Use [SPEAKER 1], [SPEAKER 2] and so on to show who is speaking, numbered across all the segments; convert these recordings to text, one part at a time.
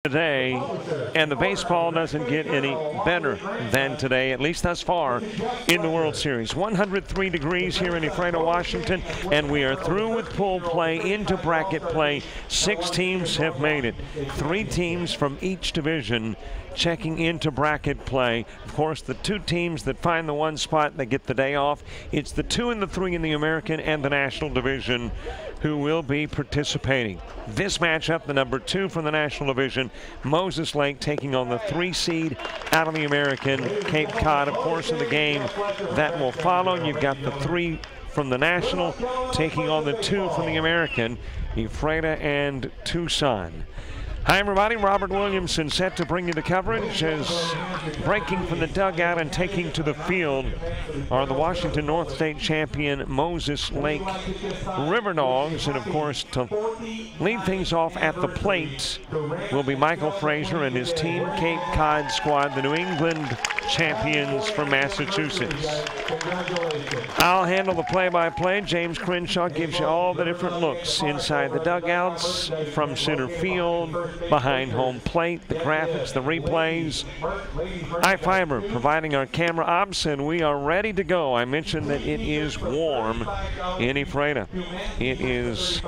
[SPEAKER 1] today, and the baseball doesn't get any better than today, at least thus far in the World Series. 103 degrees here in Ephrata, Washington, and we are through with pool play into bracket play. 6 teams have made it. 3 teams from each division checking into bracket play. Of course, the 2 teams that find the 1 spot, they get the day off. It's the 2 and the 3 in the American and the National Division who will be participating. This matchup, the number 2 from the National Division, Moses Lake taking on the 3 seed out of the American, Cape Cod. Of course, in the game that will follow, you've got the 3 from the National taking on the 2 from the American, Ephrata and Tucson. Hi everybody, Robert Williamson set to bring you the coverage as breaking from the dugout and taking to the field are the Washington North State champion Moses Lake River Dogs. And of course, to lead things off at the plate will be Michael Frazier and his team Cape Cod squad, the New England champions from Massachusetts. I'll handle the play-by-play. James Crenshaw gives you all the different looks inside the dugouts, from center field, behind home plate, the graphics, the replays. iFiber providing our camera ops, and we are ready to go. I mentioned that it is warm in Ephrata. It is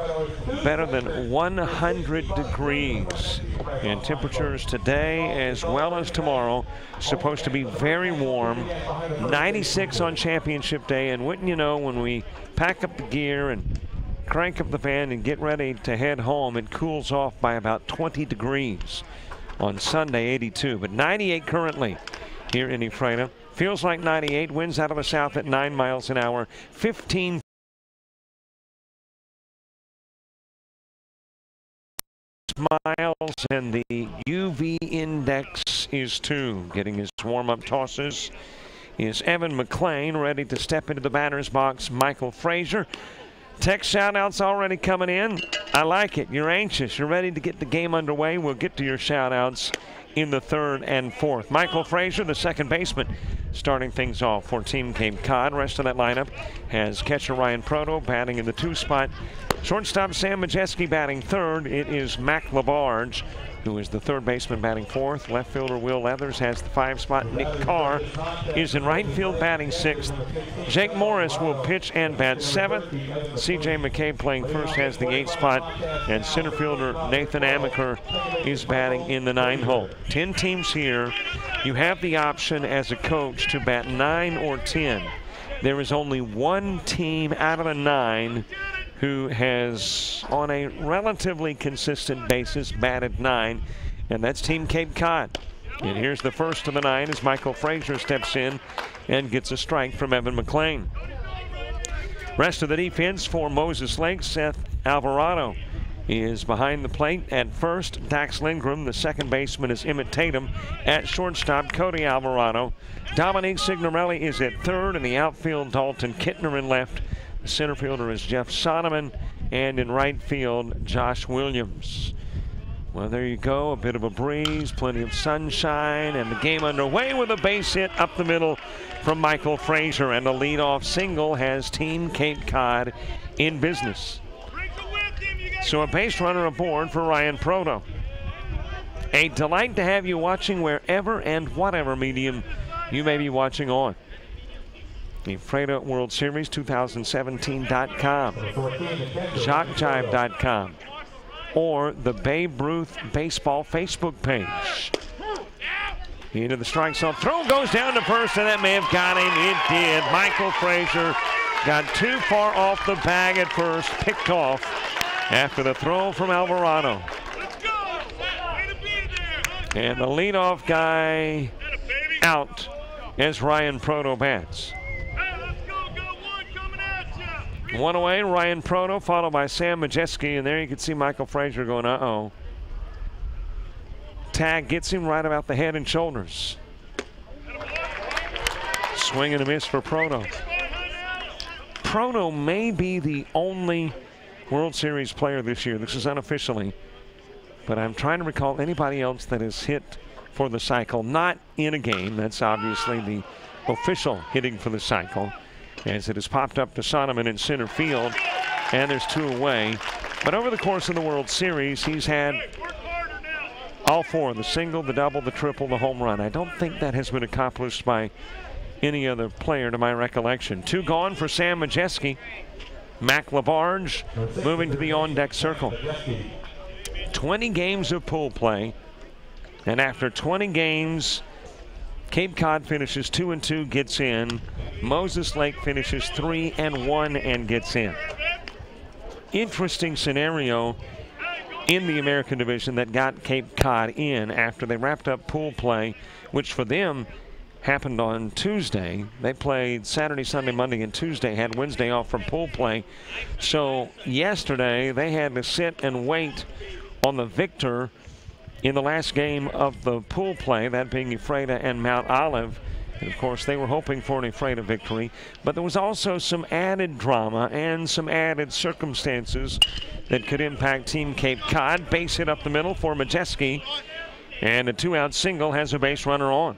[SPEAKER 1] better than 100 degrees, and temperatures today as well as tomorrow supposed to be very warm. 96 on championship day, and wouldn't you know, when we pack up the gear and crank up the fan and get ready to head home, it cools off by about 20 degrees on Sunday, 82. But 98 currently here in Ephrata. Feels like 98. Winds out of the south at 9 miles an hour. 15 miles, and the UV index is 2. Getting his warm-up tosses is Evan McLean, ready to step into the batter's box. Michael Frazier. Text shout-outs already coming in. I like it. You're anxious. You're ready to get the game underway. We'll get to your shout-outs in the 3rd and 4th. Michael Frazier, the second baseman, starting things off for Team Cape Cod. Rest of that lineup has catcher Ryan Proto batting in the 2 spot. Shortstop Sam Majeski batting 3rd. It is Mac LaBarge, who is the 3rd baseman batting 4th. Left fielder Will Leathers has the 5 spot. Nick Carr is in right field batting 6th. Jake Morris will pitch and bat 7th. CJ McKay playing 1st has the 8th spot. And center fielder Nathan Amaker is batting in the 9 hole. 10 teams here. You have the option as a coach to bat 9 or 10. There is only 1 team out of the 9 who has, on a relatively consistent basis, batted 9, and that's Team Cape Cod. And here's the first of the 9 as Michael Frazier steps in and gets a strike from Evan McLean. Rest of the defense for Moses Lake, Seth Alvarado is behind the plate at first. Dax Lindgren, the second baseman, is Emmett Tatum. At shortstop, Cody Alvarado. Dominique Signorelli is at 3rd, and the outfield, Dalton Kittner in left. The center fielder is Jeff Sonneman, and in right field, Josh Williams. Well, there you go. A bit of a breeze, plenty of sunshine, and the game underway with a base hit up the middle from Michael Frazier, and a leadoff single has Team Cape Cod in business. So a base runner aboard for Ryan Proto. A delight to have you watching wherever and whatever medium you may be watching on. The Ephrata World Series 2017.com, JockJive.com, or the Babe Ruth Baseball Facebook page. Into the strike zone. Throw goes down to first, and that may have got him. It did. Michael Frazier got too far off the bag at first, picked off after the throw from Alvarado. And the leadoff guy out as Ryan Proto bats. 1 away, Ryan Proto, followed by Sam Majeski, and there you can see Michael Frazier going, uh-oh. Tag gets him right about the head and shoulders. Swing and a miss for Proto. Proto may be the only World Series player this year, this is unofficially, but I'm trying to recall anybody else that has hit for the cycle, not in a game. That's obviously the official hitting for the cycle, as it has popped up to Sonneman in center field, and there's 2 away. But over the course of the World Series, he's had All four, the single, the double, the triple, the home run. I don't think that has been accomplished by any other player to my recollection. 2 gone for Sam Majeski. Mac LaBarge moving to the on-deck circle. 20 games of pool play, and after 20 games, Cape Cod finishes 2-2, gets in. Moses Lake finishes 3-1 and gets in. Interesting scenario in the American Division that got Cape Cod in after they wrapped up pool play, which for them happened on Tuesday. They played Saturday, Sunday, Monday, and Tuesday, had Wednesday off from pool play. So yesterday they had to sit and wait on the victor in the last game of the pool play, that being Ephrata and Mount Olive. And of course, they were hoping for an Ephrata victory, but there was also some added drama and some added circumstances that could impact Team Cape Cod. Base hit up the middle for Majeski, and a 2-out single has a base runner on.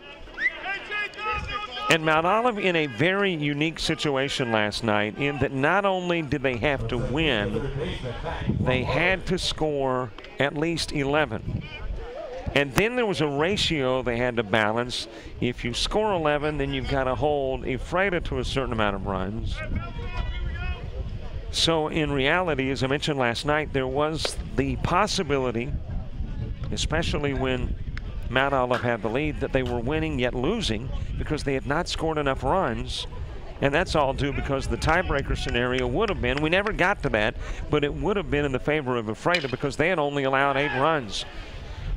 [SPEAKER 1] And Mount Olive in a very unique situation last night in that not only did they have to win, they had to score at least 11. And then there was a ratio they had to balance. If you score 11, then you've got to hold Ephrata to a certain amount of runs. So in reality, as I mentioned last night, there was the possibility, especially when Mount Olive had the lead, that they were winning yet losing because they had not scored enough runs. And that's all due because the tiebreaker scenario would have been, we never got to that, but it would have been in the favor of Ephrata because they had only allowed 8 runs.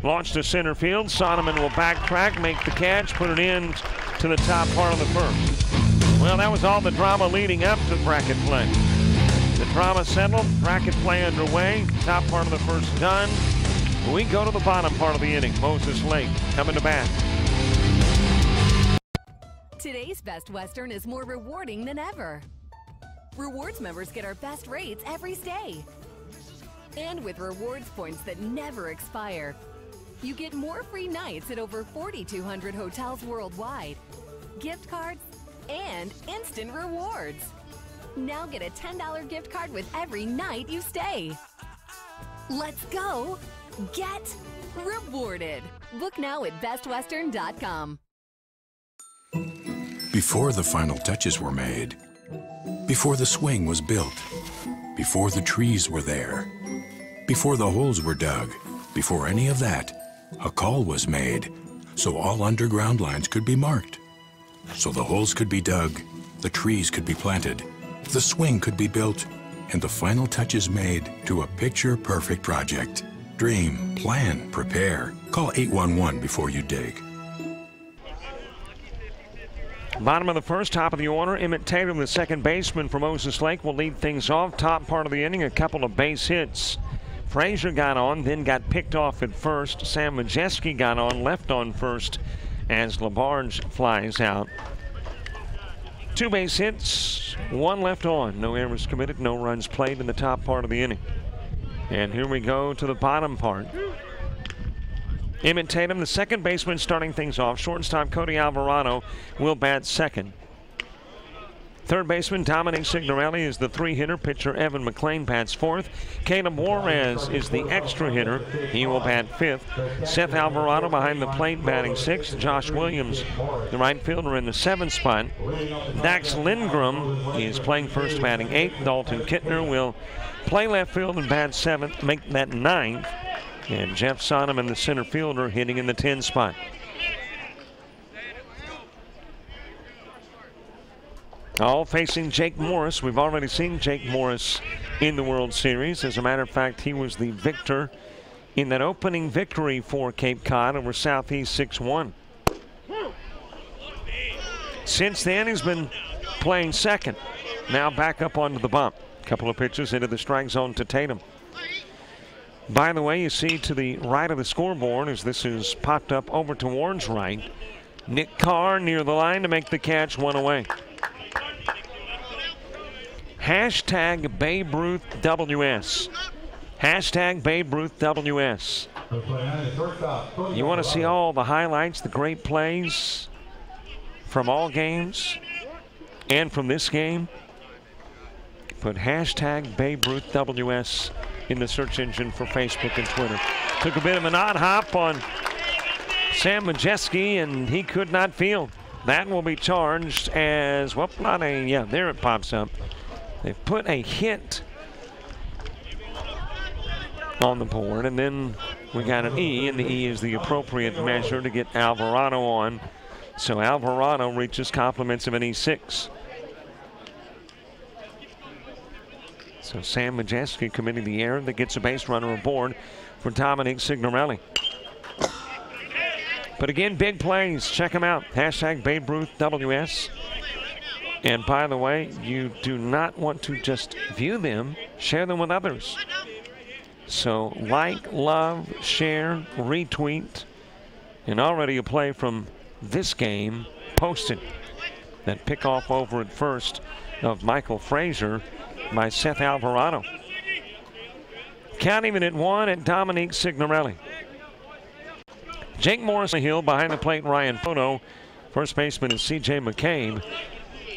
[SPEAKER 1] Launched to center field. Sonneman will backtrack, make the catch, put it in to the top part of the first. Well, that was all the drama leading up to bracket play. The drama settled, bracket play underway, top part of the first done. We go to the bottom part of the inning. Moses Lake coming to bat.
[SPEAKER 2] Today's Best Western is more rewarding than ever. Rewards members get our best rates every stay. And with rewards points that never expire, you get more free nights at over 4,200 hotels worldwide, gift cards, and instant rewards. Now get a $10 gift card with every night you stay. Let's go get rewarded. Book now at bestwestern.com.
[SPEAKER 3] Before the final touches were made, before the swing was built, before the trees were there, before the holes were dug, before any of that, a call was made so all underground lines could be marked. So the holes could be dug, the trees could be planted, the swing could be built, and the final touches made to a picture-perfect project. Dream, plan, prepare. Call 811 before you dig.
[SPEAKER 1] Bottom of the first, top of the order. Emmett Tatum, the second baseman for Moses Lake, will lead things off. Top part of the inning, a couple of base hits. Frazier got on, then got picked off at first. Sam Majeski got on, left on first as LaBarge flies out. 2 base hits, 1 left on. No errors committed, no runs played in the top part of the inning. And here we go to the bottom part. Emmett Tatum, the second baseman, starting things off. Shortstop Cody Alvarado will bat second. Third baseman Dominic Signorelli is the 3-hitter. Pitcher Evan McLean bats fourth. Caleb Juarez is the extra hitter. He will bat fifth. Seth Alvarado behind the plate batting sixth. Josh Williams, the right fielder, in the 7th spot. Dax Lindgren is playing first, batting 8th. Dalton Kittner will play left field and bat 7th, make that 9th. And Jeff Sonneman, the center fielder, hitting in the 10 spot. All facing Jake Morris. We've already seen Jake Morris in the World Series. As a matter of fact, he was the victor in that opening victory for Cape Cod over Southeast 6-1. Since then, he's been playing second. Now back up onto the bump. Couple of pitches into the strike zone to Tatum. By the way, you see to the right of the scoreboard as this is popped up over towards right, Nick Carr near the line to make the catch, 1 away. Hashtag Babe Ruth WS. Hashtag Babe Ruth WS. You want to see all the highlights, the great plays from all games and from this game? Put hashtag Babe Ruth WS in the search engine for Facebook and Twitter. Took a bit of an odd hop on Sam Majeski, and he could not field. That will be charged as, well, not a, yeah, there it pops up. They've put a hit on the board, and then we got an E, and the E is the appropriate measure to get Alvarado on. So Alvarado reaches compliments of an E6. So Sam Majeski committing the error that gets a base runner aboard for Dominic Signorelli. But again, big plays. Check them out. Hashtag Babe Ruth WS. And by the way, you do not want to just view them, share them with others. So like, love, share, retweet, and already a play from this game posted. That pickoff over at first of Michael Frazier by Seth Alvarado. Counting it at 1 at Dominique Signorelli. Jake Morris on the hill behind the plate, Ryan Photo. First baseman is C.J. McCabe.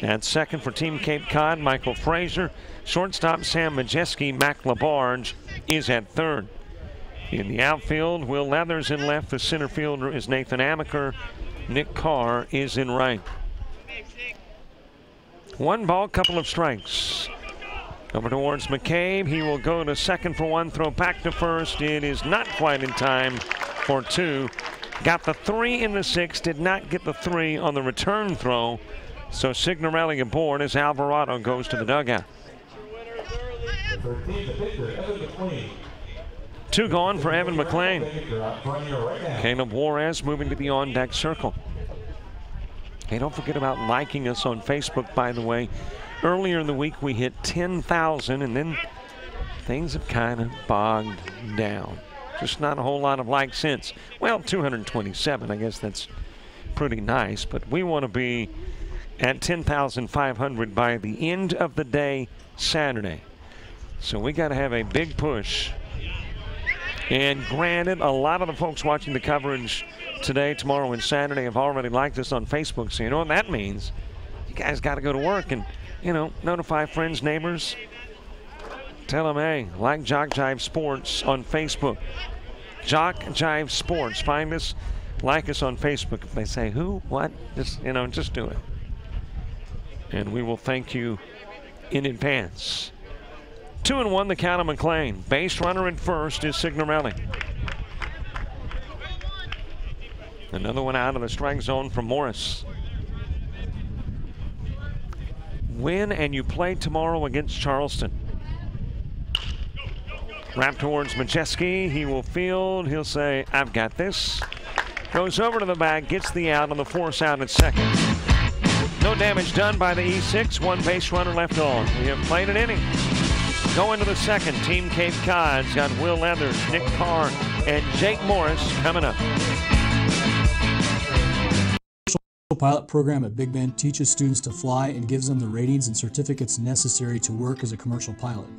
[SPEAKER 1] At second for Team Cape Cod, Michael Frazier. Shortstop Sam Majeski. Mac LaBarge is at third. In the outfield, Will Leathers in left. The center fielder is Nathan Amaker. Nick Carr is in right. 1 ball, couple of strikes. Over towards McCabe. He will go to second for 1, throw back to first. It is not quite in time for 2. Got the 3 in the 6, did not get the 3 on the return throw. So Signorelli aboard as Alvarado goes to the dugout. 2 gone for Evan McClain. Caleb Juarez moving to the on-deck circle. Hey, don't forget about liking us on Facebook, by the way. Earlier in the week, we hit 10,000, and then things have kind of bogged down. Just not a whole lot of likes since. Well, 227, I guess that's pretty nice, but we want to be at 10,500 by the end of the day Saturday. So we got to have a big push. And granted, a lot of the folks watching the coverage today, tomorrow, and Saturday have already liked us on Facebook, so you know what that means. You guys got to go to work and, you know, notify friends, neighbors. Tell them, hey, like Jock Jive Sports on Facebook. Jock Jive Sports. Find us, like us on Facebook. If they say who, what, just, you know, just do it. And we will thank you in advance. 2-1 the count of McClain. Base runner at first is Signorelli. Another one out of the strike zone from Morris. Win and you play tomorrow against Charleston. Wrap towards Majeski. He will field. He'll say, I've got this. Goes over to the bag, gets the out on the force out at second. No damage done by the E6. 1 base runner left on. We have played an inning. Going to the second, Team Cape Cod's got Will Leathers, Nick Carr, and Jake Morris coming up.
[SPEAKER 4] The pilot program at Big Bend teaches students to fly and gives them the ratings and certificates necessary to work as a commercial pilot.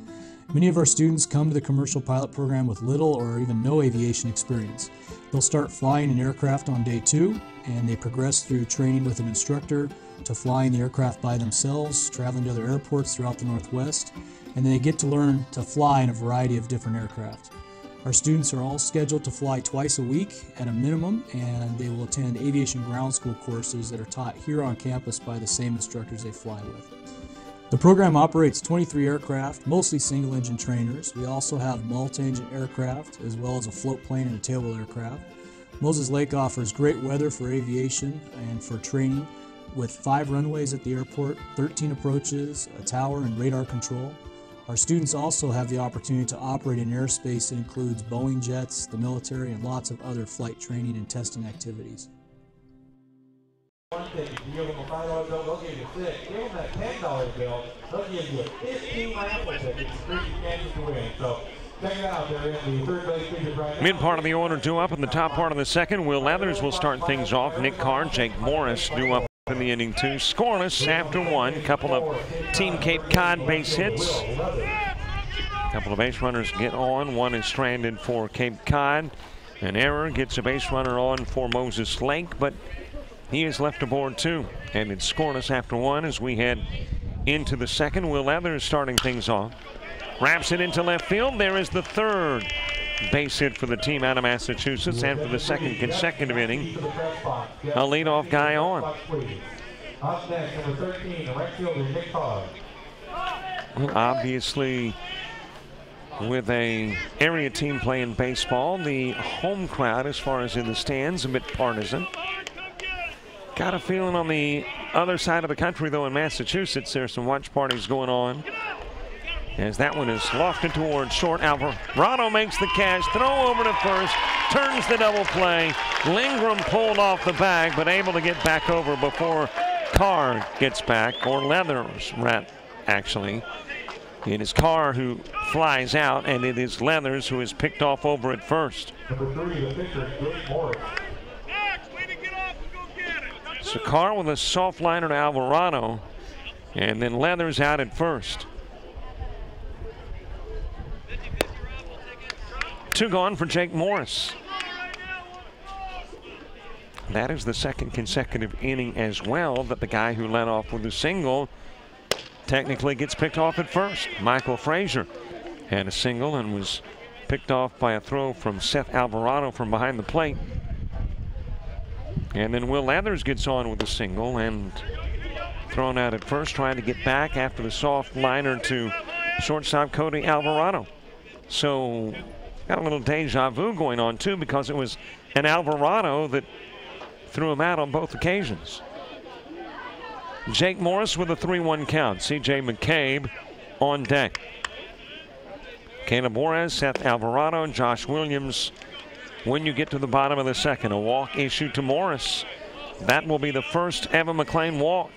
[SPEAKER 4] Many of our students come to the commercial pilot program with little or even no aviation experience. They'll start flying an aircraft on day 2, and they progress through training with an instructor to flying the aircraft by themselves, traveling to other airports throughout the Northwest, and they get to learn to fly in a variety of different aircraft. Our students are all scheduled to fly twice a week at a minimum, and they will attend aviation ground school courses that are taught here on campus by the same instructors they fly with. The program operates 23 aircraft, mostly single-engine trainers. We also have multi-engine aircraft, as well as a float plane and a tailwheel aircraft. Moses Lake offers great weather for aviation and for training, with 5 runways at the airport, 13 approaches, a tower, and radar control. Our students also have the opportunity to operate in airspace that includes Boeing jets, the military, and lots of other flight training and testing activities.
[SPEAKER 5] One thing, if you give them a $5 bill, they'll give you 6. Give them that $10 bill, they'll give you 15 raffle tickets, 3 chances to win. So check it out. They're in the third base figures right now.
[SPEAKER 1] Mid part of the order due up in the top part of the second. Will Leathers will start things off. Nick Carr, Jake Morris due up in the inning 2. Scoreless after 1. Couple of Team Cape Cod base hits. Couple of base runners get on. 1 is stranded for Cape Cod. An error gets a base runner on for Moses Lake, but he is left aboard too. And it's scoreless after 1 as we head into the second. Will Leathers starting things off. Wraps it into left field. There is the third. base hit for the team out of Massachusetts, and for the second consecutive inning, a leadoff guy on.
[SPEAKER 5] Up next, number 13, the right fielder, Nick Carr.
[SPEAKER 1] Well, obviously, with a area team playing baseball, the home crowd, as far as in the stands, a bit partisan. Got a feeling on the other side of the country, though, in Massachusetts, there's some watch parties going on. As that one is lofted towards short. Alvarado makes the catch, throw over to first, turns the double play. Lindgren pulled off the bag, but able to get back over before Carr gets back, or Leathers, actually. It is Carr who flies out, and it is Leathers who is picked off over at first.
[SPEAKER 5] Number 3, the pitcher, Jake Morris.
[SPEAKER 1] So Carr with a soft liner to Alvarado, and then Leathers out at first. 2 gone for Jake Morris. That is the second consecutive inning as well that the guy who led off with a single technically gets picked off at first. Michael Frazier had a single and was picked off by a throw from Seth Alvarado from behind the plate. And then Will Leathers gets on with a single and thrown out at first, trying to get back after the soft liner to shortstop Cody Alvarado. So got a little deja vu going on too, because it was an Alvarado that threw him out on both occasions. Jake Morris with a 3-1 count. C.J. McCabe on deck. Caleb Juarez, Seth Alvarado, and Josh Williams. When you get to the bottom of the second, a walk issued to Morris. That will be the first Evan McClain walk.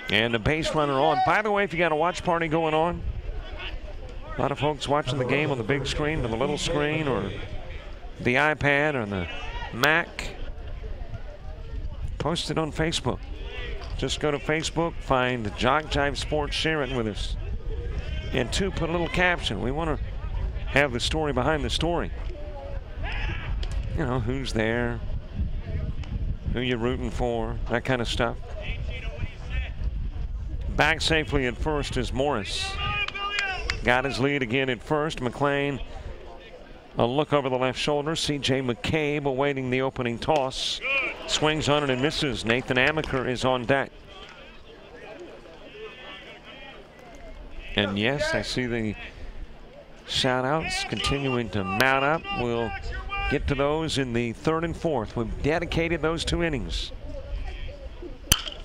[SPEAKER 1] And a base runner on. By the way, if you got a watch party going on, a lot of folks watching the game on the big screen or the little screen or the iPad or the Mac, post it on Facebook. Just go to Facebook, find Jock Jive Sports, share it with us. And 2, put a little caption. We want to have the story behind the story. You know, who's there, who you're rooting for, that kind of stuff. Back safely at first is Morris. Got his lead again at first. McClain, a look over the left shoulder. C.J. McCabe awaiting the opening toss. Swings on it and misses. Nathan Amaker is on deck. And yes, I see the shout-outs continuing to mount up. We'll get to those in the 3rd and 4th. We've dedicated those 2 innings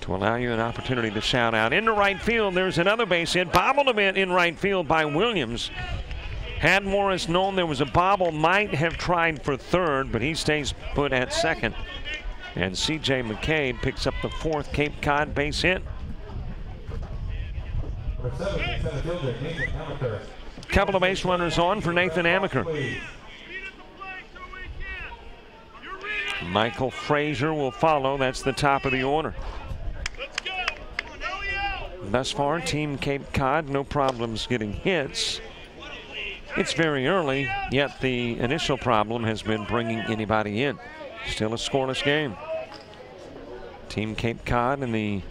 [SPEAKER 1] to allow you an opportunity to shout out. Into right field, there's another base hit. Bobbled a bit in right field by Williams. Had Morris known there was a bobble, might have tried for third, but he stays put at second. And C.J. McCabe picks up the 4th Cape Cod base hit. Couple of base runners on for Nathan Amaker. Michael Frazier will follow. That's the top of the order. Thus far, Team Cape Cod, no problems getting hits. It's very early, yet the initial problem has been bringing anybody in. Still a scoreless game. Team Cape Cod in the,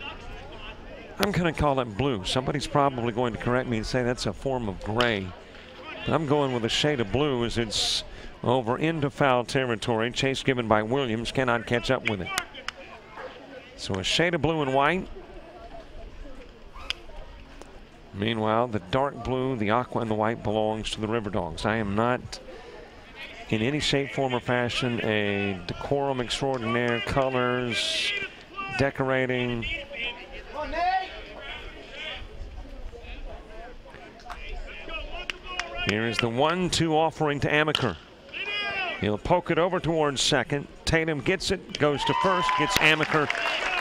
[SPEAKER 1] I'm going to call it blue. Somebody's probably going to correct me and say that's a form of gray. But I'm going with a shade of blue as it's over into foul territory. Chase given by Williams, cannot catch up with it. So a shade of blue and white. Meanwhile, the dark blue, the aqua, and the white belongs to the River Dogs. I am not in any shape, form, or fashion a decorum extraordinaire, colors, decorating. Here is the 1-2 offering to Amaker. He'll poke it over towards second. Tatum gets it, goes to first, gets Amaker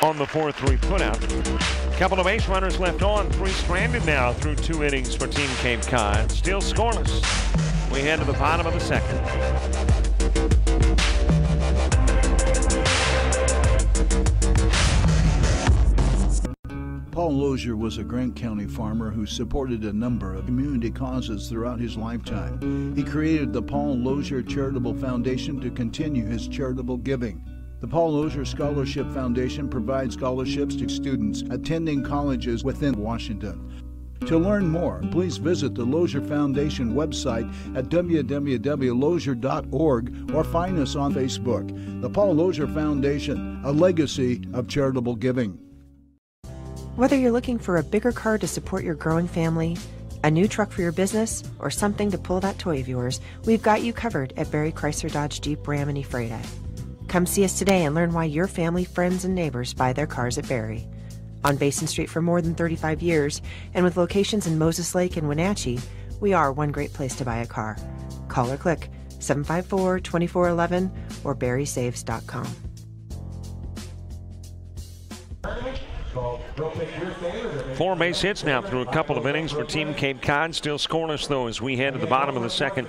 [SPEAKER 1] on the 4-3 putout. Couple of base runners left on, 3 stranded now through 2 innings for Team Cape Cod. Still scoreless. We head to the bottom of the second.
[SPEAKER 6] Paul Lozier was a Grant County farmer who supported a number of community causes throughout his lifetime. He created the Paul Lozier Charitable Foundation to continue his charitable giving. The Paul Lozier Scholarship Foundation provides scholarships to students attending colleges within Washington. To learn more, please visit the Lozier Foundation website at www.lozier.org or find us on Facebook. The Paul Lozier Foundation, a legacy of charitable giving.
[SPEAKER 7] Whether you're looking for a bigger car to support your growing family, a new truck for your business, or something to pull that toy of yours, we've got you covered at Barry Chrysler Dodge Jeep Ram and Ephrata. Come see us today and learn why your family, friends, and neighbors buy their cars at Barry. On Basin Street for more than 35 years, and with locations in Moses Lake and Wenatchee, we are one great place to buy a car. Call or click 754-2411 or barrysaves.com.
[SPEAKER 1] Four base hits now through a couple of innings for Team Cape Cod. Still scoreless, though, as we head to the bottom of the second.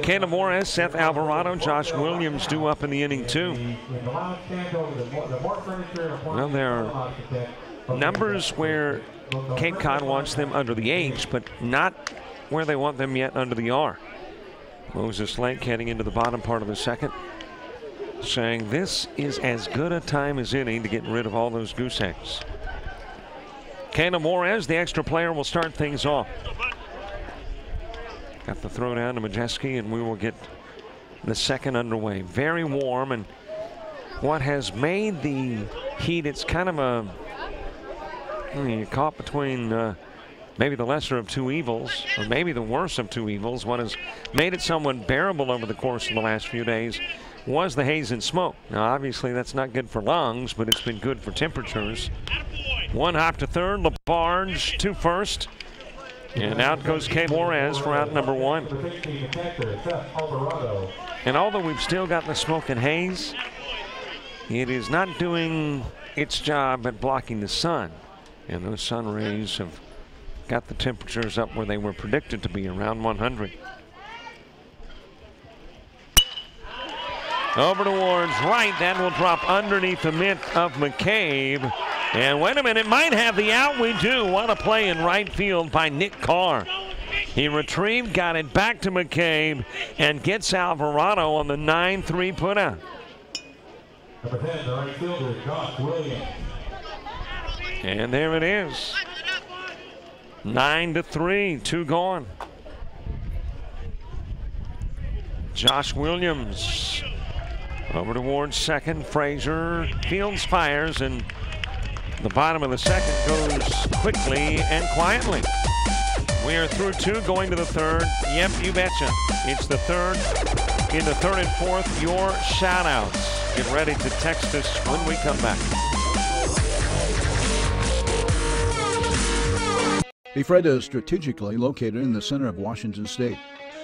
[SPEAKER 1] Caleb Morris, Seth Alvarado, Josh Williams due up in the inning, too. Well, there are numbers where Cape Cod wants them under the H, but not where they want them yet under the R. Moses Lake heading into the bottom part of the second, saying this is as good a time as any to get rid of all those goose eggs. Caleb Morris, the extra player, will start things off. Got the throw down to Majeski, and we will get the second underway. Very warm, and what has made the heat, it's kind of a, you're caught between maybe the lesser of two evils, or maybe the worst of two evils. What has made it somewhat bearable over the course of the last few days was the haze and smoke. Now, obviously, that's not good for lungs, but it's been good for temperatures. One hop to third, LaBarge to first. And out goes Caleb Morris for out number one. And although we've still got the smoke and haze, it is not doing its job at blocking the sun. And those sun rays have got the temperatures up where they were predicted to be, around 100. Over towards right, that will drop underneath the mitt of McCabe. And wait a minute, might have the out. We do. What a play in right field by Nick Carr. He retrieved, got it back to McCabe, and gets Alvarado on the 9-3 putout.
[SPEAKER 5] Number 10, the right fielder, Josh Williams.
[SPEAKER 1] And there it is. 9-3, 2 gone. Josh Williams over towards second. Frazier fields, fires, and the bottom of the second goes quickly and quietly. We are through 2, going to the third. Yep, you betcha. It's the third. In the third and fourth, your shout-outs. Get ready to text us when we come back.
[SPEAKER 6] Ephrata is strategically located in the center of Washington State.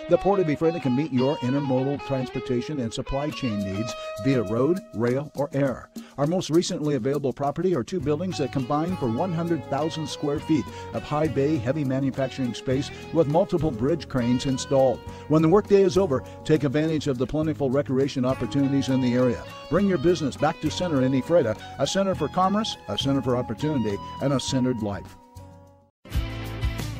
[SPEAKER 6] The Port of Ephrata can meet your intermodal transportation and supply chain needs via road, rail, or air. Our most recently available property are 2 buildings that combine for 100,000 square feet of high bay heavy manufacturing space with multiple bridge cranes installed. When the workday is over, take advantage of the plentiful recreation opportunities in the area. Bring your business back to center in Ephrata, a center for commerce, a center for opportunity, and a centered life.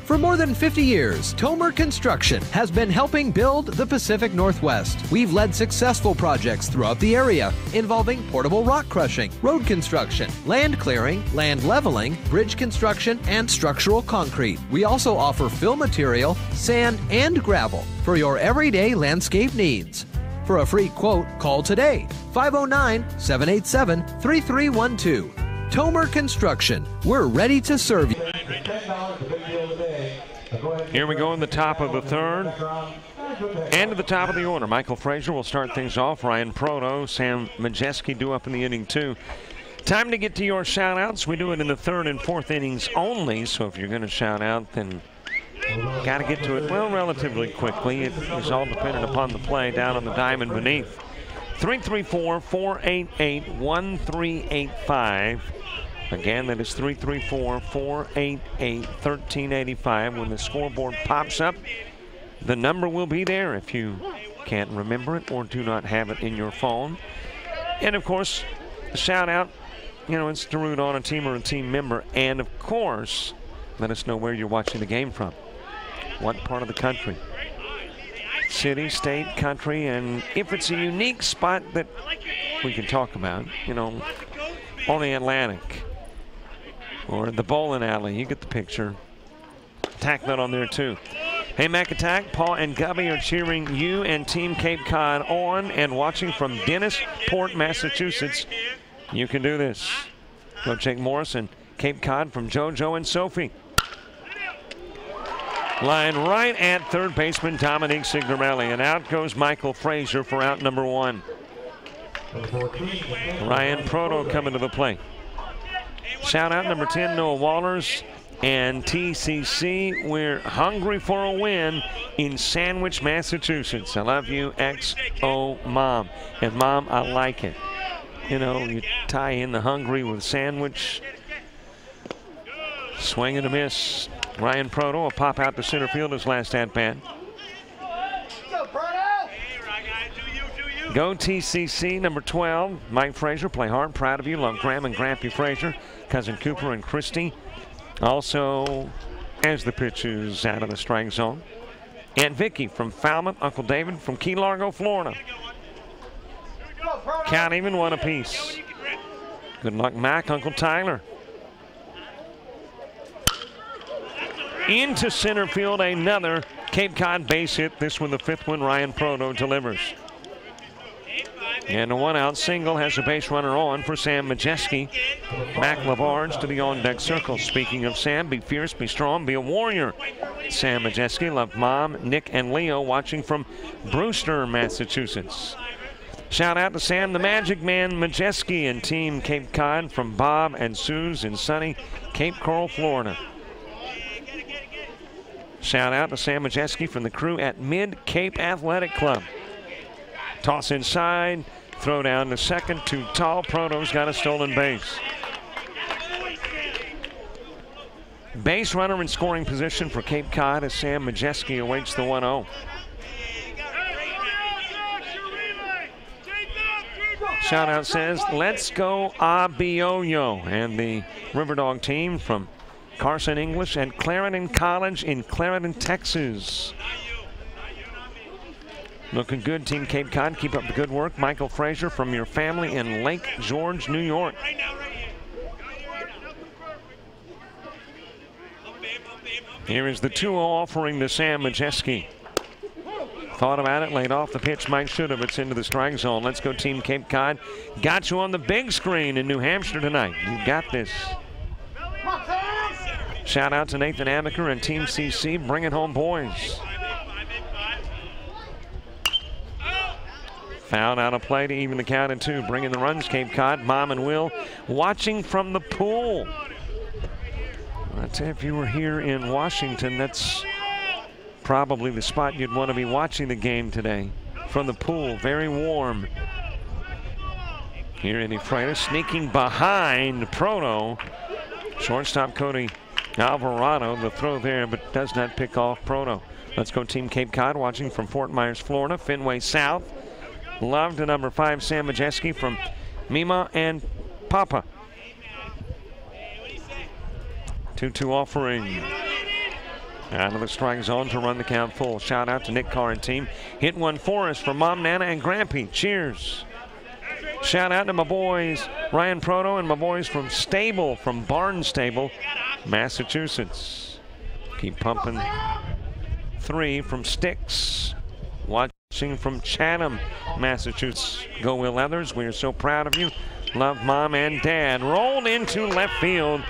[SPEAKER 8] For more than 50 years, Tomer Construction has been helping build the Pacific Northwest. We've led successful projects throughout the area involving portable rock crushing, road construction, land clearing, land leveling, bridge construction, and structural concrete. We also offer fill material, sand, and gravel for your everyday landscape needs. For a free quote, call today, 509-787-3312. Tomer Construction. We're ready to serve you.
[SPEAKER 1] Here we go in the top of the third. And to the top of the order, Michael Frazier will start things off. Ryan Proto, Sam Majeski due up in the inning, too. Time to get to your shout-outs. We do it in the third and fourth innings only, so if you're going to shout out, then got to get to it, well, relatively quickly. It is all dependent upon the play down on the diamond beneath. 334-488-1385. Again, that is 334-488-1385. When the scoreboard pops up, the number will be there if you can't remember it or do not have it in your phone. And, of course, shout out, you know, it's to root on a team or a team member. And, of course, let us know where you're watching the game from. What part of the country. City, state, country, and if it's a unique spot that we can talk about, you know, on the Atlantic or the bowling alley, you get the picture. tack that on there too. Hey, Mac Attack, Paul and Gubby are cheering you and Team Cape Cod on and watching from Dennisport, Massachusetts. You can do this. Go check Morris and Cape Cod from JoJo and Sophie. Line right at third baseman Dominique Signorelli, and out goes Michael Frazier for out number 1. Ryan Proto coming to the plate. Shout out number 10, Noah Wallers. And TCC, we're hungry for a win in Sandwich, Massachusetts. I love you, XO Mom. And Mom, I like it. You know, you tie in the hungry with Sandwich. Swing and a miss. Ryan Proto will pop out to center field his last at-bat. Go TCC, number 12, Mike Frazier. Play hard, proud of you. Love Graham and Grampy Frazier. Cousin Cooper and Christy. Also, as the pitch is out of the strike zone, Aunt Vicky from Falmouth, Uncle David from Key Largo, Florida. Count even, 1 apiece. Good luck, Mac, Uncle Tyler. Into center field, another Cape Cod base hit. This one, the 5th one, Ryan Proto delivers. And a 1-out single has a base runner on for Sam Majeski. Mac Labarge to the on-deck circle. Speaking of Sam, be fierce, be strong, be a warrior. Sam Majeski, love Mom, Nick, and Leo watching from Brewster, Massachusetts. Shout out to Sam the Magic Man Majeski and Team Cape Cod from Bob and Suze in sunny Cape Coral, Florida. Shout out to Sam Majeski from the crew at Mid-Cape Athletic Club. Toss inside, throw down to second, too tall. Proto's got a stolen base. Base runner in scoring position for Cape Cod as Sam Majeski awaits the 1-0. Shout out says, let's go Abioyo. And the Riverdog team from Carson English at Clarendon College in Clarendon, Texas. Looking good, Team Cape Cod. Keep up the good work. Michael Frazier from your family in Lake George, New York. Here is the 2-0 offering to Sam Majeski. Thought about it, laid off the pitch. Mike should have. It's into the strike zone. Let's go, Team Cape Cod. Got you on the big screen in New Hampshire tonight. You got this. Shout out to Nathan Amaker and Team CC. Bring it home, boys. Foul out of play to even the count at 2. Bringing the runs, Cape Cod. Mom and Will watching from the pool. I tell you, if you were here in Washington, that's probably the spot you'd want to be watching the game today. From the pool, very warm. Here Eddie Freitas sneaking behind Proto. Shortstop Cody Alvarado, the throw there, but does not pick off Proto. Let's go, Team Cape Cod, watching from Fort Myers, Florida, Fenway South. Love to number 5, Sam Majeski from Mima and Papa. 2-2 offering. Out of the strike zone to run the count full. Shout out to Nick Carr and team. Hit one for us for Mom, Nana, and Grampy. Cheers. Shout out to my boys Ryan Proto and my boys from Stable, from Barnstable, Massachusetts. Keep pumping. 3 from Sticks. Watching from Chatham, Massachusetts. Go Will Leathers, we are so proud of you. Love Mom and Dad. Rolled into left field.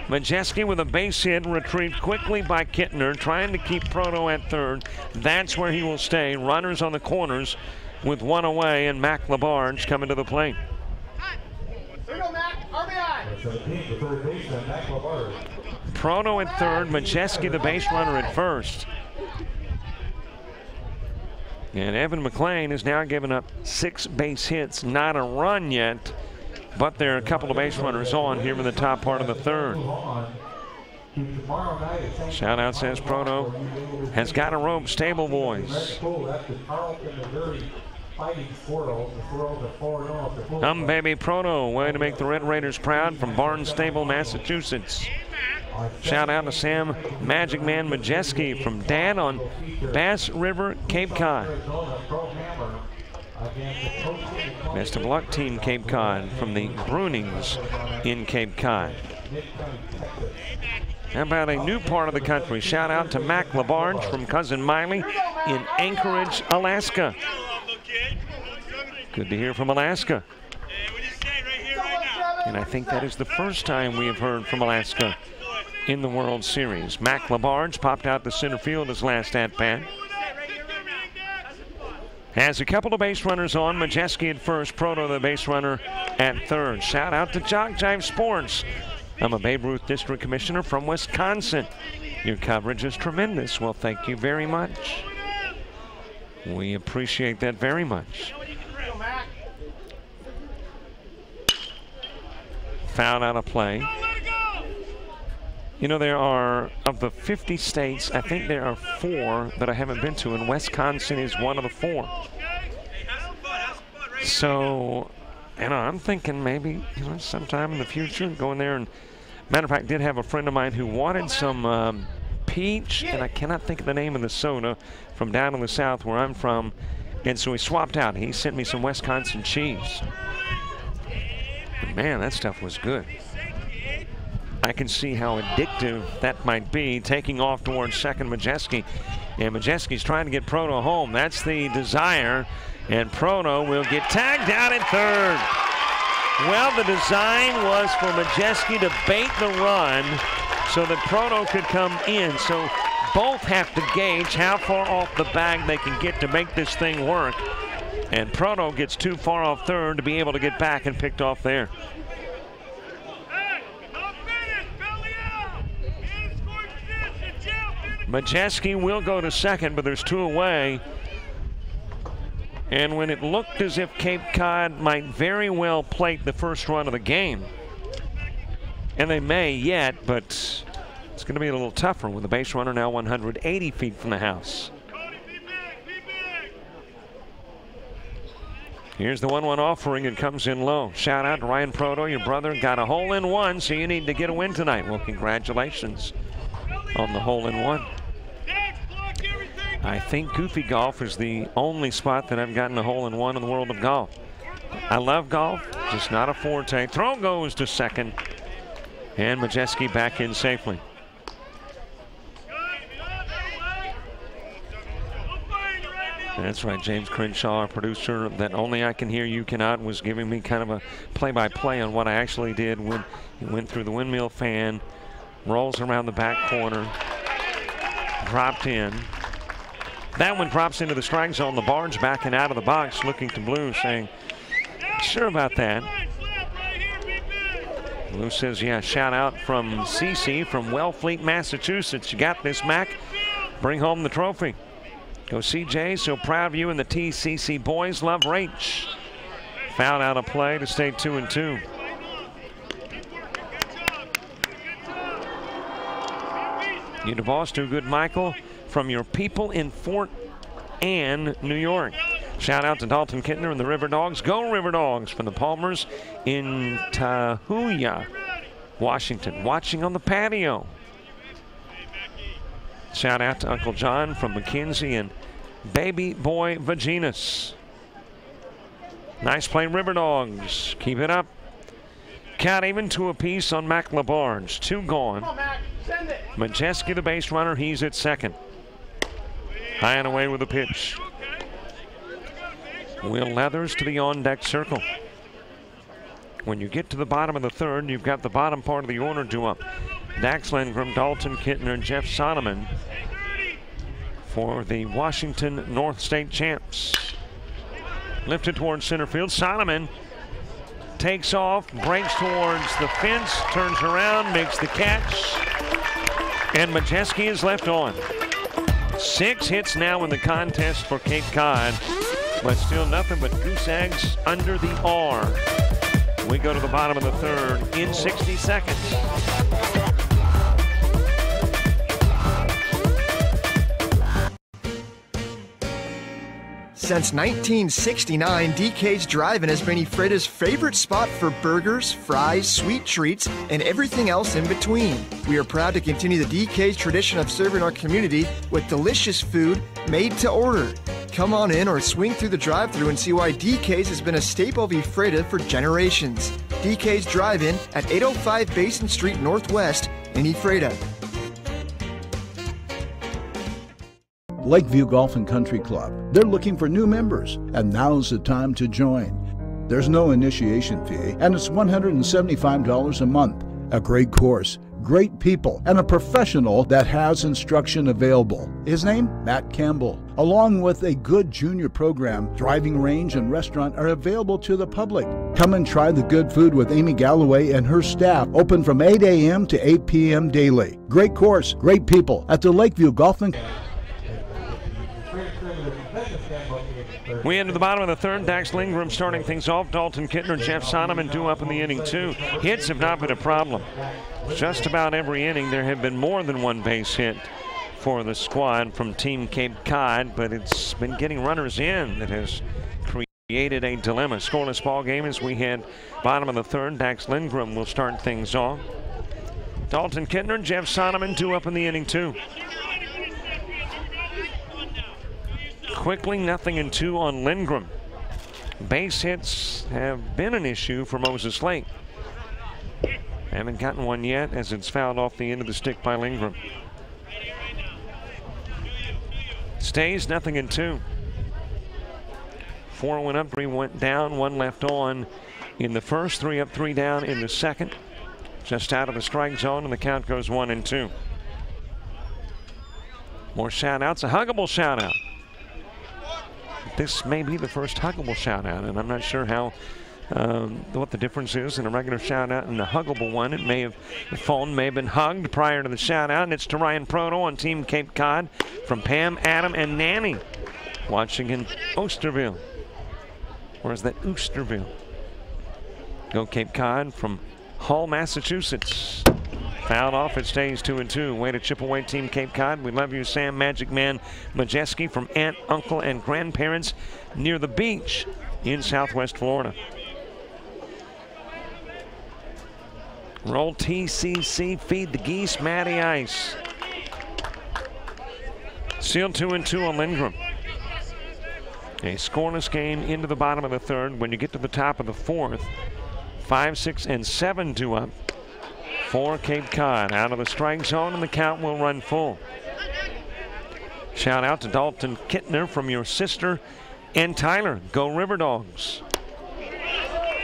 [SPEAKER 1] Majeski with a base hit, retrieved quickly by Kittner, trying to keep Proto at third. That's where he will stay. Runners on the corners with 1 away, and Mac Labarge coming to the plate.
[SPEAKER 9] Here we go, Mac. RBI.
[SPEAKER 1] Proto at third, Majeski the base runner at first. And Evan McLean has now given up 6 base hits, not a run yet, but there are a couple of base runners on here in the top part of the third. Shout out says Proto has got a rope. Stable boys. Come baby Proto, way to make the Red Raiders proud from Barnstable, Massachusetts. Shout out to Sam Magic Man Majeski from Dad on Bass River, Cape Cod. Best of luck, Team Cape Cod from the Brunings in Cape Cod. How about a new part of the country? Shout out to Mac LaBarge from Cousin Miley in Anchorage, Alaska. Good to hear from Alaska. And I think that is the first time we have heard from Alaska in the World Series. Mac LaBarge popped out to center field his last at-bat. Has a couple of base runners on. Majeski at first, Proto the base runner at third. Shout out to Jock Jive Sports. I'm a Babe Ruth District Commissioner from Wisconsin. Your coverage is tremendous. Well, thank you very much. We appreciate that very much. Foul out of play. You know, there are, of the 50 states, I think there are 4 that I haven't been to, and Wisconsin is one of the 4. So, you know, I'm thinking maybe, you know, sometime in the future, going there. And matter of fact, I did have a friend of mine who wanted some peach, and I cannot think of the name of the soda, from down in the south where I'm from. And so we swapped out. He sent me some Wisconsin cheese. And man, that stuff was good. I can see how addictive that might be. Taking off towards second, Majeski. And Majeski's trying to get Proto home. That's the desire. And Proto will get tagged out at third. Well, the design was for Majeski to bait the run so that Proto could come in. So both have to gauge how far off the bag they can get to make this thing work. And Proto gets too far off third to be able to get back and picked off there. Majeski will go to second, but there's 2 away. And when it looked as if Cape Cod might very well plate the first run of the game, and they may yet, but it's going to be a little tougher with the base runner now 180 feet from the house. Here's the 1-1 offering. It comes in low. Shout out to Ryan Proto. Your brother got a hole-in-one, so you need to get a win tonight. Well, congratulations on the hole-in-one. I think Goofy Golf is the only spot that I've gotten a hole-in-one in the world of golf. I love golf, just not a forte. Throw goes to second, and Majeski back in safely. That's right, James Crenshaw, our producer that only I can hear, you cannot, was giving me kind of a play-by-play on what I actually did when he went through the windmill fan, rolls around the back corner, dropped in. That one drops into the strike zone. The Barge backing out of the box, looking to Blue, saying, sure about that. Blue says, yeah, shout out from CC from Wellfleet, Massachusetts. You got this, Mac. Bring home the trophy. Go CJ, so proud of you and the TCC boys. Love Rach. Foul out of play to stay 2-2. You DeVos, do good, Michael, from your people in Fort Ann, New York. Shout out to Dalton Kittner and the River Dogs. Go River Dogs from the Palmers in Tahuya, Washington. Watching on the patio. Shout out to Uncle John from McKenzie and Baby Boy Vaginas. Nice play, River Dogs. Keep it up. Count even 2 apiece on Mac LaBarge. 2 gone.
[SPEAKER 9] Come on, Mac. Send it.
[SPEAKER 1] Majeski, the base runner, he's at second. High and away with the pitch. Will Leathers to the on-deck circle. When you get to the bottom of the third, you've got the bottom part of the order due up. Dax Lindgren, Dalton Kittner, Jeff Sonneman for the Washington North State champs. Lifted towards center field. Sonneman takes off, breaks towards the fence, turns around, makes the catch, and Majeski is left on. 6 hits now in the contest for Cape Cod, but still nothing but goose eggs under the R. We go to the bottom of the third in 60 seconds.
[SPEAKER 10] Since 1969, DK's Drive-In has been Ephrata's favorite spot for burgers, fries, sweet treats, and everything else in between. We are proud to continue the DK's tradition of serving our community with delicious food made to order. Come on in or swing through the drive-thru and see why DK's has been a staple of Ephrata for generations. DK's Drive-In at 805 Basin Street Northwest in Ephrata.
[SPEAKER 6] Lakeview Golf and Country Club. They're looking for new members, and now's the time to join. There's no initiation fee, and it's $175 a month. A great course, great people, and a professional that has instruction available. His name? Matt Campbell. Along with a good junior program, driving range and restaurant are available to the public. Come and try the good food with Amy Galloway and her staff, open from 8 a.m. to 8 p.m. daily. Great course, great people at the Lakeview Golf and
[SPEAKER 1] We enter the bottom of the third. Dax Lindgren starting things off. Dalton Kittner, Jeff Sonneman due up in the inning two. Hits have not been a problem. Just about every inning there have been more than one base hit for the squad from Team Cape Cod, but it's been getting runners in that has created a dilemma. Scoreless ball game as we head bottom of the third. Dax Lindgren will start things off. Dalton Kittner, Jeff Sonneman due up in the inning two. Quickly, 0-2 on Lindgren. Base hits have been an issue for Moses Lake. Haven't gotten one yet as it's fouled off the end of the stick by Lindgren. Stays 0-2. 4 went up, 3 went down, 1 left on in the first, 3 up, 3 down in the second. Just out of the strike zone, and the count goes 1-2. More shout-outs, a huggable shout-out. This may be the first huggable shout-out, and I'm not sure how what the difference is in a regular shout-out and a huggable one. It may have, the phone may have been hugged prior to the shout-out, and it's to Ryan Proto on Team Cape Cod from Pam, Adam, and Nanny watching in Oosterville. Or is that Oosterville? Go Cape Cod from Hull, Massachusetts. Fouled off, it stays 2-2. Way to chip away Team Cape Cod. We love you, Sam Magic Man Majeski from aunt, uncle, and grandparents near the beach in Southwest Florida. Roll TCC, feed the geese, Matty Ice. Sealed 2-2 on Lindgren. A scoreless game into the bottom of the third. When you get to the top of the fourth, 5, 6, and 7 due up for Cape Cod. Out of the strike zone, and the count will run full. Shout out to Dalton Kittner from your sister and Tyler. Go River Dogs.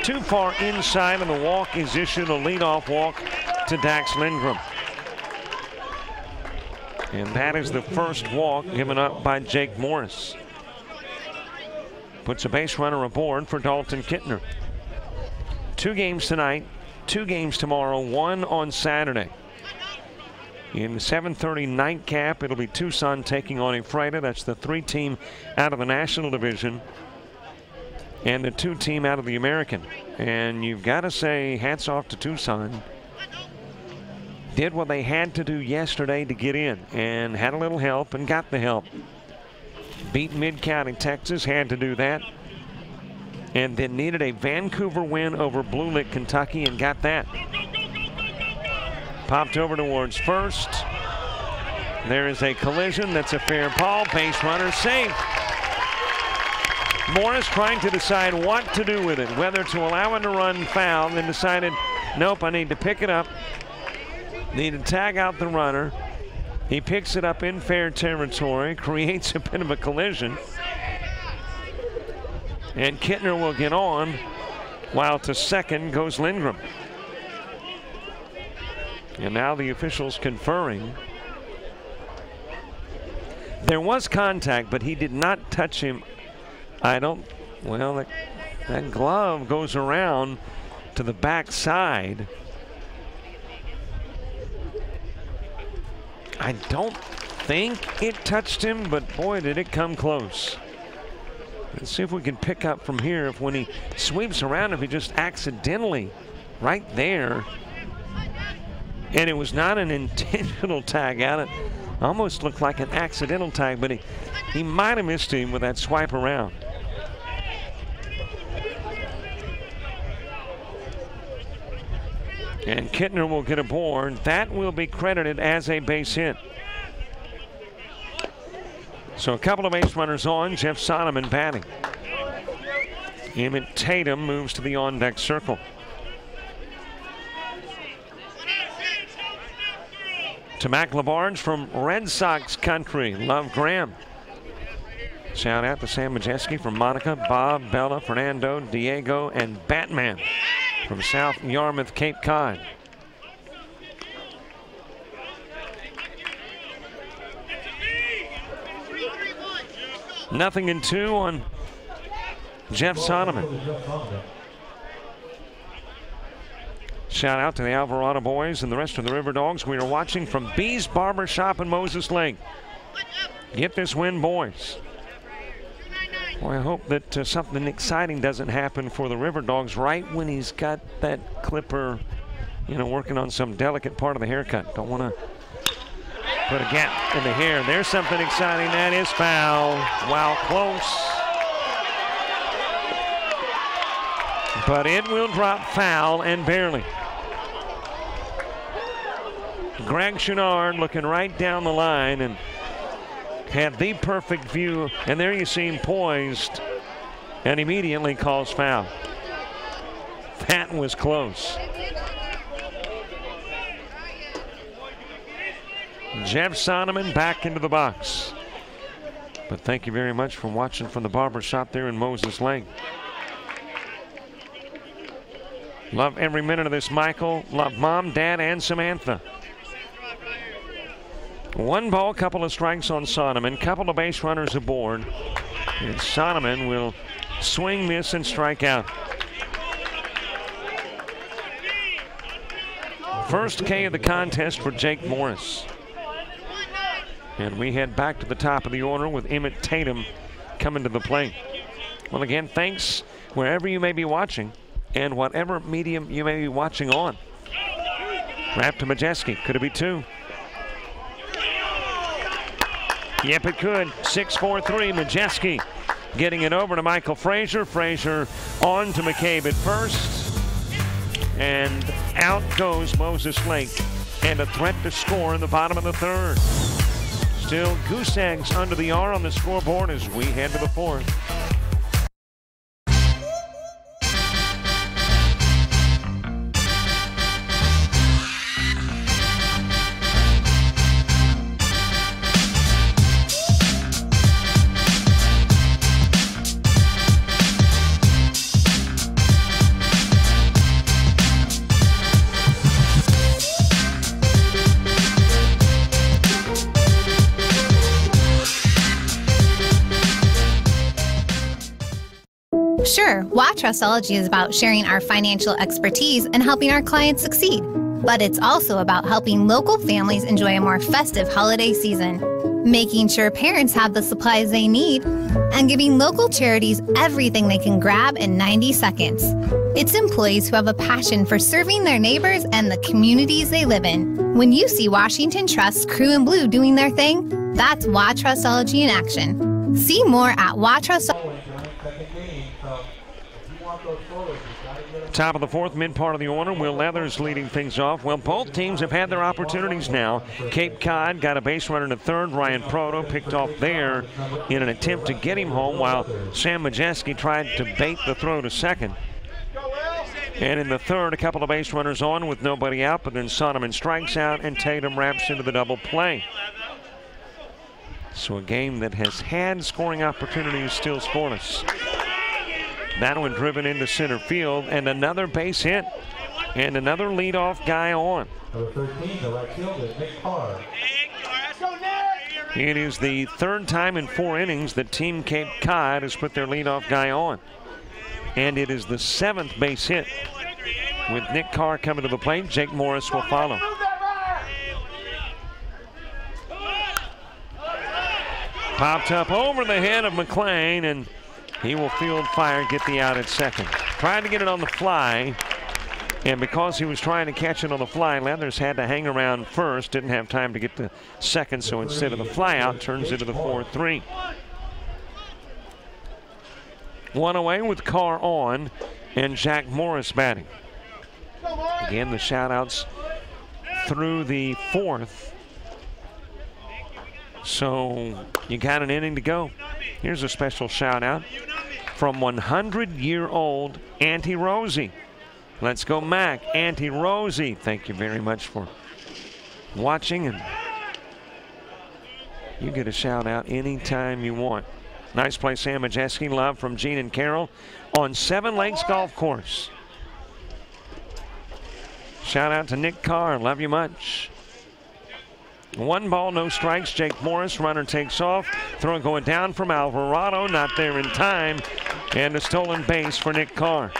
[SPEAKER 1] Too far inside, and the walk is issued, a leadoff walk to Dax Lindgren. And that is the first walk given up by Jake Morris. Puts a base runner aboard for Dalton Kittner. 2 games tonight, 2 games tomorrow, 1 on Saturday. In the 7:30 nightcap, it'll be Tucson taking on Ephrata. That's the 3 team out of the National Division and the 2 team out of the American. And you've got to say hats off to Tucson. Did what they had to do yesterday to get in, and had a little help and got the help. Beat Mid-County Texas, had to do that. And then needed a Vancouver win over Blue Lick, Kentucky, and got that. Popped over towards first. There is a collision. That's a fair ball. Base runner safe. Morris trying to decide what to do with it, whether to allow him to run foul, then decided, nope, I need to pick it up. Need to tag out the runner. He picks it up in fair territory, creates a bit of a collision. And Kittner will get on, while to second goes Lindgren. And now the officials conferring. There was contact, but he did not touch him. Well, that glove goes around to the back side. I don't think it touched him, but boy, did it come close. Let's see if we can pick up from here. If when he sweeps around, if he just accidentally right there, and it was not an intentional tag out. It almost looked like an accidental tag, but he might have missed him with that swipe around. And Kittner will get aboard. That will be credited as a base hit. So a couple of base runners on. Jeff Sonneman batting. Emmett Tatum moves to the on-deck circle. To Mac Labarge from Red Sox country. Love Graham. Shout out to Sam Majeski from Monica, Bob, Bella, Fernando, Diego, and Batman from South Yarmouth, Cape Cod. Nothing in 2 on Jeff Sonneman. Shout out to the Alvarado boys and the rest of the River Dogs. We are watching from B's Barber Shop in Moses Lake. Get this win, boys. Well, I hope that something exciting doesn't happen for the River Dogs right when he's got that clipper, you know, working on some delicate part of the haircut. Don't want to put a gap in the hair. There's something exciting. That is foul. Wow, close. But it will drop foul, and barely. Greg Chouinard looking right down the line and had the perfect view, and there you see him poised and immediately calls foul. That was close. Jeff Sonneman back into the box. But thank you very much for watching from the barber shop there in Moses Lake. Love every minute of this, Michael. Love Mom, Dad, and Samantha. 1 ball, couple of strikes on Sonneman, couple of base runners aboard. And Sonneman will swing, miss, and strike out. First K of the contest for Jake Morris. And we head back to the top of the order with Emmett Tatum coming to the plate. Well, again, thanks wherever you may be watching and whatever medium you may be watching on. Wrap to Majeski. Could it be 2? Yep, it could. 6-4-3. Majeski getting it over to Michael Frazier. Frazier on to McCabe at first. And out goes Moses Lake. And a threat to score in the bottom of the 3rd. Still goose eggs under the R on the scoreboard as we head to the 4th.
[SPEAKER 11] Sure, Trustology is about sharing our financial expertise and helping our clients succeed. But it's also about helping local families enjoy a more festive holiday season, making sure parents have the supplies they need, and giving local charities everything they can grab in 90 seconds. It's employees who have a passion for serving their neighbors and the communities they live in. When you see Washington Trust's crew in blue doing their thing, that's Trustology in action. See more at Trustology.
[SPEAKER 1] Top of the 4th, mid part of the order. Will Leathers leading things off. Well, both teams have had their opportunities now. Cape Cod got a base runner to 3rd. Ryan Proto picked off there in an attempt to get him home, while Sam Majeski tried to bait the throw to 2nd. And in the 3rd, a couple of base runners on with nobody out, but then Sonneman strikes out and Tatum wraps into the double play. So a game that has had scoring opportunities still scoreless. That one driven into center field, and another base hit, and another leadoff guy on.
[SPEAKER 5] Number 13, the right fielder, Nick Carr.
[SPEAKER 1] It is the 3rd time in 4 innings that Team Cape Cod has put their leadoff guy on. And it is the 7th base hit. With Nick Carr coming to the plate, Jake Morris will follow. Popped up over the head of McLean, and he will field fire, get the out at 2nd. Tried to get it on the fly, and because he was trying to catch it on the fly, Leathers had to hang around first, didn't have time to get to 2nd, so instead of the fly out, turns into the 4-3. 1 away with Carr on, and Jack Morris batting. Again, the shoutouts through the 4th. So you got an inning to go. Here's a special shout out from 100-year-old Auntie Rosie. Let's go, Mac. Auntie Rosie, thank you very much for watching, and you get a shout out anytime you want. Nice play, Sam Majeski. Love from Gene and Carol on Seven Lakes Golf Course. Shout out to Nick Carr. Love you much. 1 ball, no strikes. Jake Morris, runner takes off. Throw going down from Alvarado. Not there in time. And a stolen base for Nick Carr.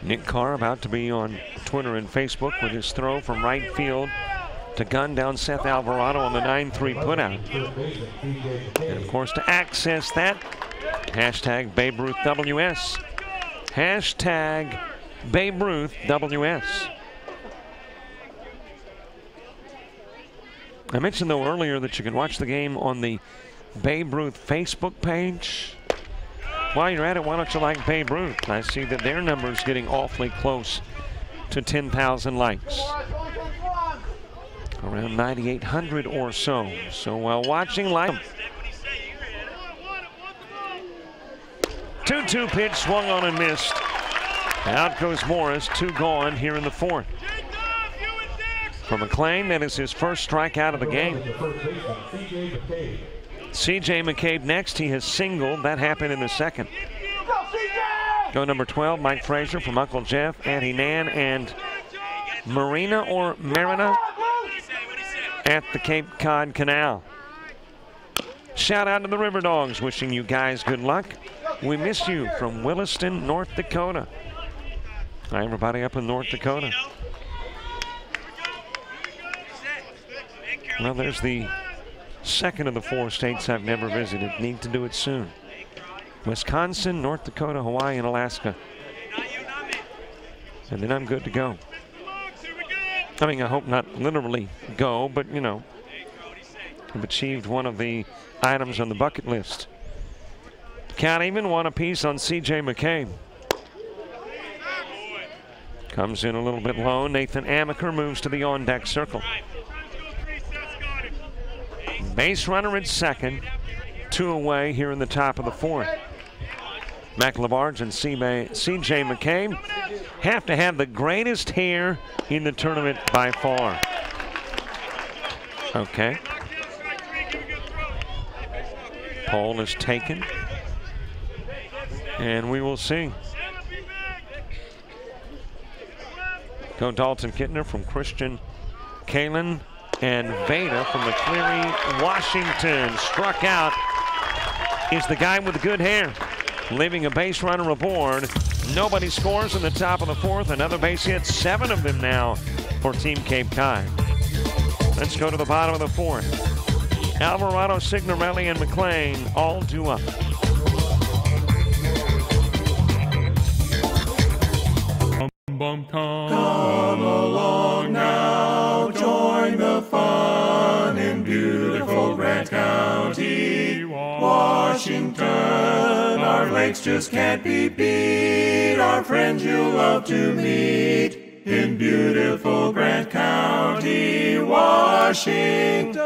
[SPEAKER 1] Nick Carr about to be on Twitter and Facebook with his throw from right field to gun down Seth Alvarado on the 9-3 putout. And of course, to access that, hashtag Babe Ruth WS. Hashtag Babe Ruth WS. I mentioned though earlier that you can watch the game on the Babe Ruth Facebook page. While you're at it, why don't you like Babe Ruth? I see that their number's getting awfully close to 10,000 likes. Around 9,800 or so. So while watching live, 2-2 pitch swung on and missed. Out goes Morris, 2 gone here in the 4th. For McClain, that is his first strikeout of the game. C.J. McCabe next. He has singled. That happened in the 2nd. Go number 12, Mike Frazier from Uncle Jeff, Auntie Nan, and Marina or Marina at the Cape Cod Canal. Shout out to the River Dogs, wishing you guys good luck. We miss you from Williston, North Dakota. Hi, everybody up in North Dakota. Well, there's the 2nd of the 4 states I've never visited. Need to do it soon. Wisconsin, North Dakota, Hawaii, and Alaska. And then I'm good to go. I mean, I hope not literally go, but you know, I've achieved one of the items on the bucket list. Can't even 1 apiece on C.J. McCabe. Comes in a little bit low. Nathan Amaker moves to the on-deck circle. Base runner at 2nd. 2 away here in the top of the 4th. McLavarge and C.J. McCabe have to have the greatest hair in the tournament by far. Okay. Pole is taken. And we will see. Go Dalton Kittner from Christian Kalen. And Veda from McCleary, Washington. Struck out is the guy with the good hair, leaving a base runner aboard. Nobody scores in the top of the 4th. Another base hit, 7 of them now for Team Cape Cod. Let's go to the bottom of the 4th. Alvarado, Signorelli, and McClain all due up.
[SPEAKER 12] Come along now, join the fun in beautiful Grant County, Washington. Our lakes just can't be beat, our friends you'll love to meet in beautiful Grant County, Washington.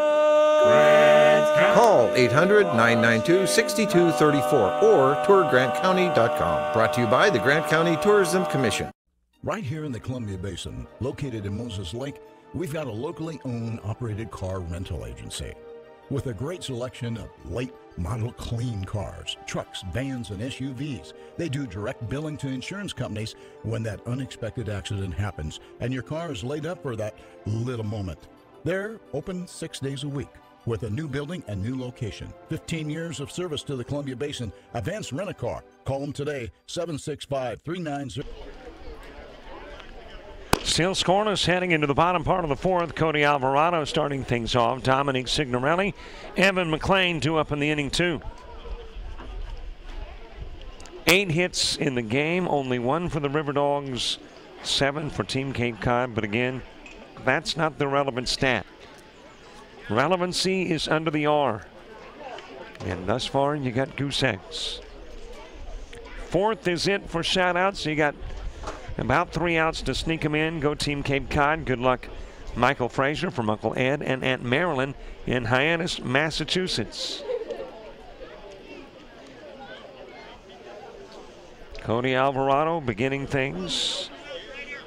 [SPEAKER 13] Call 800-992-6234 or tourgrantcounty.com. Brought to you by the Grant County Tourism Commission.
[SPEAKER 3] Right here in the Columbia Basin, located in Moses Lake, we've got a locally owned, operated car rental agency. With a great selection of late model clean cars, trucks, vans, and SUVs. They do direct billing to insurance companies when that unexpected accident happens and your car is laid up for that little moment. They're open 6 days a week with a new building and new location. 15 years of service to the Columbia Basin. Advance Rent-A-Car. Call them today, 765-390.
[SPEAKER 1] Still scoreless heading into the bottom part of the 4th. Cody Alvarado starting things off. Dominic Signorelli. Evan McClain due up in the inning 2. 8 hits in the game. Only 1 for the River Dogs. 7 for Team Cape Cod. But again, that's not the relevant stat. Relevancy is under the R. And thus far, you got goose eggs. 4th is it for shoutouts. You got about 3 outs to sneak them in. Go Team Cape Cod. Good luck, Michael Frazier from Uncle Ed and Aunt Marilyn in Hyannis, Massachusetts. Cody Alvarado beginning things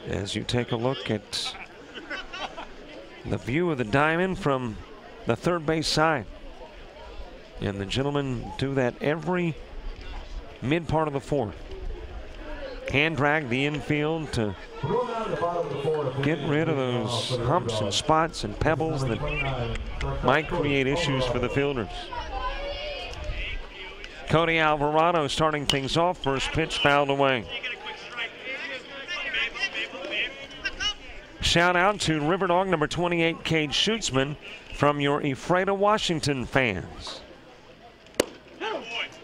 [SPEAKER 1] as you take a look at the view of the diamond from the third base side. And the gentlemen do that every mid part of the fourth. Hand drag the infield to get rid of those humps and spots and pebbles that might create issues for the fielders. Cody Alvarado starting things off. First pitch fouled away. Shout out to River Dog number 28, Cade Schutesman, from your Ephrata, Washington fans.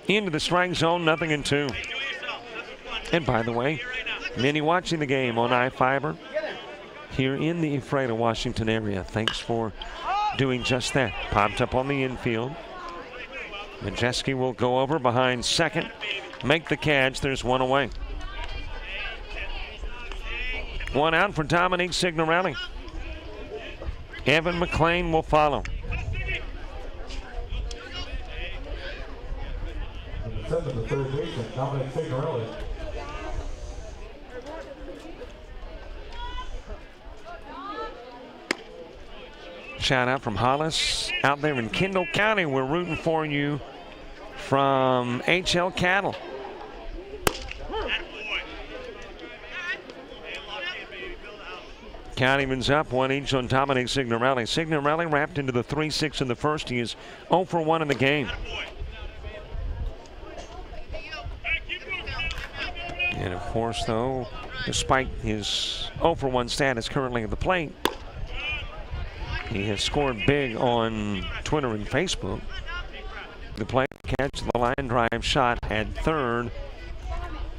[SPEAKER 1] Into the strike zone, 0-2. And by the way, many watching the game on iFiber here in the Ephrata, Washington area. Thanks for doing just that. Popped up on the infield. Majeski will go over behind second, make the catch. There's one away. One out for Dominique Signorelli. Evan McLean will follow.
[SPEAKER 5] Send to the third baseman, Dominic Signorelli.
[SPEAKER 1] Shout out from Hollis out there in Kendall County. We're rooting for you from HL Cattle. Countyman's up, one each on Dominic Signorelli. Signorelli wrapped into the 3-6 in the first. He is 0 for 1 in the game. And of course, though, despite his 0 for 1 status currently at the plate, he has scored big on Twitter and Facebook. The play catch the line drive shot at third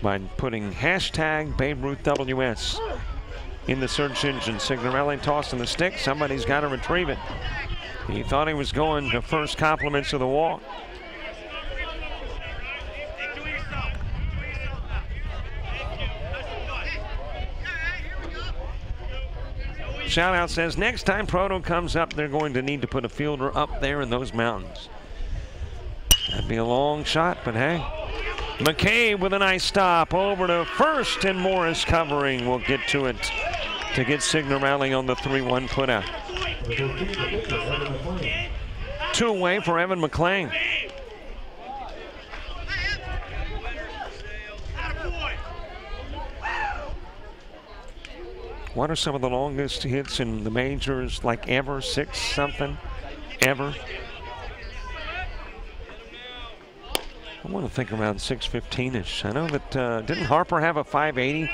[SPEAKER 1] by putting hashtag Babe Ruth WS in the search engine. Signorelli tossing the stick. Somebody's got to retrieve it. He thought he was going to first, compliments of the walk. Shoutout says next time Proto comes up, they're going to need to put a fielder up there in those mountains. That'd be a long shot, but hey. McCabe with a nice stop over to first, and Morris covering. We'll get to it to get Signorelli on the 3-1 putout. 2 away for Evan McLean. What are some of the longest hits in the majors, like ever? 6 something? Ever? I want to think around 615-ish. I know that, didn't Harper have a 580?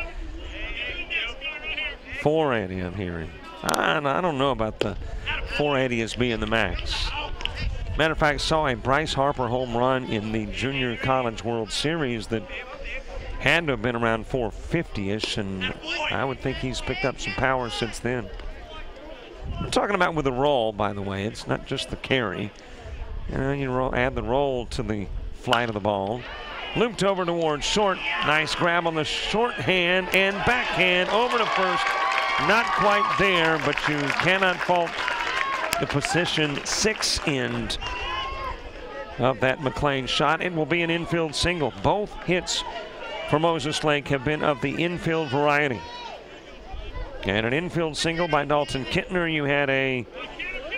[SPEAKER 1] 480, I'm hearing. I don't know about the 480 as being the max. Matter of fact, saw a Bryce Harper home run in the Junior College World Series that had to have been around 450-ish, and I would think he's picked up some power since then. We're talking about with the roll, by the way. It's not just the carry. You know, you add the roll to the flight of the ball. Looped over towards short. Nice grab on the short hand and backhand over to first. Not quite there, but you cannot fault the position 6 end of that McLean shot. It will be an infield single. Both hits for Moses Lake have been of the infield variety. And an infield single by Dalton Kittner. You had a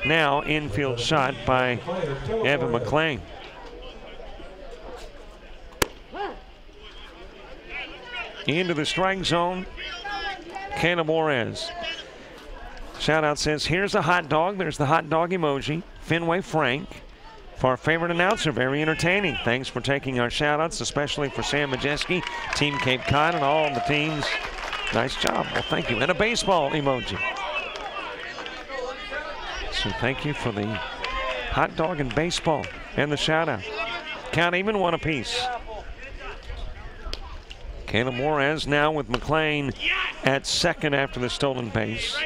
[SPEAKER 1] now infield shot by Evan McLean. Into the strike zone, Caleb Juarez. Shoutout says, here's a hot dog. There's the hot dog emoji. Fenway Frank. For our favorite announcer, very entertaining. Thanks for taking our shout-outs, especially for Sam Majeski, Team Cape Cod, and all the teams. Nice job. Well, thank you. And a baseball emoji. So thank you for the hot dog and baseball and the shout-out. Count even, 1 apiece. Caleb Juarez now with McLean at second after the stolen base.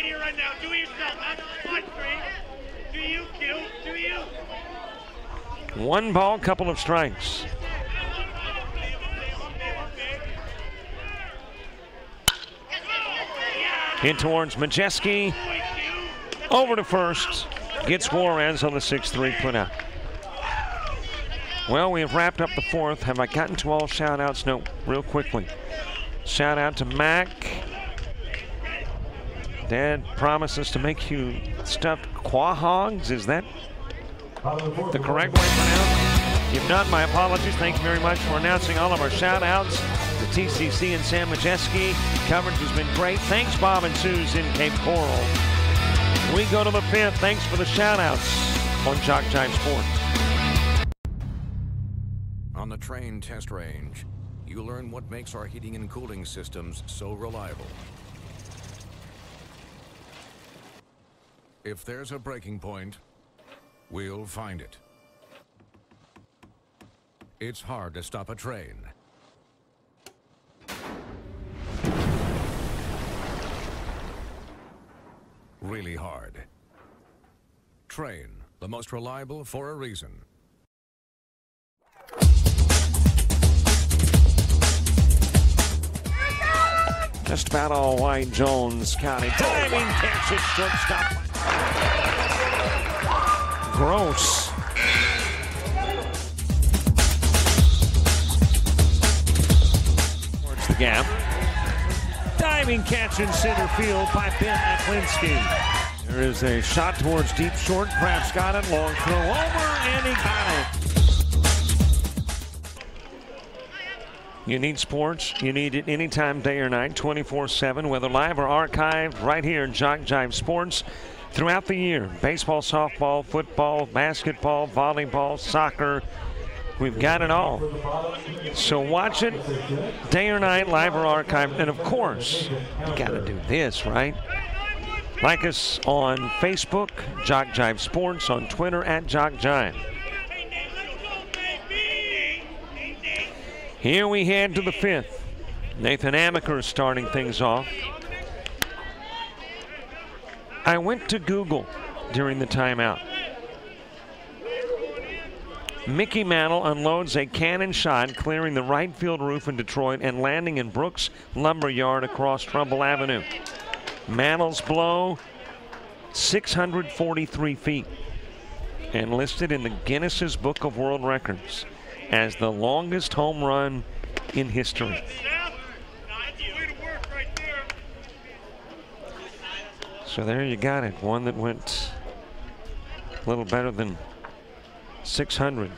[SPEAKER 1] 1 ball, couple of strikes. In towards Majeski. Over to first. Gets Juarez on the 6-3 putout. Well, we have wrapped up the fourth. Have I gotten to all shout-outs? No, real quickly. Shout out to Mac. Dad promises to make you stuffed quahogs. Is that the correct way to pronounce? If not, my apologies. Thank you very much for announcing all of our shout-outs. The TCC and Sam Majeski. Coverage has been great. Thanks, Bob and Suze in Cape Coral. We go to the 5th. Thanks for the shout-outs on Jock Jive Sports.
[SPEAKER 14] On the train test range, you learn what makes our heating and cooling systems so reliable. If there's a breaking point, we'll find it. It's hard to stop a train. Really hard. Train, the most reliable for a reason.
[SPEAKER 1] Just about all white, Jones County. Diving catch it, shortstop. Gross. Towards the gap. Diving catch in center field by Ben Aklinski. There is a shot towards deep short. Kraft's got it. Long throw over, and he got it. You need sports. You need it anytime, day or night, 24/7, whether live or archived, right here in Jock Jive Sports throughout the year. Baseball, softball, football, basketball, volleyball, soccer. We've got it all. So watch it day or night, live or archived. And of course, you got to do this, right? Like us on Facebook, Jock Jive Sports, on Twitter at Jock Jive. Here we head to the 5th. Nathan Amaker is starting things off. I went to Google during the timeout. Mickey Mantle unloads a cannon shot, clearing the right field roof in Detroit and landing in Brooks Lumber Yard across Trumbull Avenue. Mantle's blow, 643 feet, and listed in the Guinness's Book of World Records as the longest home run in history. So there you got it. One that went a little better than 600.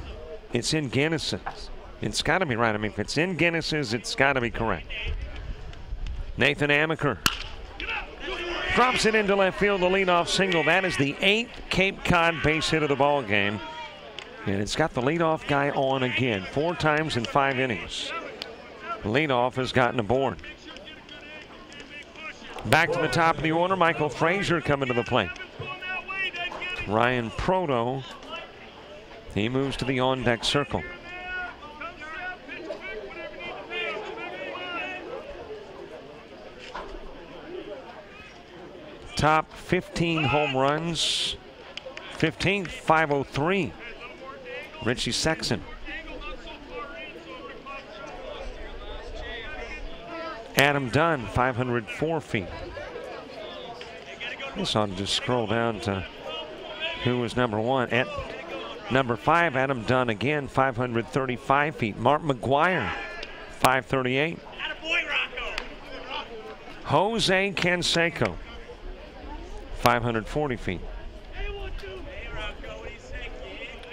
[SPEAKER 1] It's in Guinness's. It's got to be right. I mean, if it's in Guinness's, it's got to be correct. Nathan Amaker drops it into left field, the leadoff single. That is the 8th Cape Cod base hit of the ball game. And it's got the leadoff guy on again, 4 times in 5 innings. The leadoff has gotten aboard. Back to the top of the order, Michael Frazier coming to the plate. Ryan Proto, he moves to the on-deck circle. Top 15 home runs, 15th, 503. Richie Sexton. Adam Dunn, 504 feet. I guess I'll just scroll down to who was number 1. At number 5, Adam Dunn again, 535 feet. Mark McGuire, 538. Jose Canseco, 540 feet.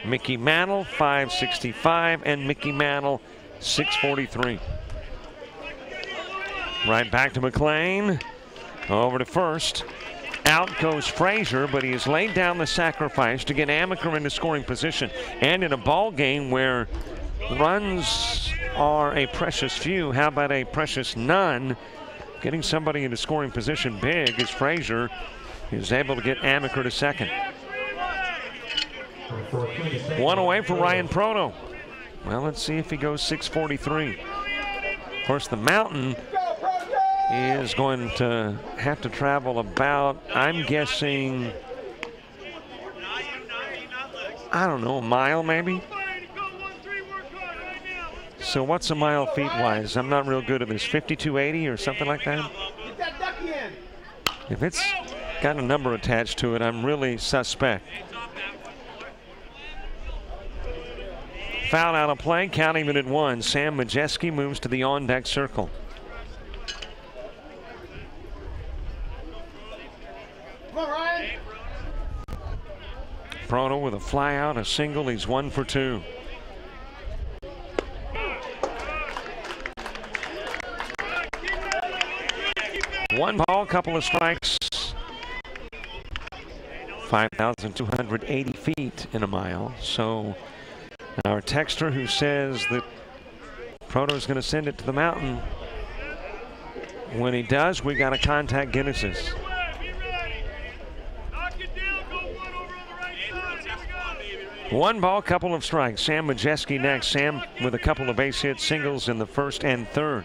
[SPEAKER 1] Mickey Mantle, 565, and Mickey Mantle, 643. Right back to McLean. Over to first. Out goes Frazier, but he has laid down the sacrifice to get Amaker into scoring position. And in a ball game where runs are a precious few, how about a precious none? Getting somebody into scoring position big as Frazier is able to get Amaker to second. 1 away for Ryan Proto. Well, let's see if he goes 643. Of course, the Mountain is going to have to travel about, I'm guessing, I don't know, a mile maybe? So what's a mile feet-wise? I'm not real good at this. 5280 or something like that? If it's got a number attached to it, I'm really suspect. Foul out of play, counting it at 1. Sam Majeski moves to the on-deck circle. a fly out, a single. He's 1 for 2. One ball, couple of strikes. 5,280 feet in a mile. So our texter who says that Proto's going to send it to the mountain, when he does, we got to contact Guinness's. One ball, couple of strikes. Sam Majeski next. Sam with a couple of base hit singles in the first and third.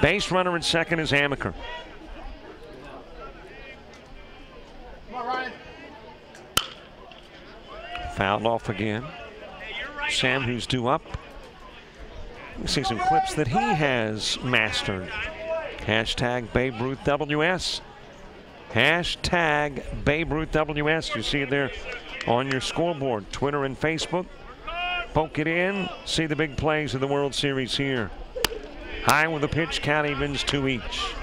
[SPEAKER 1] Base runner at second is Amaker. Fouled off again. Sam, who's due up. You see some clips that he has mastered. Hashtag Babe Ruth WS. Hashtag Babe Ruth WS. You see it there on your scoreboard, Twitter and Facebook. Poke it in. See the big plays of the World Series here. High with a pitch, count evens 2 each.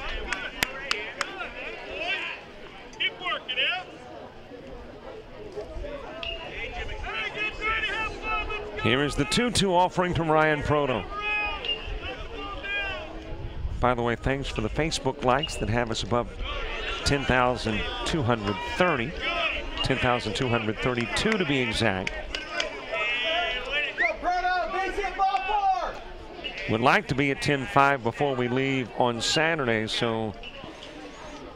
[SPEAKER 1] Here is the 2-2 offering from Ryan Proto. By the way, thanks for the Facebook likes that have us above 10,230. 10,232 to be exact. Would like to be at 10-5 before we leave on Saturday, so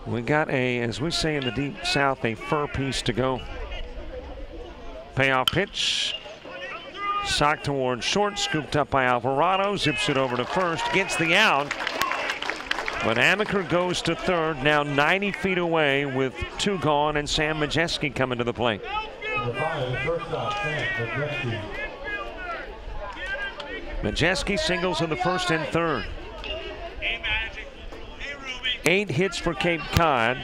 [SPEAKER 1] we got a, as we say in the Deep South, a fur piece to go. Payoff pitch. Socked towards short, scooped up by Alvarado, zips it over to first, gets the out. But Amaker goes to third, now 90 feet away with 2 gone, and Sam Majeski coming to the plate. Majeski singles in the first and third. 8 hits for Cape Cod,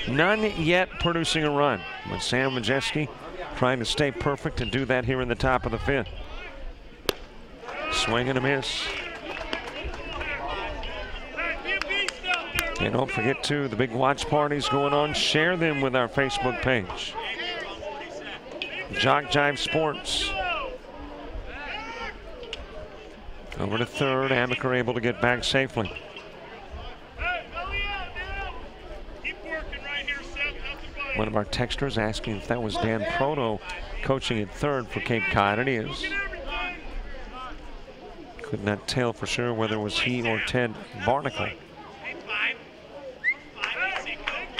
[SPEAKER 1] none yet producing a run. But Sam Majeski trying to stay perfect and do that here in the top of the 5th. Swing and a miss. And don't forget to the big watch parties going on. Share them with our Facebook page. Jock Jive Sports. Over to third. Amaker able to get back safely. One of our texters asking if that was Dan Proto coaching at third for Cape Cod. It is. Could not tell for sure whether it was he or Ted Barnacle.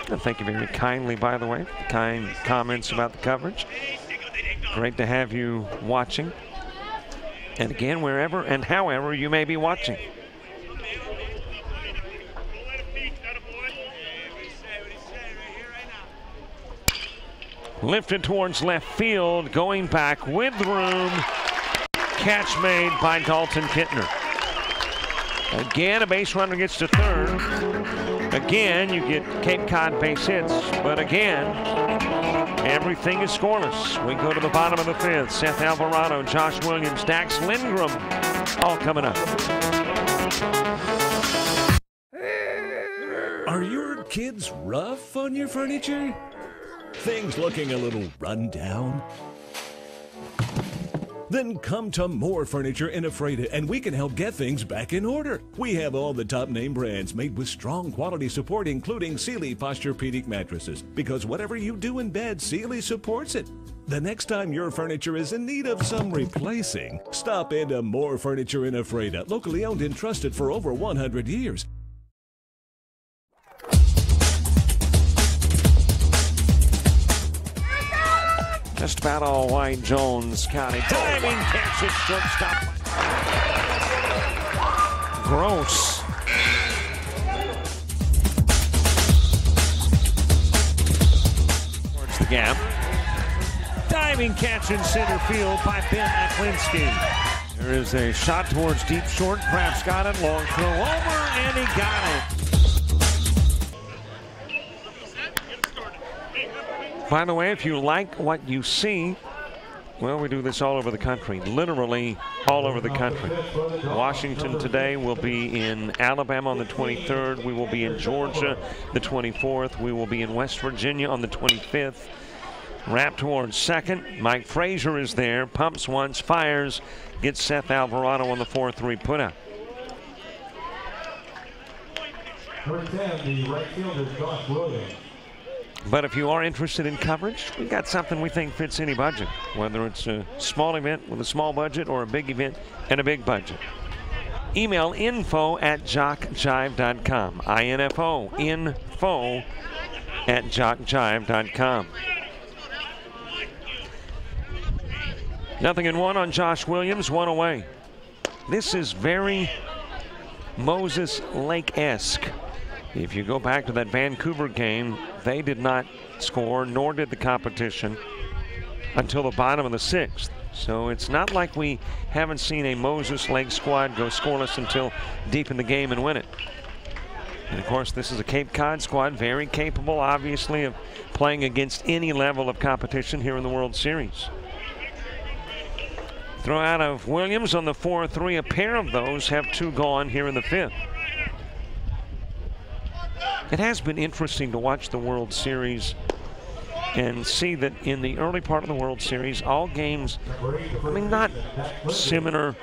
[SPEAKER 1] And thank you very kindly, by the way, for the kind comments about the coverage. Great to have you watching. And again, wherever and however you may be watching. Lifted towards left field, going back with room. Catch made by Dalton Kittner. Again, a base runner gets to third. Again, you get Cape Cod base hits, but again, everything is scoreless. We go to the bottom of the 5th. Seth Alvarado, Josh Williams, Dax Lindgren, all coming up.
[SPEAKER 15] Are your kids rough on your furniture? Things looking a little run down? Then come to More Furniture in Ephrata and we can help get things back in order. We have all the top name brands made with strong quality support, including Sealy Posturepedic mattresses, because whatever you do in bed, Sealy supports it. The next time your furniture is in need of some replacing, stop into More Furniture in Ephrata, locally owned and trusted for over 100 years.
[SPEAKER 1] Just about all white, Jones County. Diving catch it, shortstop. Gross. Towards the gap. Diving catch in center field by Ben Aklinski. There is a shot towards deep short. Krabs got it. Long throw over, and he got it. By the way, if you like what you see, well, we do this all over the country, literally all over the country. Washington today will be in Alabama on the 23rd. We will be in Georgia the 24th. We will be in West Virginia on the 25th. Wrap towards second. Mike Frazier is there. Pumps once, fires. Gets Seth Alvarado on the 4-3 putout.
[SPEAKER 5] Number 10, the right fielder, Josh Williams.
[SPEAKER 1] But if you are interested in coverage, we got something we think fits any budget, whether it's a small event with a small budget or a big event and a big budget. Email info@jockjive.com. INFO, info@jockjive.com. 0-1 on Josh Williams, 1 away. This is very Moses Lake-esque. If you go back to that Vancouver game, they did not score, nor did the competition, until the bottom of the 6th. So it's not like we haven't seen a Moses Lake squad go scoreless until deep in the game and win it. And of course, this is a Cape Cod squad, very capable, obviously, of playing against any level of competition here in the World Series. Throw out of Williams on the 4-3. A pair of those have 2 gone here in the 5th. It has been interesting to watch the World Series and see that in the early part of the World Series, all games, I mean, not similar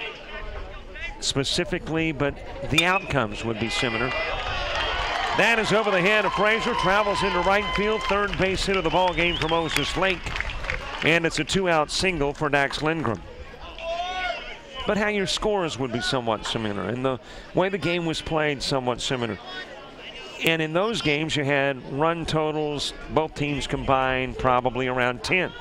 [SPEAKER 1] specifically, but the outcomes would be similar. That is over the head of Frazier, travels into right field, third base hit of the ball game for Moses Lake, and it's a 2-out single for Dax Lindgren. But how your scores would be somewhat similar, and the way the game was played somewhat similar. And in those games, you had run totals, both teams combined, probably around 10.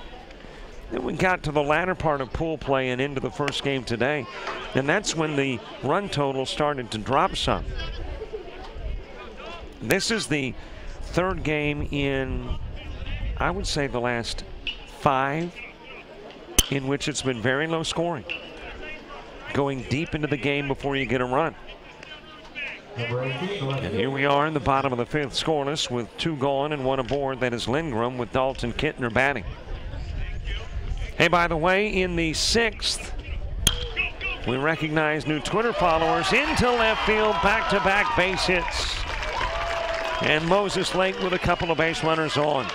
[SPEAKER 1] Then we got to the latter part of pool play and into the first game today, and that's when the run total started to drop some. This is the 3rd game in, I would say, the last 5 in which it's been very low scoring, going deep into the game before you get a run. And here we are in the bottom of the 5th, scoreless with 2 gone and 1 aboard. That is Lindgren with Dalton Kittner batting. Hey, by the way, in the 6th, we recognize new Twitter followers into left field, back-to-back base hits. And Moses Lake with a couple of base runners on.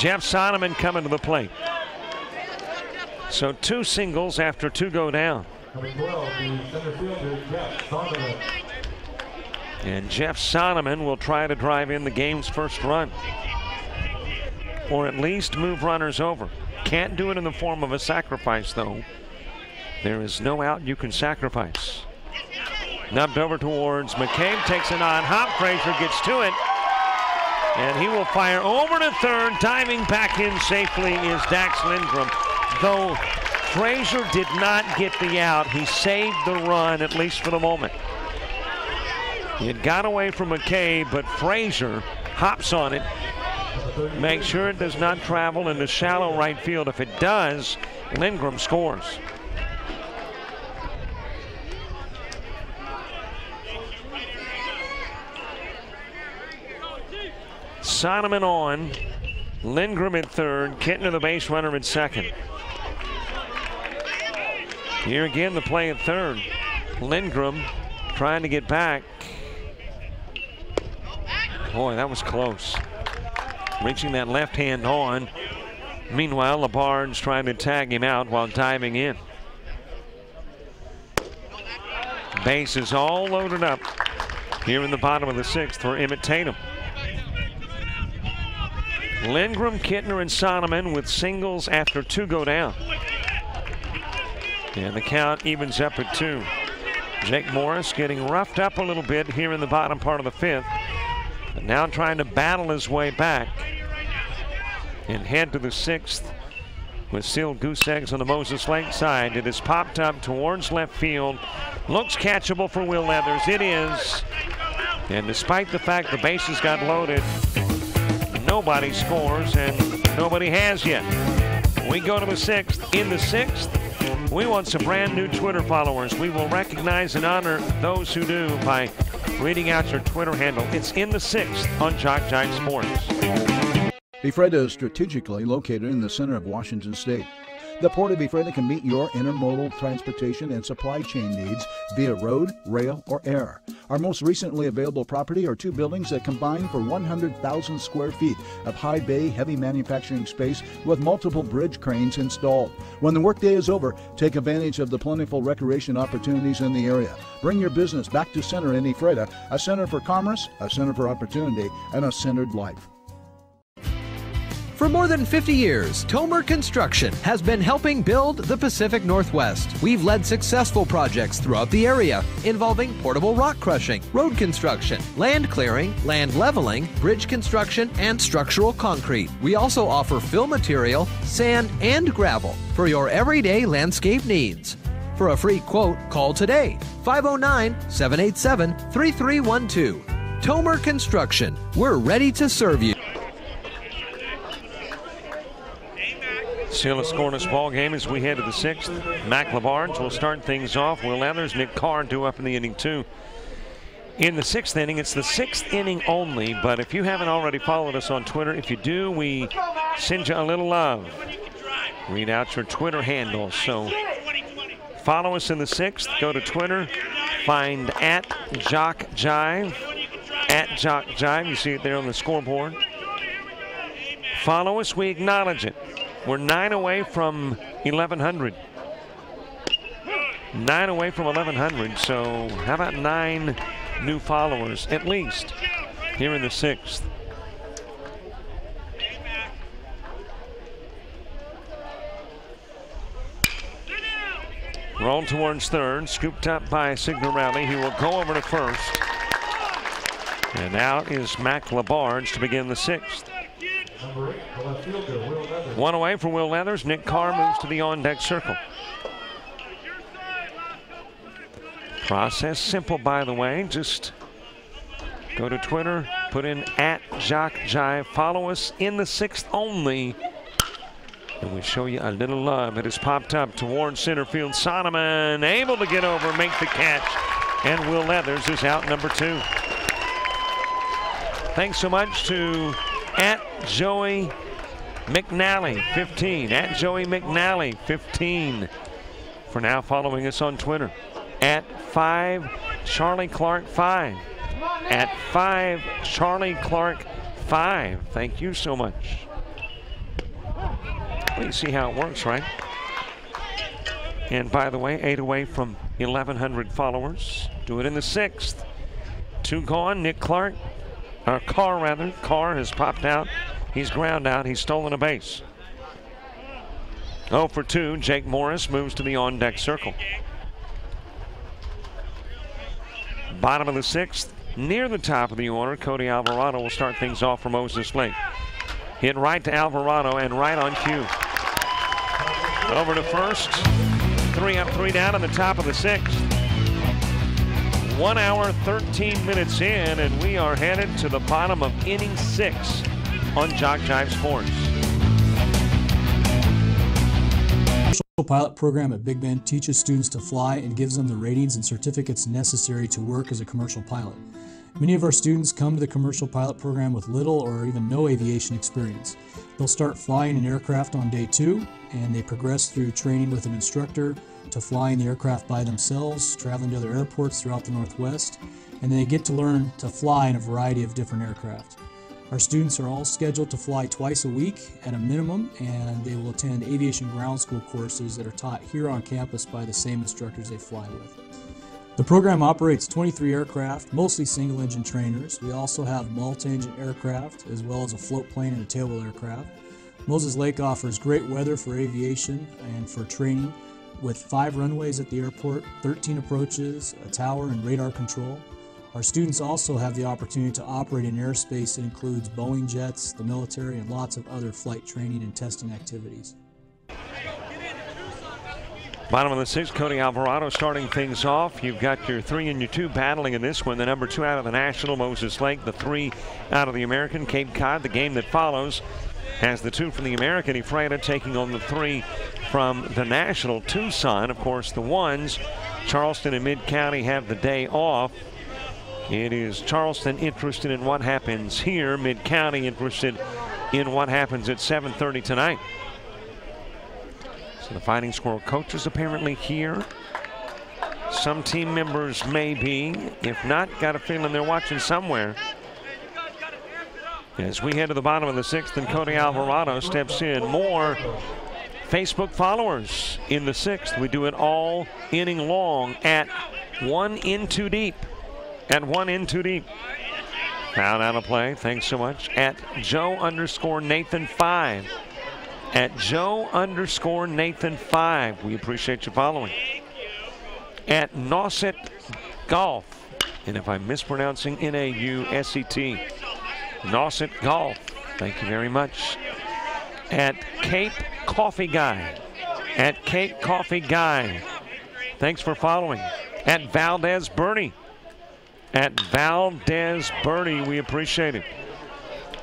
[SPEAKER 1] Jeff Soneman coming to the plate. So 2 singles after 2 go down. And Jeff Soneman will try to drive in the game's first run, or at least move runners over. Can't do it in the form of a sacrifice, though. There is no out you can sacrifice. Nubbed over towards McCabe, takes it on hop. Frazier gets to it, and he will fire over to third. Diving back in safely is Dax Lindgren. Though Frazier did not get the out, he saved the run, at least for the moment. It got away from McCabe, but Frazier hops on it. Make sure it does not travel into shallow right field. If it does, Lindgren scores. Soneman on, Lindgren at third, Kittner the base runner at second. Here again, the play at third. Lindgren trying to get back. Boy, that was close. Reaching that left hand on. Meanwhile, Labarne's trying to tag him out while diving in. Base is all loaded up here in the bottom of the 6th for Emmett Tatum. Lindgren, Kittner, and Soneman with singles after 2 go down. And the count evens up at 2. Jake Morris getting roughed up a little bit here in the bottom part of the 5th. But now trying to battle his way back and head to the 6th with sealed goose eggs on the Moses Lake side. It is popped up towards left field. Looks catchable for Will Leathers. It is. And despite the fact the bases got loaded, nobody scores, and nobody has yet. We go to the 6th. In the 6th, we want some brand new Twitter followers. We will recognize and honor those who do by reading out your Twitter handle. It's in the 6th on Jock Jive Sports.
[SPEAKER 6] Ephrata is strategically located in the center of Washington State. The Port of Ephrata can meet your intermodal transportation and supply chain needs via road, rail, or air. Our most recently available property are 2 buildings that combine for 100,000 square feet of high bay heavy manufacturing space with multiple bridge cranes installed. When the workday is over, take advantage of the plentiful recreation opportunities in the area. Bring your business back to center in Ephrata, a center for commerce, a center for opportunity, and a centered life.
[SPEAKER 8] For more than 50 years, Tomer Construction has been helping build the Pacific Northwest. We've led successful projects throughout the area involving portable rock crushing, road construction, land clearing, land leveling, bridge construction, and structural concrete. We also offer fill material, sand, and gravel for your everyday landscape needs. For a free quote, call today, 509-787-3312. Tomer Construction, we're ready to serve you.
[SPEAKER 1] Still a scoreless ball game as we head to the 6th. Mac Labarge will start things off. Will Leathers, Nick Carr due up in the inning 2. In the 6th inning, it's the 6th inning only, but if you haven't already followed us on Twitter, if you do, we send you a little love. Read out your Twitter handles. So follow us in the 6th. Go to Twitter. Find @JockJive. @JockJive. You see it there on the scoreboard. Follow us. We acknowledge it. We're 9 away from 1,100. 9 away from 1,100. So how about 9 new followers at least here in the 6th? Roll towards third, scooped up by Signorelli. He will go over to first. And out is Mac Labarge to begin the 6th. 1 away for Will Leathers. Nick Carr moves to the on-deck circle. Process simple, by the way. Just go to Twitter, put in @JockJive. Follow us in the 6th only. And we show you a little love. It has popped up towards center field. Solomon able to get over, make the catch. And Will Leathers is out number 2. Thanks so much to @Joey McNally 15. @Joey McNally 15 for now following us on Twitter. @5CharlieClark5. @5CharlieClark5. Thank you so much. Let's see how it works, right? And by the way, 8 away from 1,100 followers. Do it in the 6th. 2 gone. Nick Carr has popped out. He's ground out. He's stolen a base. 0 for 2. Jake Morris moves to the on-deck circle. Bottom of the 6th. Near the top of the order, Cody Alvarado will start things off for Moses Lake. Hit right to Alvarado and right on cue. Over to first. 3 up, 3 down on the top of the 6th. 1 hour, 13 minutes in, and we are headed to the bottom of inning 6 on Jock Jive Sports.
[SPEAKER 4] The pilot program at Big Bend teaches students to fly and gives them the ratings and certificates necessary to work as a commercial pilot. Many of our students come to the commercial pilot program with little or even no aviation experience. They'll start flying an aircraft on day 2, and they progress through training with an instructor to flying the aircraft by themselves, traveling to other airports throughout the Northwest, and they get to learn to fly in a variety of different aircraft. Our students are all scheduled to fly twice a week at a minimum, and they will attend aviation ground school courses that are taught here on campus by the same instructors they fly with. The program operates 23 aircraft, mostly single-engine trainers. We also have multi-engine aircraft, as well as a float plane and a tailwheel aircraft. Moses Lake offers great weather for aviation and for training, with 5 runways at the airport, 13 approaches, a tower, and radar control. Our students also have the opportunity to operate in airspace that includes Boeing jets, the military, and lots of other flight training and testing activities.
[SPEAKER 1] Bottom of the 6th, Cody Alvarado starting things off. You've got your 3 and your 2 battling in this one. The number 2 out of the National, Moses Lake. The 3 out of the American, Cape Cod. The game that follows has the 2 from the American, Ephrata, taking on the 3 from the National, Tucson. Of course, the 1s, Charleston and Mid-County, have the day off. It is Charleston interested in what happens here. Mid-County interested in what happens at 7:30 tonight. So the Fighting Squirrel coach is apparently here. Some team members may be. If not, got a feeling they're watching somewhere. As we head to the bottom of the 6th and Cody Alvarado steps in. More Facebook followers in the 6th. We do it all inning long at 1 in 2 deep. At 1 in 2 deep. Foul out of play. Thanks so much. At Joe_Nathan5. At Joe_Nathan5. We appreciate you following. At Nauset Golf. And if I'm mispronouncing N-A-U-S-E-T. Nauset Golf. Thank you very much. At Cape Coffee Guy. At Cape Coffee Guy. Thanks for following. At Valdez Bernie. At Valdez Bernie, we appreciate it.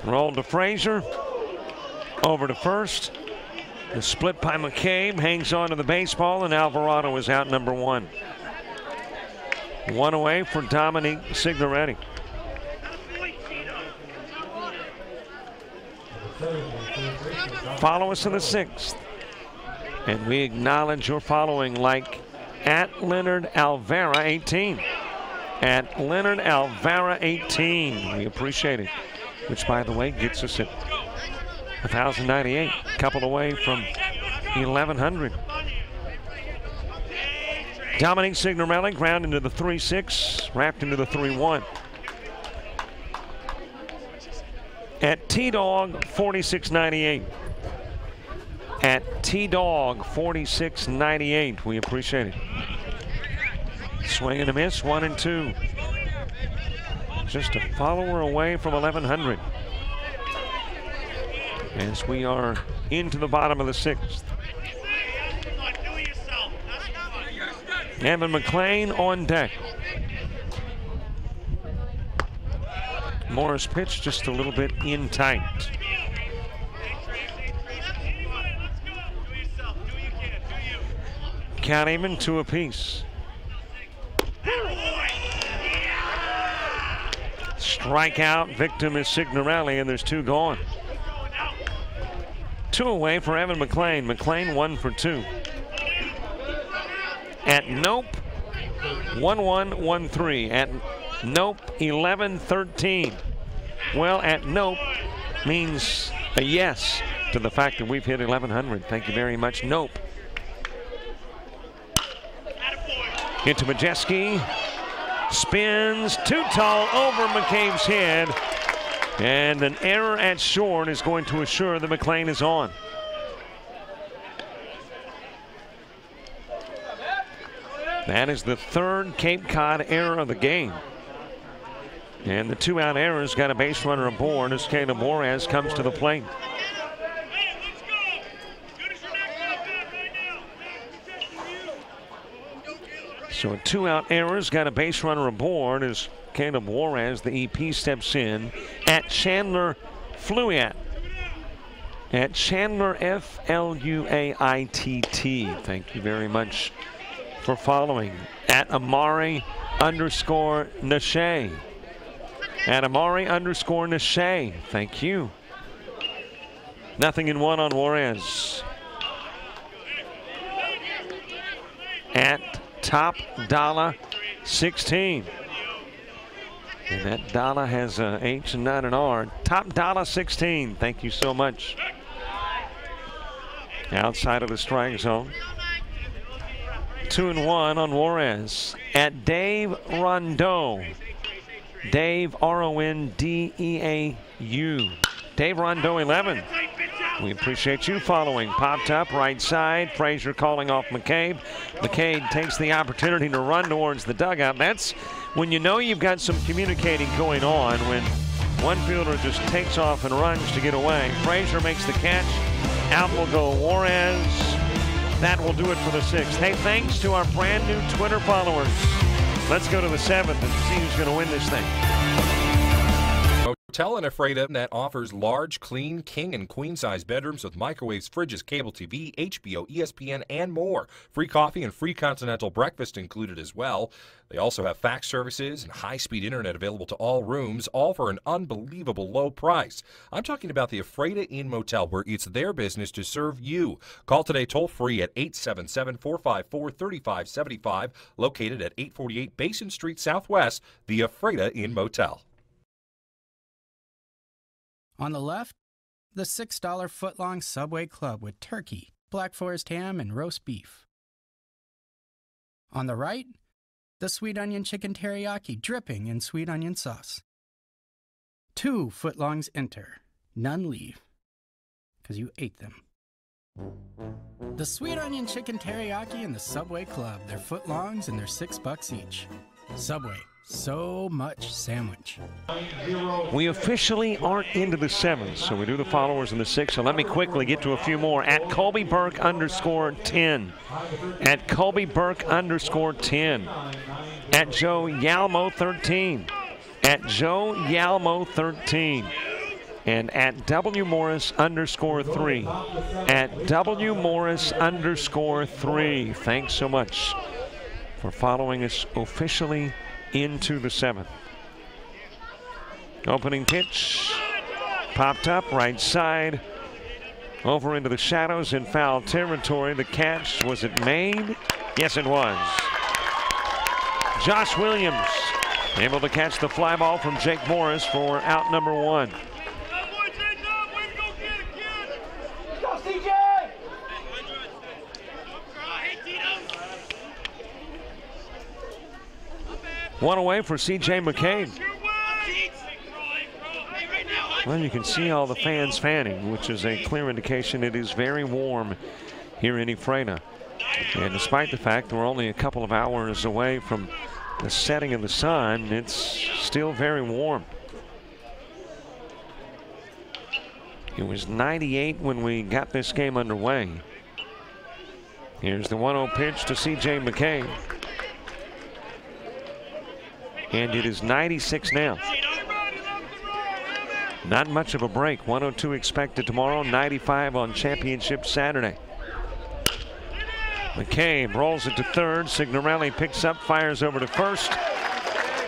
[SPEAKER 1] Roll to Frazier. Over to first. The split by McCabe. Hangs on to the baseball, and Alvarado is out number 1. 1 away for Dominique Signoretti. Follow us in the 6th. And we acknowledge your following, like at Leonard Alvera 18. At Leonard Alvera 18. We appreciate it. Which, by the way, gets us at 1,098. Couple away from 1,100. Dominique Signorelli ground into the 3-6. Wrapped into the 3-1. At T-Dog 4698. At T-Dog 4698. We appreciate it. Swing and a miss, 1 and 2. Just a follower away from 1,100. As we are into the bottom of the 6th. Evan McClain on deck. Morris pitch just a little bit in tight. Count even, 2 apiece. Strikeout, victim is Signorelli, and there's 2 gone. 2 away for Evan McClain. McClain 1 for 2. At Nope, 1-1, 1-3. At Nope, 11-13. Well, at Nope means a yes to the fact that we've hit 1,100. Thank you very much, Nope. Into Majeski. Spins, too tall over McCabe's head. And an error at short is going to assure that McClain is on. That is the 3rd Cape Cod error of the game. And the 2-out error's got a base runner aboard as Caleb Juarez comes to the plate. So a 2-out error's got a base runner aboard as Caleb Juarez, the EP, steps in. At Chandler Fluiat. At Chandler F-L-U-A-I-T-T. Thank you very much for following. At Amari_Nashe. At Amari_Nashe. Thank you. 0-1 on Juarez. At Top Dollar 16. And that dollar has a H and not an R. Top Dollar 16. Thank you so much. Outside of the strike zone. 2-1 on Juarez. At Dave Rondeau. Dave R-O-N-D-E-A-U. Dave Rondeau 11. We appreciate you following. Popped up right side. Frazier calling off McCabe. McCabe takes the opportunity to run towards the dugout. That's when you know you've got some communicating going on, when one fielder just takes off and runs to get away. Frazier makes the catch. Out will go Juarez. That will do it for the 6th. Hey, thanks to our brand new Twitter followers. Let's go to the 7th and see who's going to win this thing.
[SPEAKER 16] Motel in Ephrata that offers large, clean, king and queen size bedrooms with microwaves, fridges, cable TV, HBO, ESPN, and more. Free coffee and free continental breakfast included as well. They also have fax services and high-speed internet available to all rooms, all for an unbelievable low price. I'm talking about the Ephrata Inn Motel, where it's their business to serve you. Call today toll-free at 877-454-3575, located at 848 Basin Street Southwest, the Ephrata Inn Motel.
[SPEAKER 17] On the left, the $6 foot-long Subway Club with turkey, Black Forest ham, and roast beef. On the right, the sweet onion chicken teriyaki dripping in sweet onion sauce. 2 footlongs enter, none leave, because you ate them. The sweet onion chicken teriyaki and the Subway Club, they're footlongs and they're $6 each. Subway. So much sandwich.
[SPEAKER 1] We officially aren't into the 7th, so we do the followers in the 6th. So let me quickly get to a few more. At Colby Burke _10. At Colby Burke _10. At Joe Yalmo 13. At Joe Yalmo 13. And at W Morris _3. At W Morris _3. Thanks so much for following us officially into the 7th. Opening pitch, popped up, right side, over into the shadows in foul territory. The catch, was it made? Yes, it was. Josh Williams able to catch the fly ball from Jake Morris for out number 1. One away for C.J. McCabe. Well, you can see all the fans fanning, which is a clear indication it is very warm here in Ephrata. And despite the fact we're only a couple of hours away from the setting of the sun, it's still very warm. It was 98 when we got this game underway. Here's the 1-0 pitch to C.J. McCabe. And it is 96 now. Not much of a break. 102 expected tomorrow, 95 on Championship Saturday. McCabe rolls it to third. Signorelli picks up, fires over to first.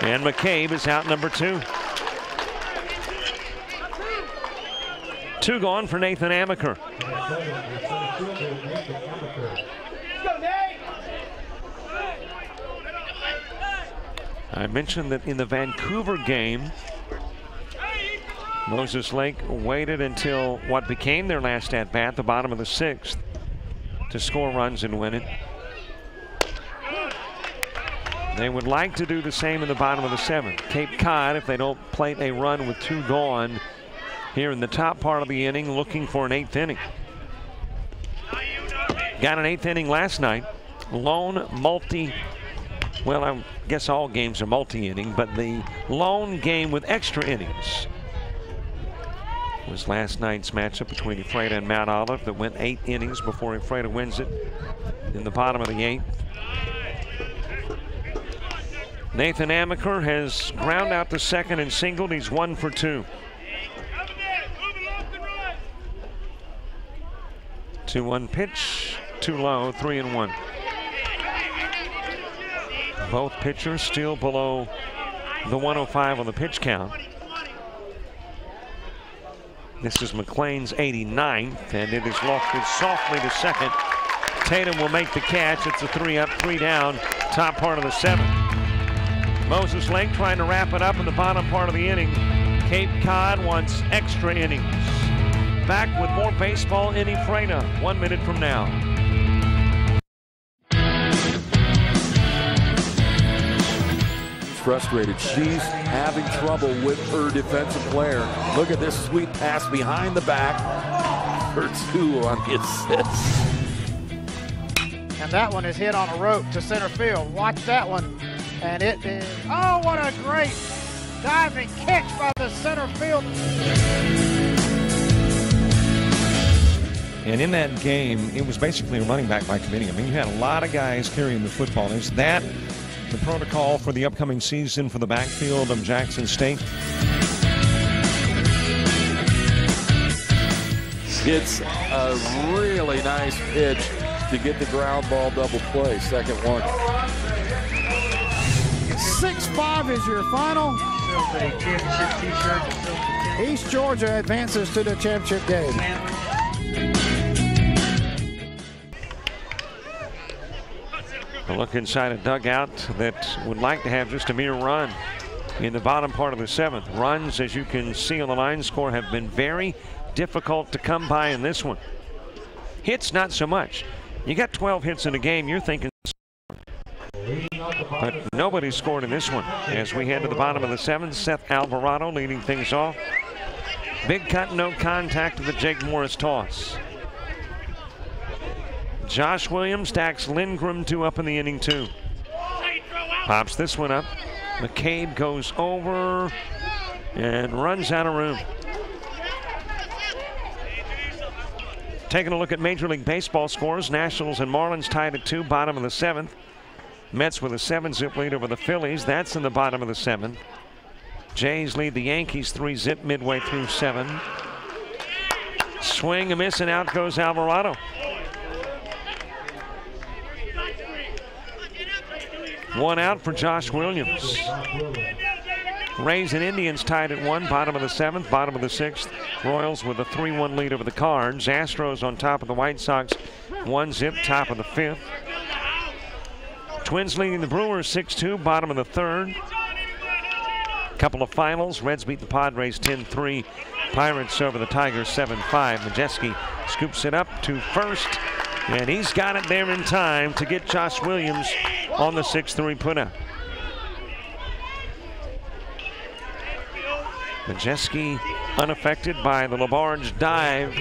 [SPEAKER 1] And McCabe is out number 2. 2 gone for Nathan Amaker. I mentioned that in the Vancouver game, Moses Lake waited until what became their last at-bat, the bottom of the 6th, to score runs and win it. They would like to do the same in the bottom of the 7th. Cape Cod, if they don't plate a run with 2 gone here in the top part of the inning, looking for an 8th inning. Got an 8th inning last night. Lone multi. Well, I guess all games are multi-inning, but the lone game with extra innings was last night's matchup between Ephrata and Mount Olive that went 8 innings before Ephrata wins it in the bottom of the 8th. Nathan Amaker has ground out to second and singled. He's 1 for 2. 2-1 pitch, too low, 3-1. Both pitchers still below the 105 on the pitch count. This is McLean's 89th, and it is lofted softly to second. Tatum will make the catch. It's a 3-up, 3-down, top part of the 7th. Moses Lake trying to wrap it up in the bottom part of the inning. Cape Cod wants extra innings. Back with more baseball in Ephrata 1 minute from now.
[SPEAKER 18] Frustrated. She's having trouble with her defensive player. Look at this sweet pass behind the back for 2 on the assist.
[SPEAKER 9] And that one is hit on a rope to center field. Watch that one. And it is, oh, what a great diving catch by the center field.
[SPEAKER 1] And in that game, it was basically a running back by committee. I mean, you had a lot of guys carrying the football. Is that the protocol for the upcoming season for the backfield of Jackson State?
[SPEAKER 18] hits a really nice pitch to get the ground ball double play. Second one.
[SPEAKER 9] 6-5 is your final. East Georgia advances to the championship game.
[SPEAKER 1] A look inside a dugout that would like to have just a mere run in the bottom part of the 7th. Runs, as you can see on the line score, have been very difficult to come by in this one. Hits, not so much. You got 12 hits in a game, you're thinking, but nobody scored in this one. As we head to the bottom of the 7th, Seth Alvarado leading things off. Big cut, no contact to the Jake Morris toss. Josh Williams, Dax Lindgren, 2 up in the inning 2. Pops this one up. McCabe goes over and runs out of room. Taking a look at Major League Baseball scores, Nationals and Marlins tied at 2, bottom of the 7th. Mets with a 7-zip lead over the Phillies. That's in the bottom of the 7th. Jays lead the Yankees 3-zip midway through 7. Swing, a miss, and out goes Alvarado. One out for Josh Williams. Rays and Indians tied at 1, bottom of the 7th, bottom of the 6th. Royals with a 3-1 lead over the Cards. Astros on top of the White Sox, 1-zip, top of the 5th. Twins leading the Brewers 6-2, bottom of the 3rd. Couple of finals. Reds beat the Padres 10-3. Pirates over the Tigers 7-5. Majeski scoops it up to first, and he's got it there in time to get Josh Williams on the 6-3 putout. Majeski unaffected by the LaBarge dive.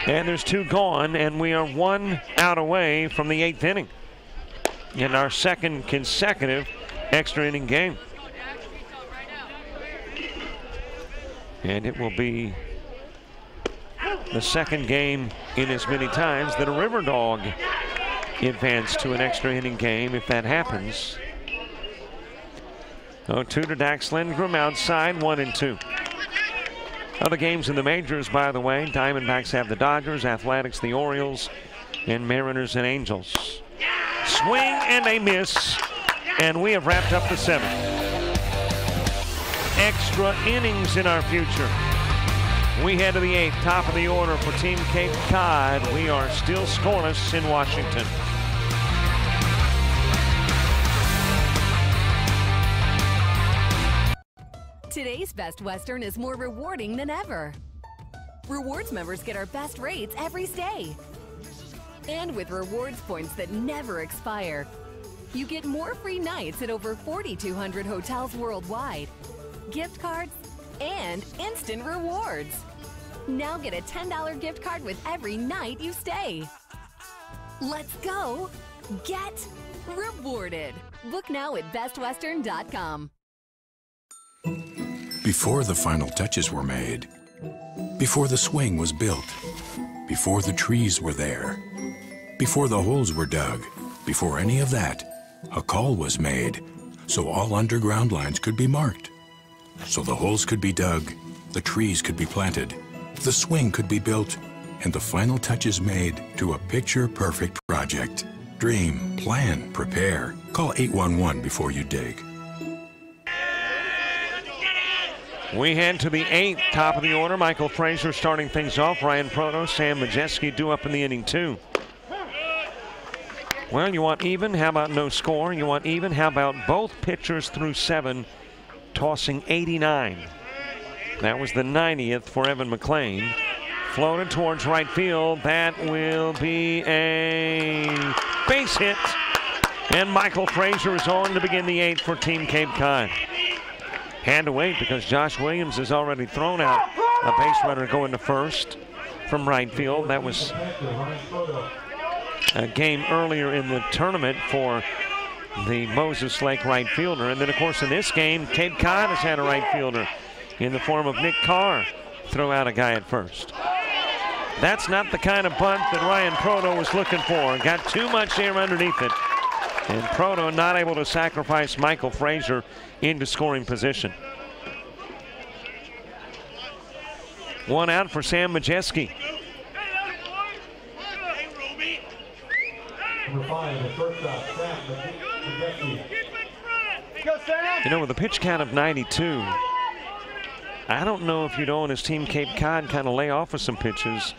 [SPEAKER 1] And there's 2 gone, and we are 1 out away from the 8th inning in our 2nd consecutive extra inning game. And it will be the 2nd game in as many times that a River Dog advanced to an extra inning game, if that happens. 0-2 to Dax Lindgren, outside, 1-2. Other games in the majors, by the way, Diamondbacks have the Dodgers, Athletics the Orioles, and Mariners and Angels. Swing and a miss, and we have wrapped up the 7th. Extra innings in our future. We head to the 8th, top of the order for Team Cape Cod. We are still scoreless in Washington.
[SPEAKER 2] Today's Best Western is more rewarding than ever. Rewards members get our best rates every stay. And with rewards points that never expire, you get more free nights at over 4,200 hotels worldwide, gift cards, and instant rewards. Now get a $10 gift card with every night you stay. Let's go get rewarded. Book now at bestwestern.com.
[SPEAKER 3] Before the final touches were made, before the swing was built, before the trees were there, before the holes were dug, before any of that, a call was made so all underground lines could be marked. So the holes could be dug, the trees could be planted, the swing could be built, and the final touches made to a picture-perfect project. Dream, plan, prepare. Call 811 before you dig.
[SPEAKER 1] We head to the 8th, top of the order. Michael Frazier starting things off. Ryan Proto, Sam Majeski due up in the inning 2. Well, you want even? How about no score? You want even? How about both pitchers through 7 tossing 89? That was the 90th for Evan McClain. Floated towards right field. That will be a base hit. And Michael Frazier is on to begin the 8th for Team Cape Cod. Had to wait because Josh Williams has already thrown out a base runner going to first from right field. That was a game earlier in the tournament for the Moses Lake right fielder. And then, of course, in this game, Cape Cod has had a right fielder in the form of Nick Carr throw out a guy at first. That's not the kind of bunt that Ryan Proto was looking for. Got too much air underneath it. And Proto not able to sacrifice Michael Frazier into scoring position. One out for Sam Majeski.
[SPEAKER 5] Number 5, the shortstop, Sam Majeski.
[SPEAKER 1] You know, with a pitch count of 92, I don't know if you'd own his team Cape Cod kind of lay off with some pitches.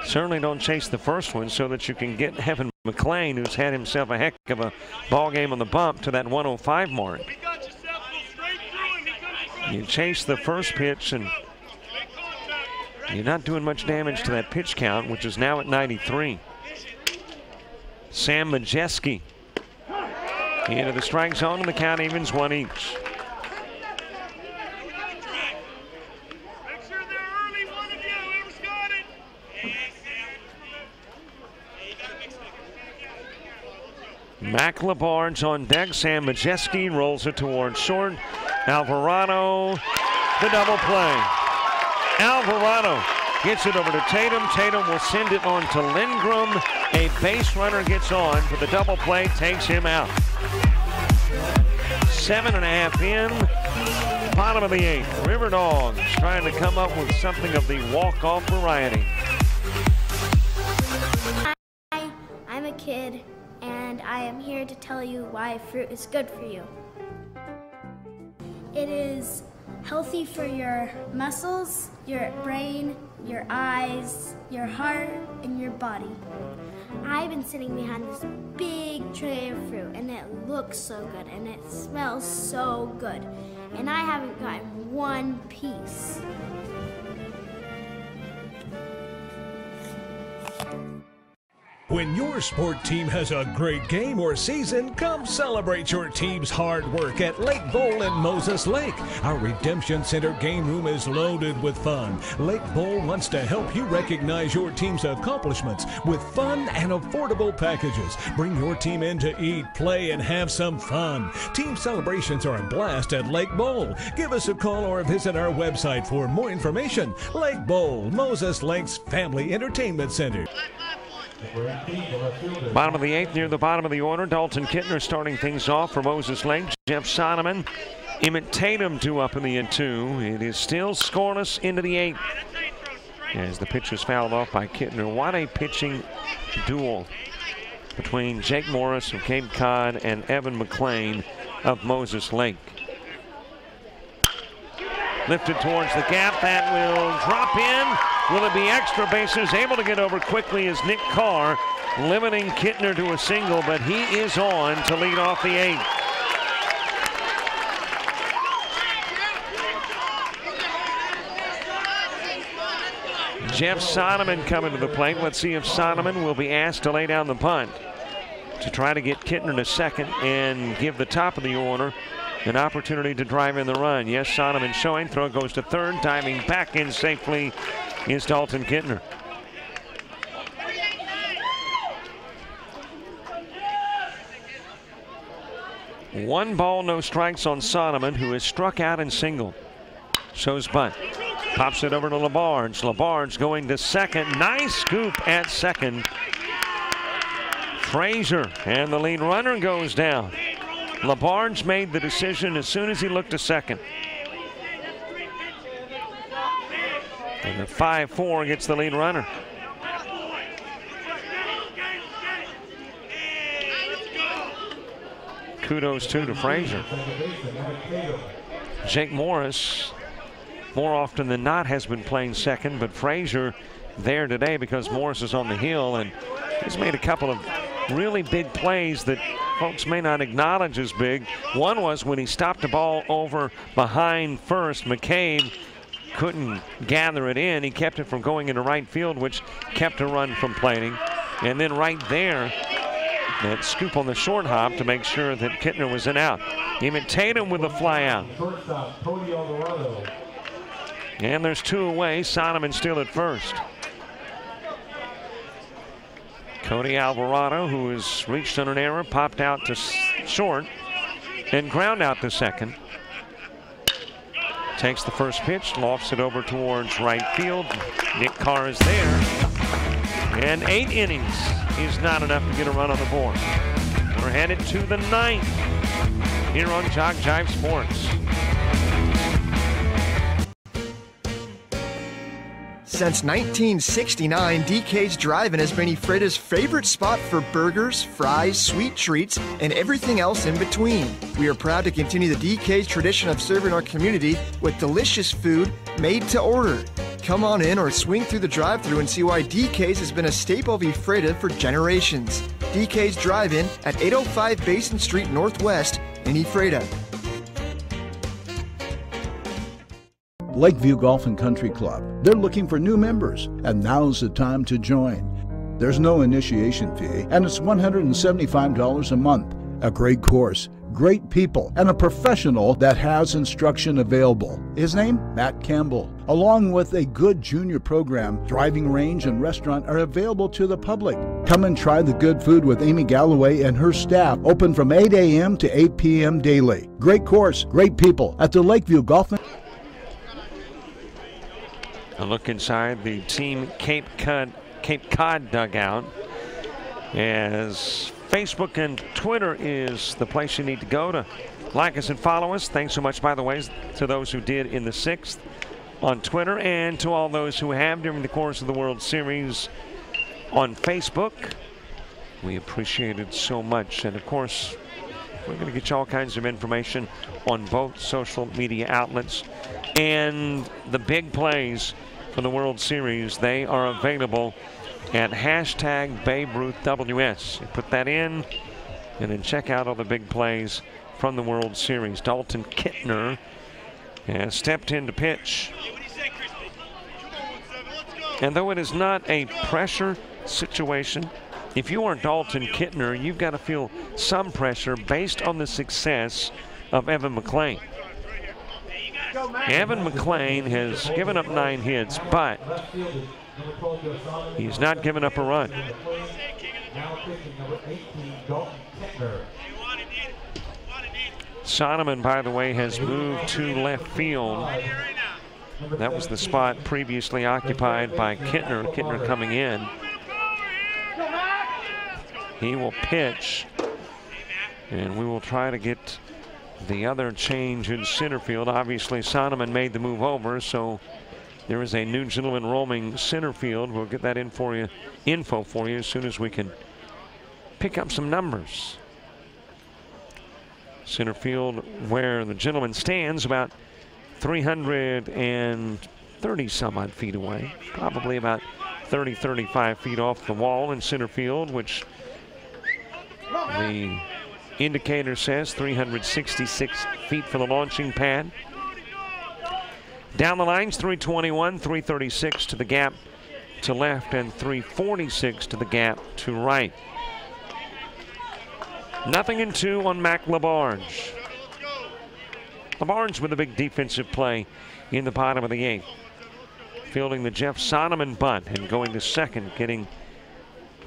[SPEAKER 1] Certainly don't chase the first one so that you can get Evan McClain, who's had himself a heck of a ball game on the bump, to that 105 mark. You chase the first pitch and you're not doing much damage to that pitch count, which is now at 93. Sam Majeski into the strike zone, and the count evens 1 each. Mac Labarge on deck. Sam Majeski rolls it towards short. Alvarado, the double play. Alvarado gets it over to Tatum. Tatum will send it on to Lindgren. A base runner gets on, but the double play takes him out. 7.5 in, bottom of the 8th. River Dogs trying to come up with something of the walk-off variety.
[SPEAKER 19] Hi, I'm a kid, and I am here to tell you why fruit is good for you. It is healthy for your muscles, your brain, your eyes, your heart, and your body. I've been sitting behind this big tray of fruit, and it looks so good, and it smells so good, and I haven't gotten one piece.
[SPEAKER 15] When your sport team has a great game or season, come celebrate your team's hard work at Lake Bowl in Moses Lake. Our Redemption Center game room is loaded with fun. Lake Bowl wants to help you recognize your team's accomplishments with fun and affordable packages. Bring your team in to eat, play, and have some fun. Team celebrations are a blast at Lake Bowl. Give us a call or visit our website for more information. Lake Bowl, Moses Lake's Family Entertainment Center.
[SPEAKER 1] Bottom of the 8th, near the bottom of the order. Dalton Kittner starting things off for Moses Lake. Jeff Soneman, Emmett Tatum 2 up in the end-2. It is still scoreless into the 8th as the pitch is fouled off by Kittner. What a pitching duel between Jake Morris of Cape Cod and Evan McClain of Moses Lake. Lifted towards the gap. That will drop in. Will it be extra bases? Able to get over quickly is Nick Carr, limiting Kittner to a single, but he is on to lead off the 8th. Jeff Soneman coming to the plate. Let's see if Soneman will be asked to lay down the bunt to try to get Kittner to second and give the top of the order an opportunity to drive in the run. Yes, Soneman showing. Throw goes to third. Diving back in safely is Dalton Kittner. One ball, no strikes on Soneman, who is struck out and single. Shows bunt. Pops it over to Labarge. Labarge going to second. Nice scoop at second. Frazier, and the lead runner goes down. Labarge made the decision as soon as he looked to second. And the 5-4 gets the lead runner. Kudos too to Frazier. Jake Morris, more often than not, has been playing second, but Frazier there today because Morris is on the hill, and he's made a couple of really big plays that folks may not acknowledge as big. One was when he stopped the ball over behind first. McCabe couldn't gather it in. He kept it from going into right field, which kept a run from plating. And then right there, that scoop on the short hop to make sure that Kittner was in out. Emmett Tatum with a fly out. And there's 2 away. Soneman still at first. Cody Alvarado, who has reached on an error, popped out to short and ground out to second. Takes the first pitch, lofts it over towards right field. Nick Carr is there. And 8 innings is not enough to get a run on the board. We're headed to the 9th here on Jock Jive Sports.
[SPEAKER 10] Since 1969, DK's Drive-In has been Ephrata's favorite spot for burgers, fries, sweet treats, and everything else in between. We are proud to continue the DK's tradition of serving our community with delicious food made to order. Come on in or swing through the drive-thru and see why DK's has been a staple of Ephrata for generations. DK's Drive-In at 805 Basin Street Northwest in Ephrata.
[SPEAKER 6] Lakeview Golf and Country Club. They're looking for new members, and now's the time to join. There's no initiation fee, and it's $175 a month. A great course, great people, and a professional that has instruction available. His name? Matt Campbell. Along with a good junior program, driving range and restaurant are available to the public. Come and try the good food with Amy Galloway and her staff, open from 8 a.m. to 8 p.m. daily. Great course, great people at the Lakeview Golf.
[SPEAKER 1] A look inside the Team Cape Cod dugout, as Facebook and Twitter is the place you need to go to like us and follow us. Thanks so much, by the way, to those who did in the 6th on Twitter, and to all those who have during the course of the World Series on Facebook. We appreciate it so much. And of course, we're going to get you all kinds of information on both social media outlets. And the big plays for the World Series, they are available at hashtag BabeRuthWS. You put that in and then check out all the big plays from the World Series. Dalton Kittner has stepped in to pitch. And though it is not a pressure situation, if you are Dalton Kittner, you've got to feel some pressure based on the success of Evan McClain. Evan McClain has given up 9 hits, but he's not given up a run. Sonoman, by the way, has moved to left field. That was the spot previously occupied by Kittner. Kittner coming in. He will pitch, and we will try to get the other change in center field. Obviously, Sonoman made the move over, so there is a new gentleman roaming center field. We'll get that info for you as soon as we can pick up some numbers. Center field, where the gentleman stands, about 330 some odd feet away, probably about 30-35 feet off the wall in center field, which the indicator says 366 feet for the launching pad. Down the lines, 321, 336 to the gap to left, and 346 to the gap to right. 0-2 on Mac LaBarge. LaBarge with a big defensive play in the bottom of the 8th. Fielding the Jeff Sonoman bunt and going to second, getting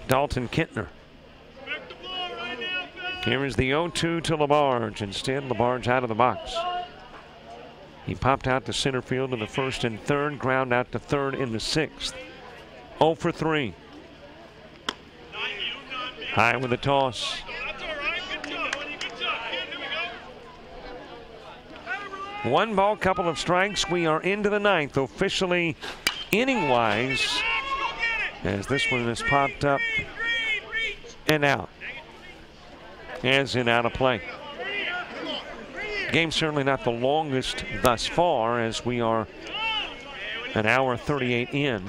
[SPEAKER 1] Dalton Kittner. Here is the 0-2 to LaBarge. Instead, LaBarge out of the box. He popped out to center field in the 1st and 3rd, ground out to 3rd in the 6th. 0 for 3. High with the toss. One ball, couple of strikes. We are into the 9th, officially inning-wise, as this one has popped up and out. As in out of play. Game certainly not the longest thus far, as we are an hour 38 in,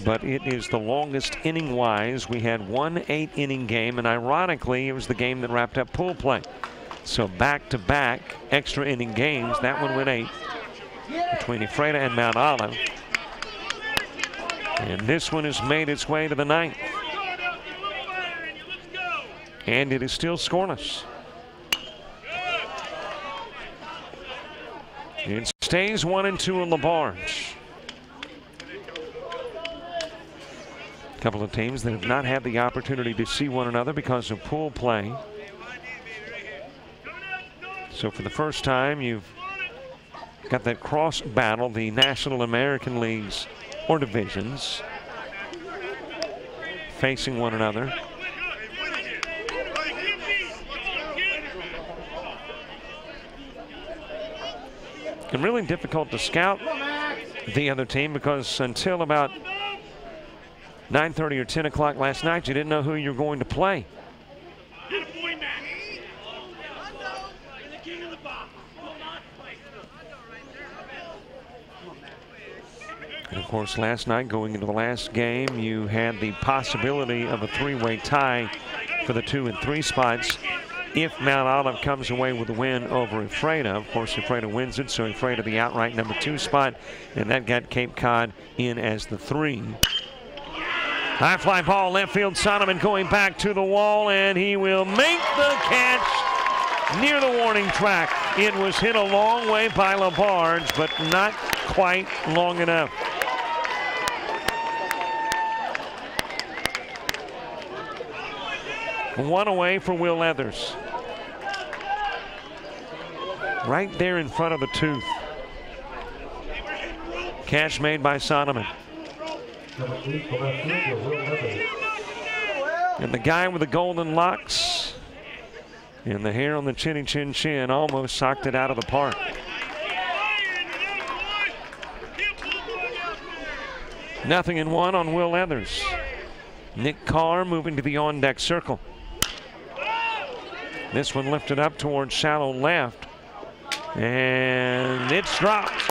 [SPEAKER 1] but it is the longest inning-wise. We had one 8-inning game, and ironically, it was the game that wrapped up pool play. So back-to-back extra inning games. That one went 8 between Ephrata and Mount Olive. And this one has made its way to the 9th. And it is still scoreless. It stays 1-2 on LaBarge. A couple of teams that have not had the opportunity to see one another because of pool play. So for the first time, you've got that cross battle, the National American Leagues or divisions facing one another. And really difficult to scout the other team, because until about 9:30 or 10 o'clock last night, you didn't know who you're going to play. And of course, last night, going into the last game, you had the possibility of a three-way tie for the 2 and 3 spots if Mount Olive comes away with a win over Ephrata. Of course, Ephrata wins it, so Ephrata the outright number 2 spot, and that got Cape Cod in as the 3. High fly ball, left field, Sonneman going back to the wall, and he will make the catch near the warning track. It was hit a long way by LaBarge, but not quite long enough. One away for Will Leathers. Right there in front of the tooth. Catch made by Sonneman. And the guy with the golden locks and the hair on the chinny chin chin almost socked it out of the park. Nothing in one on Will Leathers. Nick Carr moving to the on-deck circle. This one lifted up towards shallow left. And it's dropped.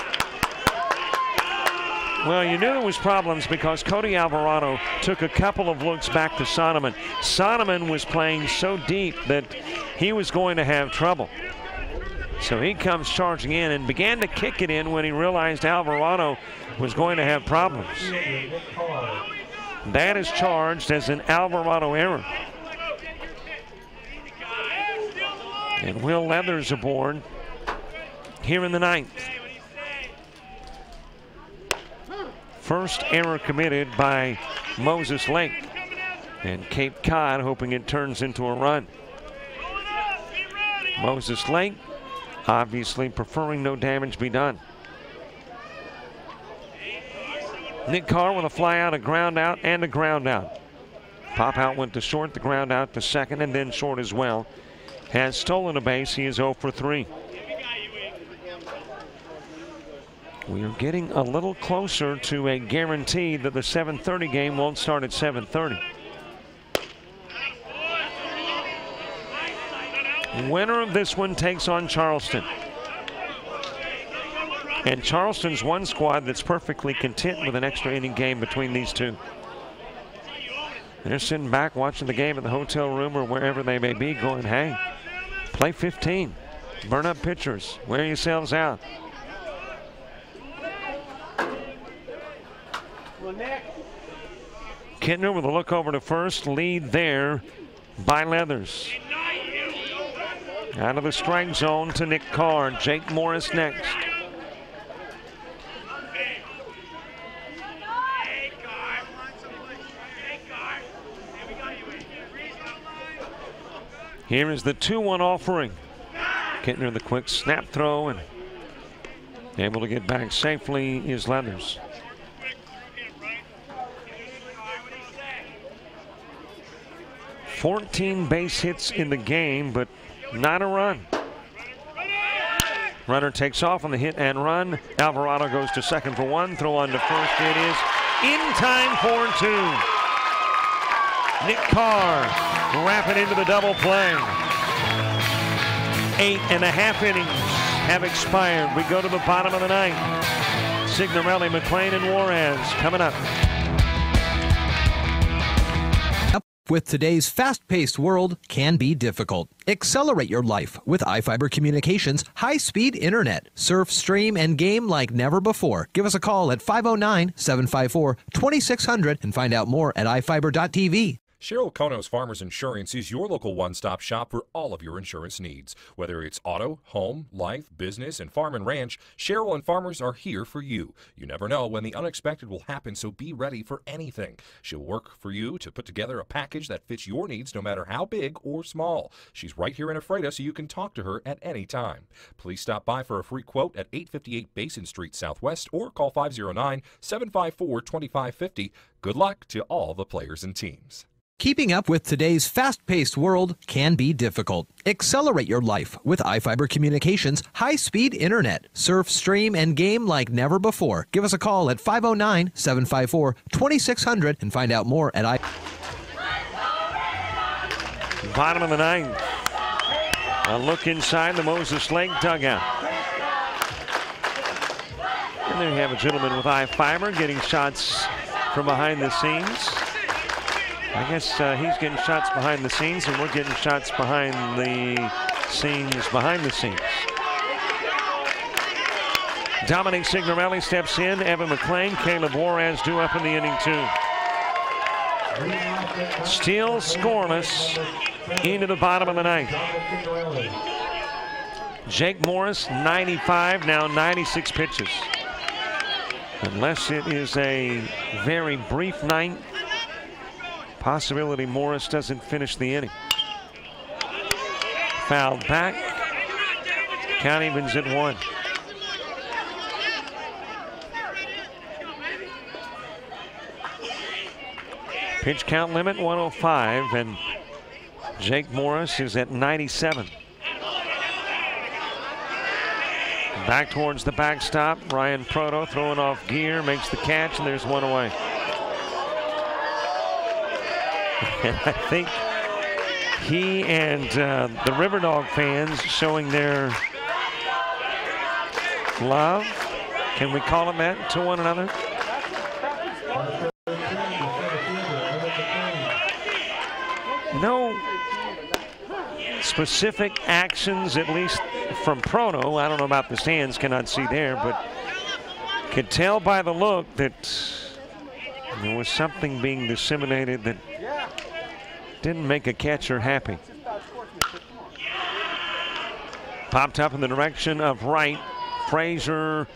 [SPEAKER 1] Well, you knew there was problems because Cody Alvarado took a couple of looks back to Sonneman. Sonneman was playing so deep that he was going to have trouble. So he comes charging in and began to kick it in when he realized Alvarado was going to have problems. That is charged as an Alvarado error. And Will Leathers aboard here in the 9th. First error committed by Moses Lake. And Cape Cod hoping it turns into a run. Moses Lake obviously preferring no damage be done. Nick Carr with a fly out, a ground out, and a ground out. Pop out went to short, the ground out to second, and then short as well. Has stolen a base. He is 0 for 3. We are getting a little closer to a guarantee that the 7:30 game won't start at 7:30. Winner of this one takes on Charleston. And Charleston's one squad that's perfectly content with an extra inning game between these two. They're sitting back watching the game in the hotel room or wherever they may be going, hey, play 15. Burn up pitchers. Wear yourselves out. Kittner with a look over to first. Lead there by Leathers. Out of the strike zone to Nick Carr. Jake Morris next. Here is the 2-1 offering. Kittner the quick snap throw and able to get back safely is Leathers. 14 base hits in the game, but not a run. Runner takes off on the hit and run. Alvarado goes to second for 1. Throw on to first. It is in time for 2. Nick Carr wrapping into the double play. 8.5 innings have expired. We go to the bottom of the 9th. Signorelli, McLean, and Juarez coming up.
[SPEAKER 8] With today's fast-paced world can be difficult. Accelerate your life with iFiber Communications high-speed internet. Surf, stream, and game like never before. Give us a call at 509-754-2600 and find out more at iFiber.tv.
[SPEAKER 16] Cheryl Konos Farmers Insurance is your local one-stop shop for all of your insurance needs. Whether it's auto, home, life, business, and farm and ranch, Cheryl and Farmers are here for you. You never know when the unexpected will happen, so be ready for anything. She'll work for you to put together a package that fits your needs no matter how big or small. She's right here in Ephrata, so you can talk to her at any time. Please stop by for a free quote at 858 Basin Street Southwest or call 509-754-2550. Good luck to all the players and teams.
[SPEAKER 8] Keeping up with today's fast-paced world can be difficult. Accelerate your life with iFiber Communications high-speed internet. Surf, stream, and game like never before. Give us a call at 509-754-2600 and find out more at
[SPEAKER 1] Bottom of the ninth. A look inside the Moses Lake dugout. And there you have a gentleman with iFiber getting shots from behind the scenes. I guess he's getting shots behind the scenes, and we're getting shots behind the scenes behind the scenes. Dominic Signorelli steps in. Evan McClain, Caleb Juarez due up in the inning, too. Still scoreless into the bottom of the ninth. Jake Morris, 95, now 96 pitches. Unless it is a very brief ninth, possibility Morris doesn't finish the inning. Fouled back. Count evens at 1. Pitch count limit 105, and Jake Morris is at 97. Back towards the backstop. Ryan Proto throwing off gear, makes the catch, and there's one away. And I think he and the River Dog fans showing their love, can we call them that, to one another? No specific actions, at least from Proto. I don't know about the stands, cannot see there, but could tell by the look that there was something being disseminated that didn't make a catcher happy. Popped up in the direction of right. Frazier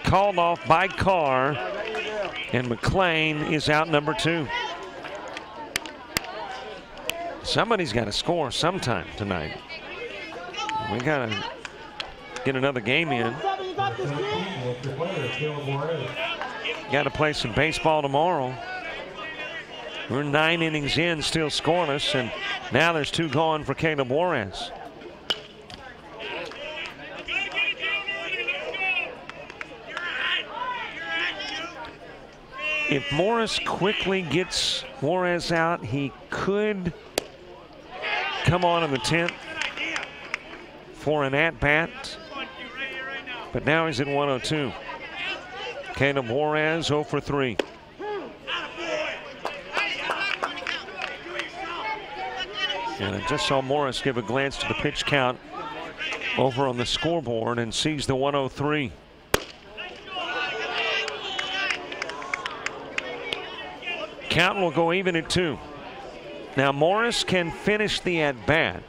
[SPEAKER 1] called off by Carr, and McClain is out number 2. Somebody's got to score sometime tonight. We got to get another game in. Got to play some baseball tomorrow. We're 9 innings in, still scoreless, and now there's 2 gone for Caleb Juarez. If Morris quickly gets Juarez out, he could come on in the 10th for an at-bat, but now he's at 102. Caleb Juarez 0 for 3. And I just saw Morris give a glance to the pitch count over on the scoreboard and sees the 103. Count will go even at 2. Now Morris can finish the at-bat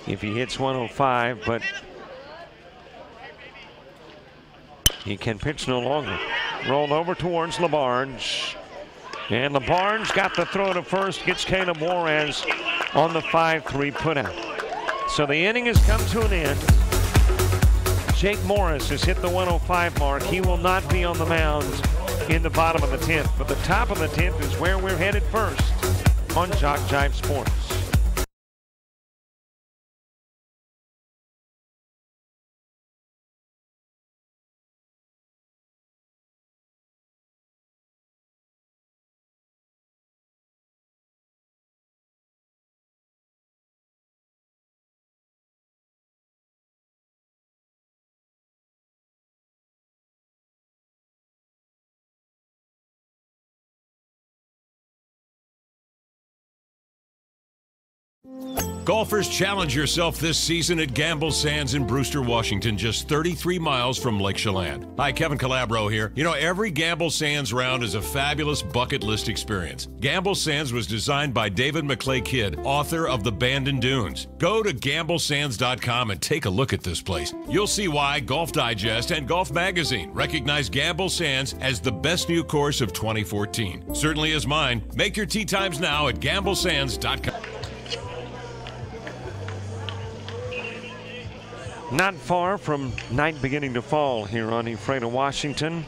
[SPEAKER 1] if he hits 105, but he can pitch no longer. Rolled over towards LaBarge. And LaBarge got the throw to first, gets Caleb Juarez on the 5-3 putout. So the inning has come to an end. Jake Morris has hit the 105 mark. He will not be on the mound in the bottom of the 10th, but the top of the 10th is where we're headed first on Jock Jive Sports.
[SPEAKER 20] Golfers, challenge yourself this season at Gamble Sands in Brewster, Washington, just 33 miles from Lake Chelan. Hi, Kevin Calabro here. You know, every Gamble Sands round is a fabulous bucket list experience. Gamble Sands was designed by David McClay Kidd, author of The Bandon Dunes. Go to GambleSands.com and take a look at this place. You'll see why Golf Digest and Golf Magazine recognize Gamble Sands as the best new course of 2014. Certainly is mine. Make your tee times now at GambleSands.com.
[SPEAKER 1] Not far from night beginning to fall here on Ephrata, Washington.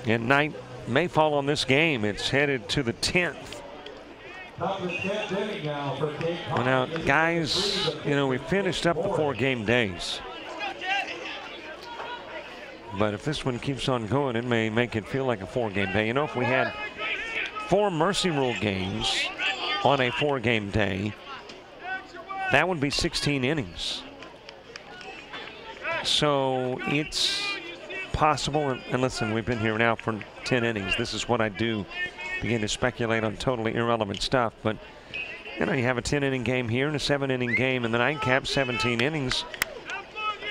[SPEAKER 1] And night may fall on this game. It's headed to the 10th. Well, now, guys, you know, we finished up the 4-game days. But if this one keeps on going, it may make it feel like a 4-game day. You know, if we had 4 Mercy Rule games on a 4-game day, that would be 16 innings. So it's possible, and listen, we've been here now for 10 innings. This is what I do, begin to speculate on totally irrelevant stuff. But, you know, you have a 10-inning game here and a 7-inning game in the nightcap, 17 innings.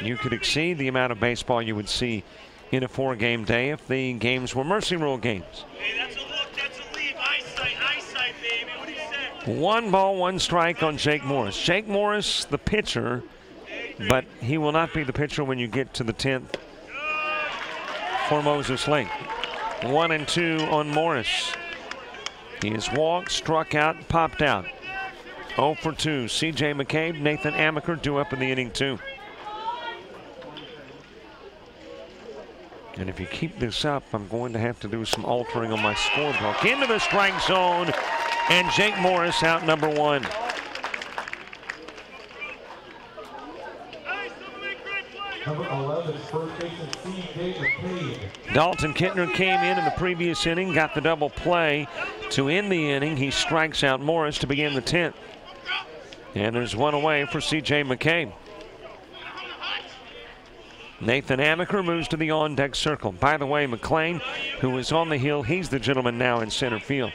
[SPEAKER 1] You could exceed the amount of baseball you would see in a 4-game day if the games were Mercy Rule games.
[SPEAKER 12] Hey, that's a look, that's a leave. Eyesight, baby. What do you say?
[SPEAKER 1] 1 ball, 1 strike on Jake Morris. Jake Morris, the pitcher, but he will not be the pitcher when you get to the 10th for Moses Lake. 1-2 on Morris. He is walked, struck out, popped out. 0 for 2. C.J. McCabe, Nathan Amaker due up in the inning 2. And if you keep this up, I'm going to have to do some altering on my scorebook. Into the strike zone, and Jake Morris out number 1.
[SPEAKER 5] Number 11, first baseman C.J. McCabe.
[SPEAKER 1] Dalton Kittner came in the previous inning, got the double play to end the inning. He strikes out Morris to begin the 10th. And there's 1 away for C.J. McCabe. Nathan Amaker moves to the on-deck circle. By the way, McLean, who is on the hill, he's the gentleman now in center field.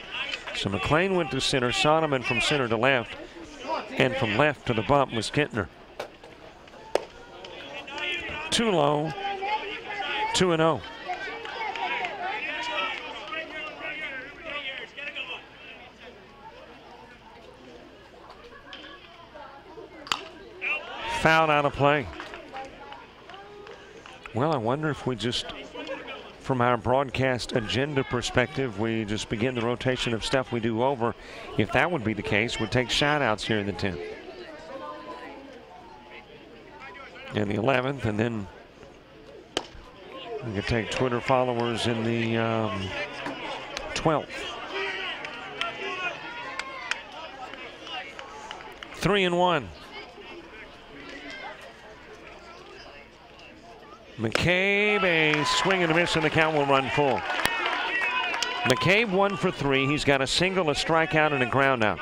[SPEAKER 1] So McLean went to center, Sonoman from center to left, and from left to the bump was Kittner. 2 low, 2-0. Foul out of play. Well, I wonder if we just, from our broadcast agenda perspective, we just begin the rotation of stuff we do over. If that would be the case, we'd take shoutouts here in the 10th. And the 11th, and then we could take Twitter followers in the 12th. 3-1. McCabe, a swing and a miss, and the count will run full. McCabe 1 for 3. He's got a single, a strikeout, and a ground out.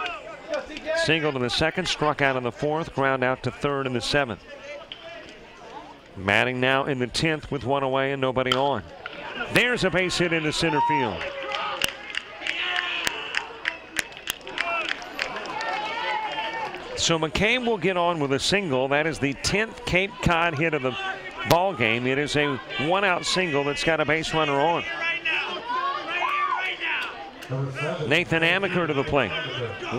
[SPEAKER 1] Single to the 2nd, struck out in the 4th, ground out to 3rd in the 7th. Batting now in the 10th with 1 away and nobody on. There's a base hit into center field. So McCabe will get on with a single. That is the 10th Cape Cod hit of the ball game. It is a 1-out single that's got a base runner on. Nathan Amaker to the plate.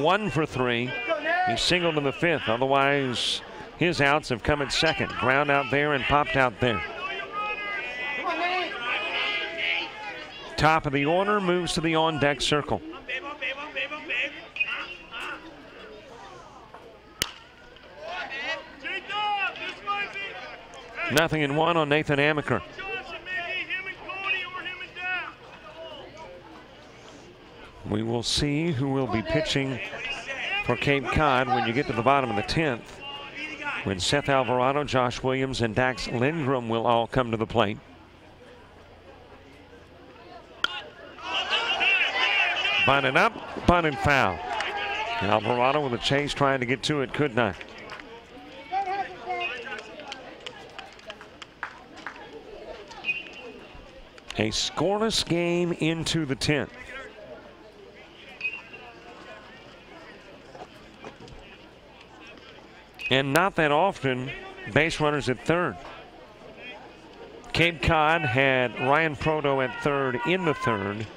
[SPEAKER 1] 1 for 3. He singled in the 5th. Otherwise, his outs have come at 2nd. Ground out there and popped out there. Top of the order, moves to the on-deck circle. Nothing in 1 on Nathan Amaker. We will see who will be pitching for Cape Cod when you get to the bottom of the 10th, when Seth Alvarado, Josh Williams, and Dax Lindgren will all come to the plate. Bunted up, bunted foul. Alvarado with a chase trying to get to it, could not. A scoreless game into the 10th. And not that often, base runners at 3rd. Cape Cod had Ryan Proto at 3rd in the 3rd,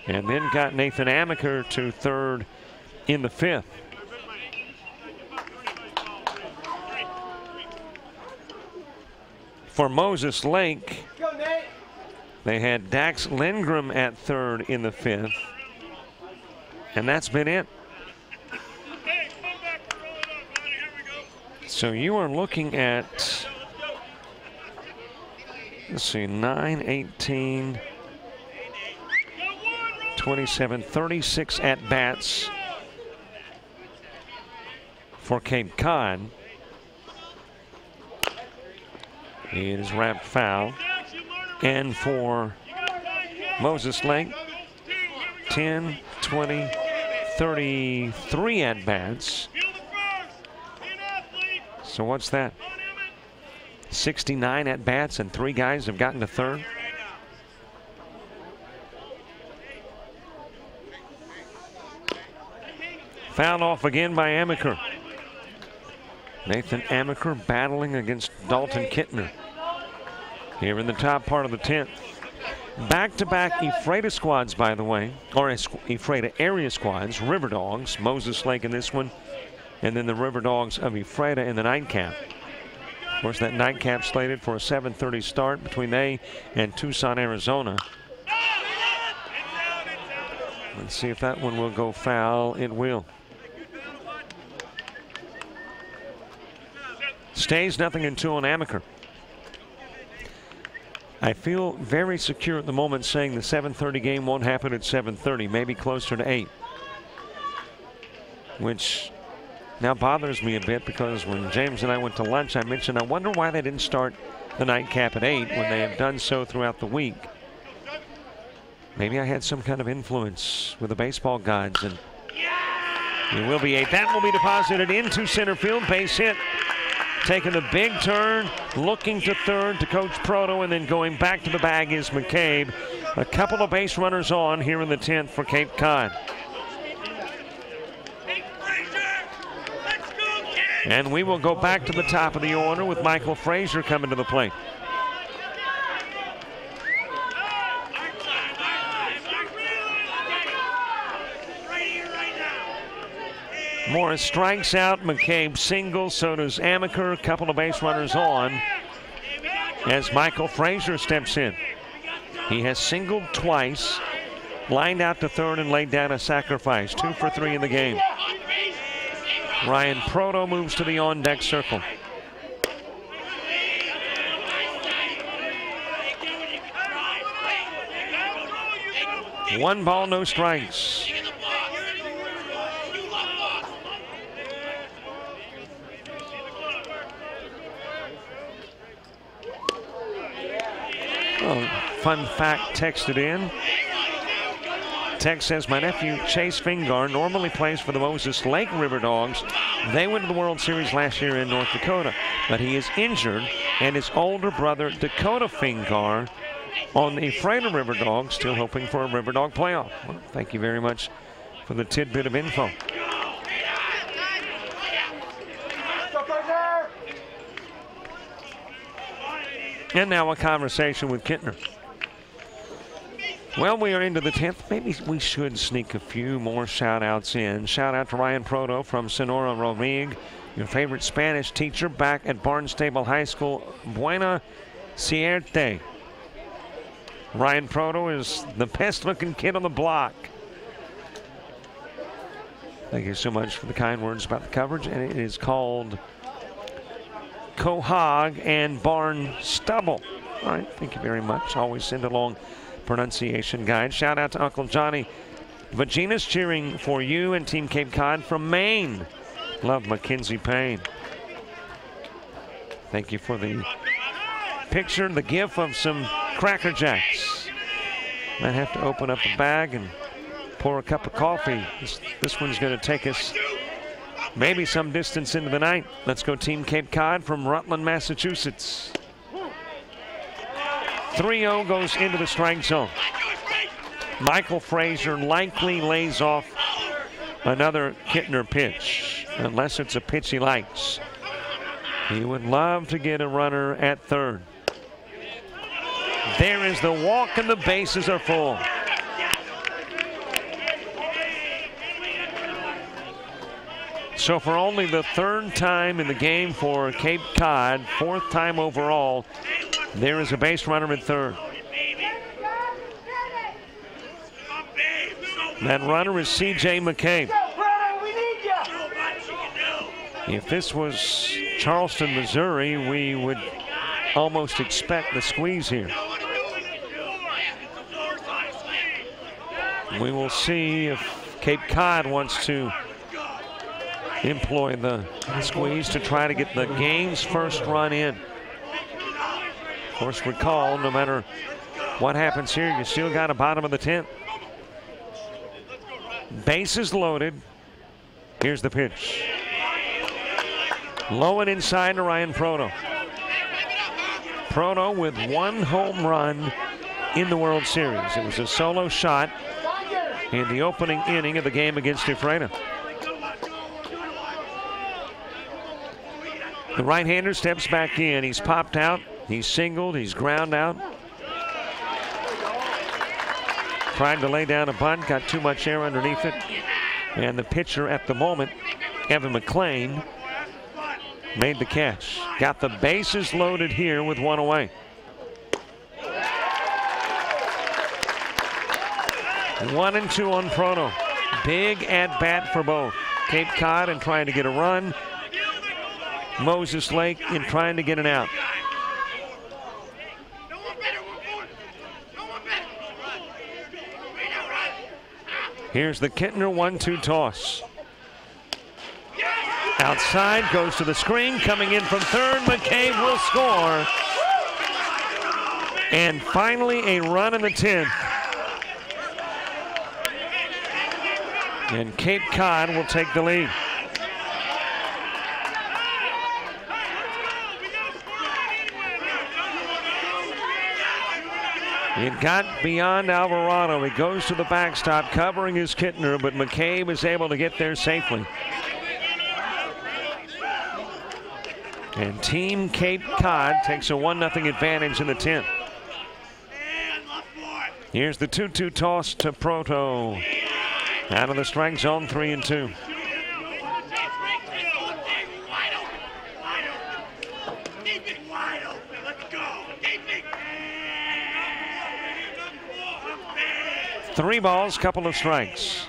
[SPEAKER 1] and then got Nathan Amaker to 3rd in the 5th. For Moses Lake, they had Dax Lindgren at 3rd in the 5th, and that's been it. So you are looking at, let's see, 9, 18, 27, 36 at-bats for Cape Cod. It is wrapped foul. And for Moses Lake, 10, 20, 33 at-bats. So what's that? 69 at-bats and 3 guys have gotten to third. Fouled off again by Amaker. Nathan Amaker battling against Dalton Kittner here in the top part of the 10th. Back-to-back Ephrata squads, by the way, or Ephrata area squads, River Dogs, Moses Lake in this one, and then the River Dogs of Ephrata in the nightcap. Of course, that nightcap slated for a 7:30 start between they and Tucson, Arizona. Let's see if that one will go foul. It will. Stays 0-2 on Amaker. I feel very secure at the moment saying the 7:30 game won't happen at 7:30, maybe closer to 8. Which now bothers me a bit because when James and I went to lunch, I mentioned I wonder why they didn't start the nightcap at 8 when they have done so throughout the week. Maybe I had some kind of influence with the baseball gods, and it will be 8. That will be deposited into center field, base hit. Taking a big turn, looking to third to Coach Proto, and then going back to the bag is McCabe. A couple of base runners on here in the 10th for Cape Cod. And we will go back to the top of the order with Michael Frazier coming to the plate. Morris strikes out, McCabe singles, so does Amaker. A couple of base runners on as Michael Frazier steps in. He has singled twice, lined out to third, and laid down a sacrifice. 2 for 3 in the game. Ryan Proto moves to the on-deck circle. One ball, no strikes. Oh, fun fact texted in. Text says, my nephew Chase Fingar normally plays for the Moses Lake River Dogs. They went to the World Series last year in North Dakota, but he is injured, and his older brother Dakota Fingar on the Ephrata River Dogs, still hoping for a River Dog playoff. Well, thank you very much for the tidbit of info. And now a conversation with Kittner. Well, we are into the 10th. Maybe we should sneak a few more shout-outs in. Shout out to Ryan Proto from Sonora Romig, your favorite Spanish teacher back at Barnstable High School. Buena suerte. Ryan Proto is the best-looking kid on the block. Thank you so much for the kind words about the coverage. And it is called Quahog and Barnstable. All right, thank you very much. Always send along pronunciation guide. Shout out to Uncle Johnny. Vagina's cheering for you and Team Cape Cod from Maine. Love Mackenzie Payne. Thank you for the picture, the gif of some Cracker Jacks. Might have to open up the bag and pour a cup of coffee. This one's going to take us maybe some distance into the night. Let's go Team Cape Cod from Rutland, Massachusetts. 3-0 goes into the strike zone. Michael Frazier likely lays off another Kittner pitch, unless it's a pitch he likes. He would love to get a runner at third. There is the walk, and the bases are full. So for only the 3rd time in the game for Cape Cod, 4th time overall, there is a base runner at third. That runner is C.J. McCabe. If this was Charleston, Missouri, we would almost expect the squeeze here. We will see if Cape Cod wants to employ the squeeze to try to get the game's first run in. Of course, recall, no matter what happens here, you still got a bottom of the 10th. Bases loaded. Here's the pitch. Low and inside to Ryan Proto. Proto with one home run in the World Series. It was a solo shot in the opening inning of the game against Ephrata. The right-hander steps back in. He's popped out. He's singled. He's ground out. Tried to lay down a bunt. Got too much air underneath it. And the pitcher at the moment, Evan McClain, made the catch. Got the bases loaded here with one away. One and two on Proto. Big at bat for both. Cape Cod in trying to get a run. Moses Lake in trying to get an out. Here's the Kittner 1-2 toss. Outside, goes to the screen, coming in from third. McCabe will score. And finally a run in the 10th. And Cape Cod will take the lead. It got beyond Alvarado. He goes to the backstop, covering his Kittner, but McCabe is able to get there safely. And Team Cape Cod takes a 1-0 advantage in the 10th. Here's the 2-2 toss to Proto. Out of the strike zone, 3-2. Three balls, couple of strikes.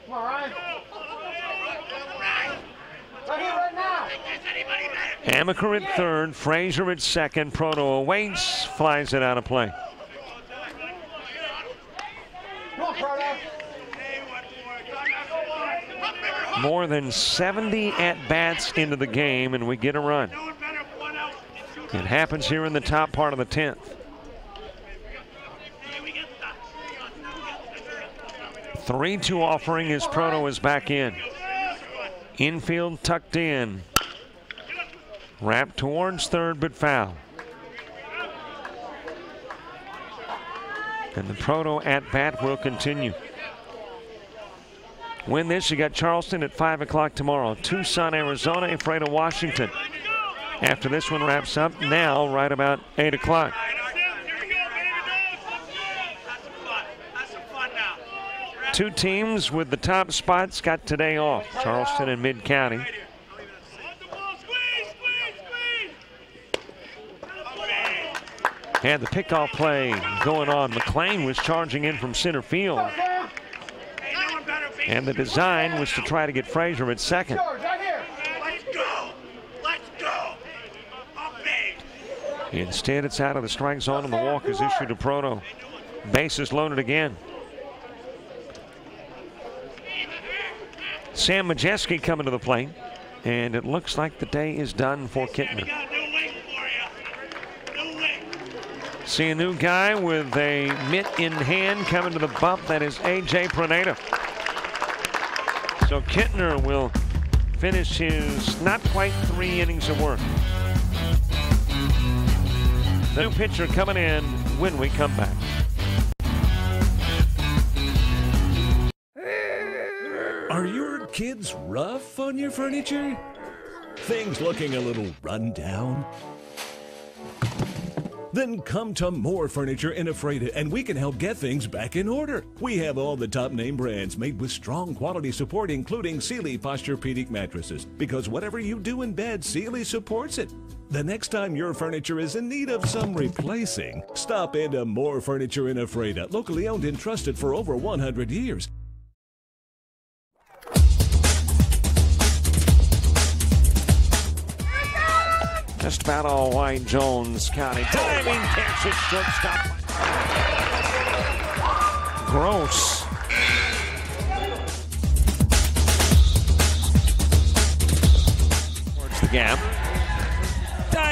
[SPEAKER 9] Come on, Ryan. Right here, right now.
[SPEAKER 1] Amaker at third, Frazier at second. Proto awaits, flies it out of play.
[SPEAKER 9] Come on, Proto.
[SPEAKER 1] More than 70 at-bats into the game, and we get a run. It happens here in the top part of the 10th. 3-2 offering as Proto is back in. Infield tucked in. Wrapped towards third, but foul. And the Proto at-bat will continue. Win this, you got Charleston at 5 o'clock tomorrow. Tucson, Arizona, Ephrata, Washington. After this one wraps up, now right about 8 o'clock. Two teams with the top spots got today off, Charleston and Mid-County. Had the pickoff play going on. McClain was charging in from center field. And the design was to try to get Frazier at second. Instead, it's out of the strike zone and the walk is issued to Proto. Bases loaded again. Sam Majeski coming to the plate, and it looks like the day is done for Kittner. See a new guy with a mitt in hand coming to the bump. That is A.J. Praneta. So Kittner will finish his not quite 3 innings of work. The new pitcher coming in when we come back.
[SPEAKER 15] Are your kids rough on your furniture? Things looking a little run down? Then come to More Furniture in Ephrata and we can help get things back in order. We have all the top name brands made with strong quality support, including Sealy Posturepedic mattresses. Because whatever you do in bed, Sealy supports it. The next time your furniture is in need of some replacing, stop into More Furniture in Ephrata, locally owned and trusted for over 100 years.
[SPEAKER 1] Just about all white, Jones County. Diving catch at shortstop. Gross.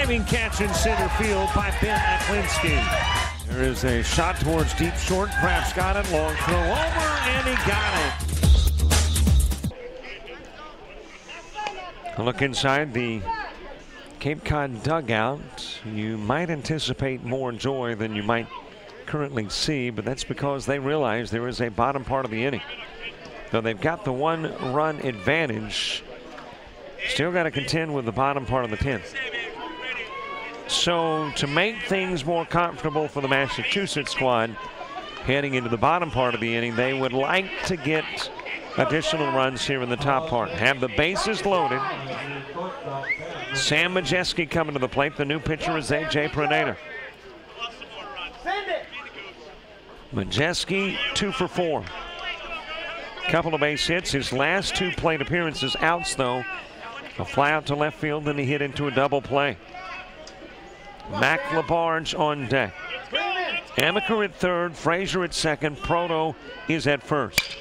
[SPEAKER 1] Diving catch in center field by Ben Aklinski. There is a shot towards deep short. Kraft's got it. Long throw over, and he got it. A look inside the Cape Cod dugout. You might anticipate more joy than you might currently see, but that's because they realize there is a bottom part of the inning. Though they've got the 1-run advantage, still got to contend with the bottom part of the 10th. So to make things more comfortable for the Massachusetts squad heading into the bottom part of the inning, they would like to get additional runs here in the top part. Have the bases loaded. Sam Majeski coming to the plate. The new pitcher is A.J. Praneta. Majeski 2 for 4. Couple of base hits. His last 2 plate appearances outs, though. A fly out to left field, then he hit into a double play. Mac LaBarge on deck. Amaker at third, Frazier at second, Proto is at first.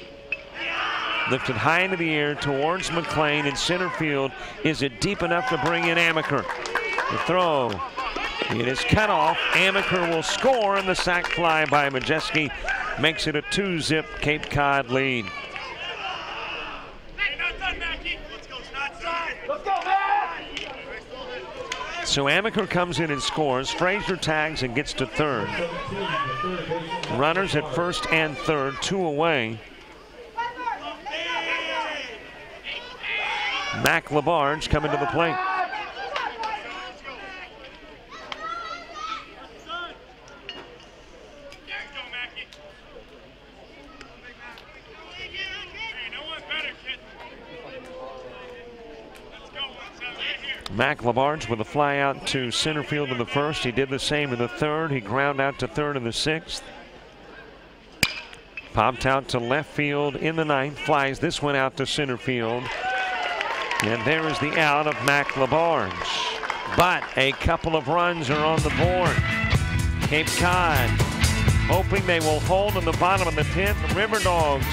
[SPEAKER 1] Lifted high into the air towards McLean in center field. Is it deep enough to bring in Amaker? The throw. It is cut off. Amaker will score, and the sac fly by Majeski makes it a 2-zip Cape Cod lead. So Amaker comes in and scores. Frazier tags and gets to third. Runners at first and third, 2 away. Mac LaBarge coming to the plate. Mac LaBarge with a fly out to center field in the first. He did the same in the third. He ground out to third in the sixth. Popped out to left field in the ninth. Flies this one out to center field. And there is the out of Mac LaBarge. But a couple of runs are on the board. Cape Cod hoping they will hold in the bottom of the 10th. River Dogs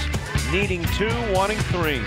[SPEAKER 1] needing 2, wanting 3.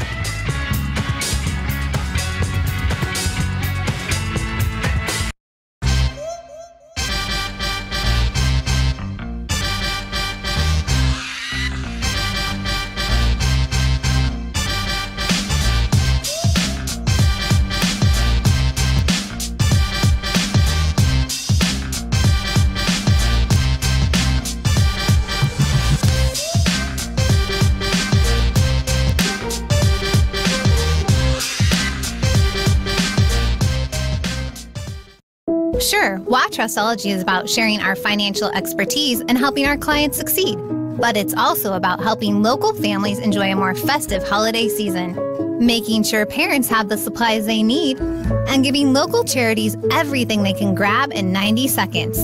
[SPEAKER 11] Sure, Trustology is about sharing our financial expertise and helping our clients succeed. But it's also about helping local families enjoy a more festive holiday season, making sure parents have the supplies they need, and giving local charities everything they can grab in 90 seconds.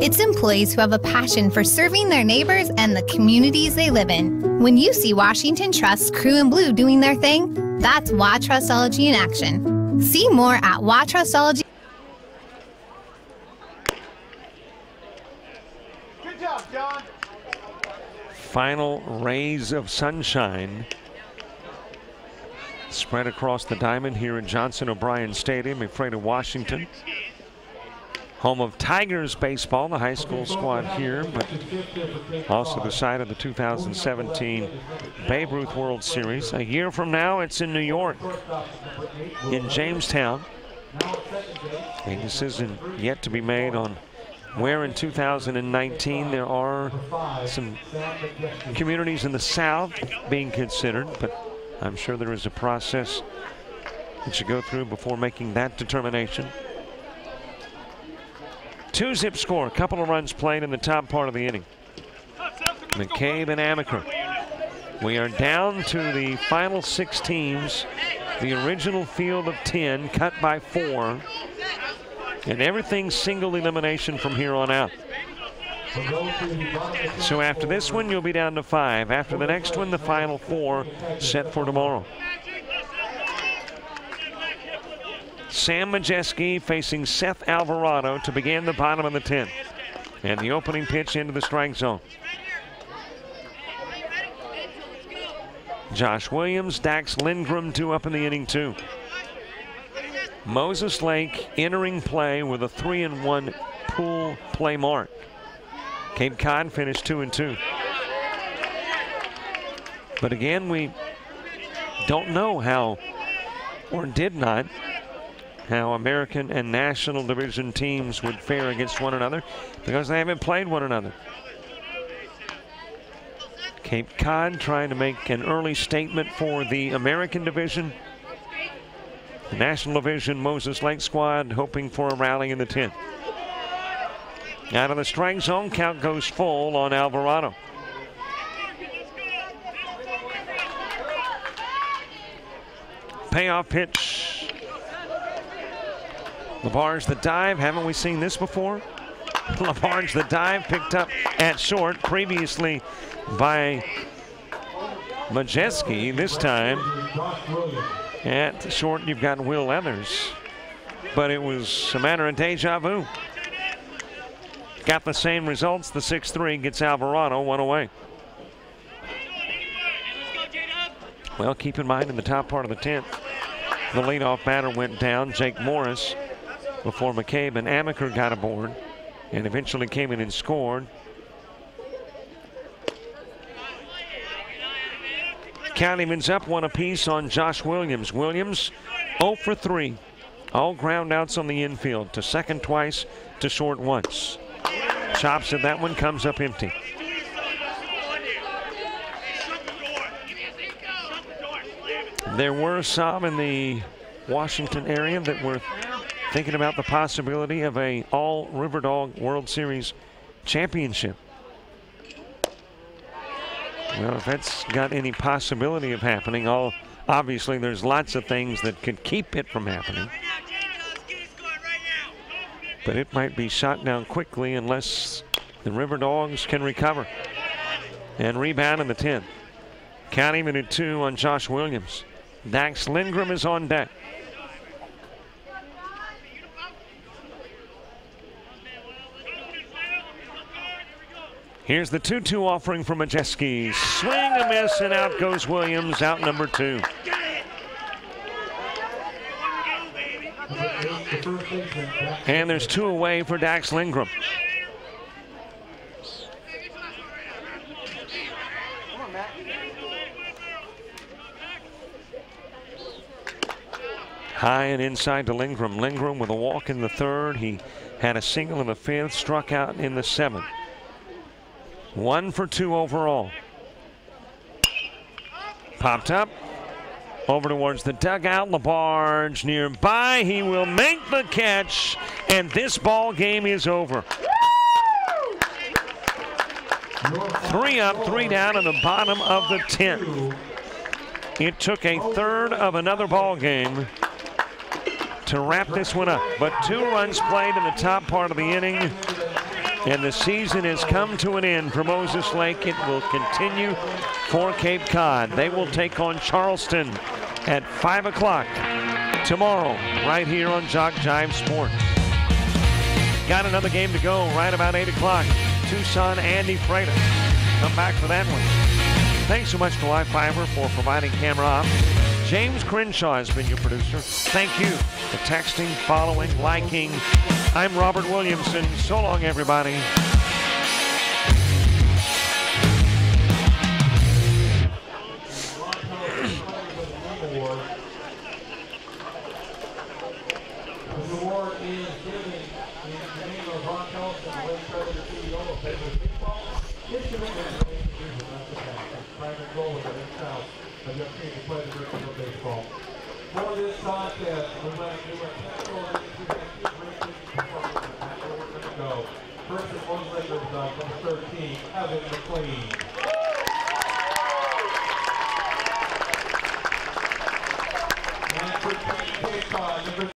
[SPEAKER 11] It's employees who have a passion for serving their neighbors and the communities they live in. When you see Washington Trust's Crew in Blue doing their thing, that's Trustology in action. See more at Trustology.
[SPEAKER 1] Final rays of sunshine spread across the diamond here at Johnson O'Brien Stadium in Fredo, Washington. Home of Tigers baseball, the high school squad here, but also the site of the 2017 Babe Ruth World Series. A year from now, it's in New York, in Jamestown. A decision yet to be made on where in 2019. There are some communities in the South being considered, but I'm sure there is a process that you go through before making that determination. 2-zip score, a couple of runs played in the top part of the inning. McCabe and Amaker. We are down to the final 6 teams. The original field of 10 cut by 4. And everything's single elimination from here on out. So after this one, you'll be down to 5. After the next one, the final 4 set for tomorrow. Sam Majeski facing Seth Alvarado to begin the bottom of the 10th. And the opening pitch into the strike zone. Josh Williams, Dax Lindgren, 2 up in the inning, 2. Moses Lake entering play with a 3-1 pool play mark. Cape Cod finished 2-2. But again, we don't know how, or did not, how American and National Division teams would fare against one another because they haven't played one another. Cape Cod trying to make an early statement for the American Division. The National Division Moses Lake squad hoping for a rally in the 10th. Out of the strike zone, count goes full on Alvarado. Payoff pitch. Labarge the dive. Haven't we seen this before? Labarge the dive picked up at short previously by Majeski. This time at short you've got Will Leathers. But it was a matter of deja vu. Got the same results. The 6-3 gets Alvarado one away. Well, keep in mind in the top part of the 10th, the leadoff batter went down, Jake Morris, before McCabe and Amaker got aboard and eventually came in and scored. Count evens up one apiece on Josh Williams. Williams 0 for 3. All ground outs on the infield, to second twice, to short once. Chops at that one, comes up empty. There were some in the Washington area that were thinking about the possibility of a all River Dog World Series championship. Well, if that's got any possibility of happening, obviously there's lots of things that could keep it from happening. But it might be shot down quickly unless the River Dogs can recover and rebound in the 10th. Count even at 2 on Josh Williams. Dax Lindgren is on deck. Here's the 2-2 offering from Majeski. Swing a miss, and out goes Williams, out number 2. And there's 2 away for Dax Lindgren. High and inside to Lindgren. Lindgren with a walk in the 3rd. He had a single in the 5th, struck out in the 7th. 1 for 2 overall. Popped up. Over towards the dugout. Labarge nearby. He will make the catch. And this ball game is over. 3 up, 3 down in the bottom of the 10th. It took a third of another ball game to wrap this one up. But 2 runs played in the top part of the inning. And the season has come to an end for Moses Lake. It will continue for Cape Cod. They will take on Charleston at 5 o'clock tomorrow, right here on Jock Jive Sports. Got another game to go right about 8 o'clock. Tucson, Andy Freitas. Come back for that one. Thanks so much to Live Fiber for providing camera ops. James Crenshaw has been your producer. Thank you for texting, following, liking. I'm Robert Williamson. So long, everybody.
[SPEAKER 5] This award is given in the name of Ron Carlson, the West President CEO of Paper Baseball. His commitment to making years of us the primary goal of the next house of your team to play the Britain of baseball. For this contest, we want to do a technical rating to have 2 ratings performances. That's where we're going to go. First and one letter of number 13, Evan McLean. And for Cape Cod, number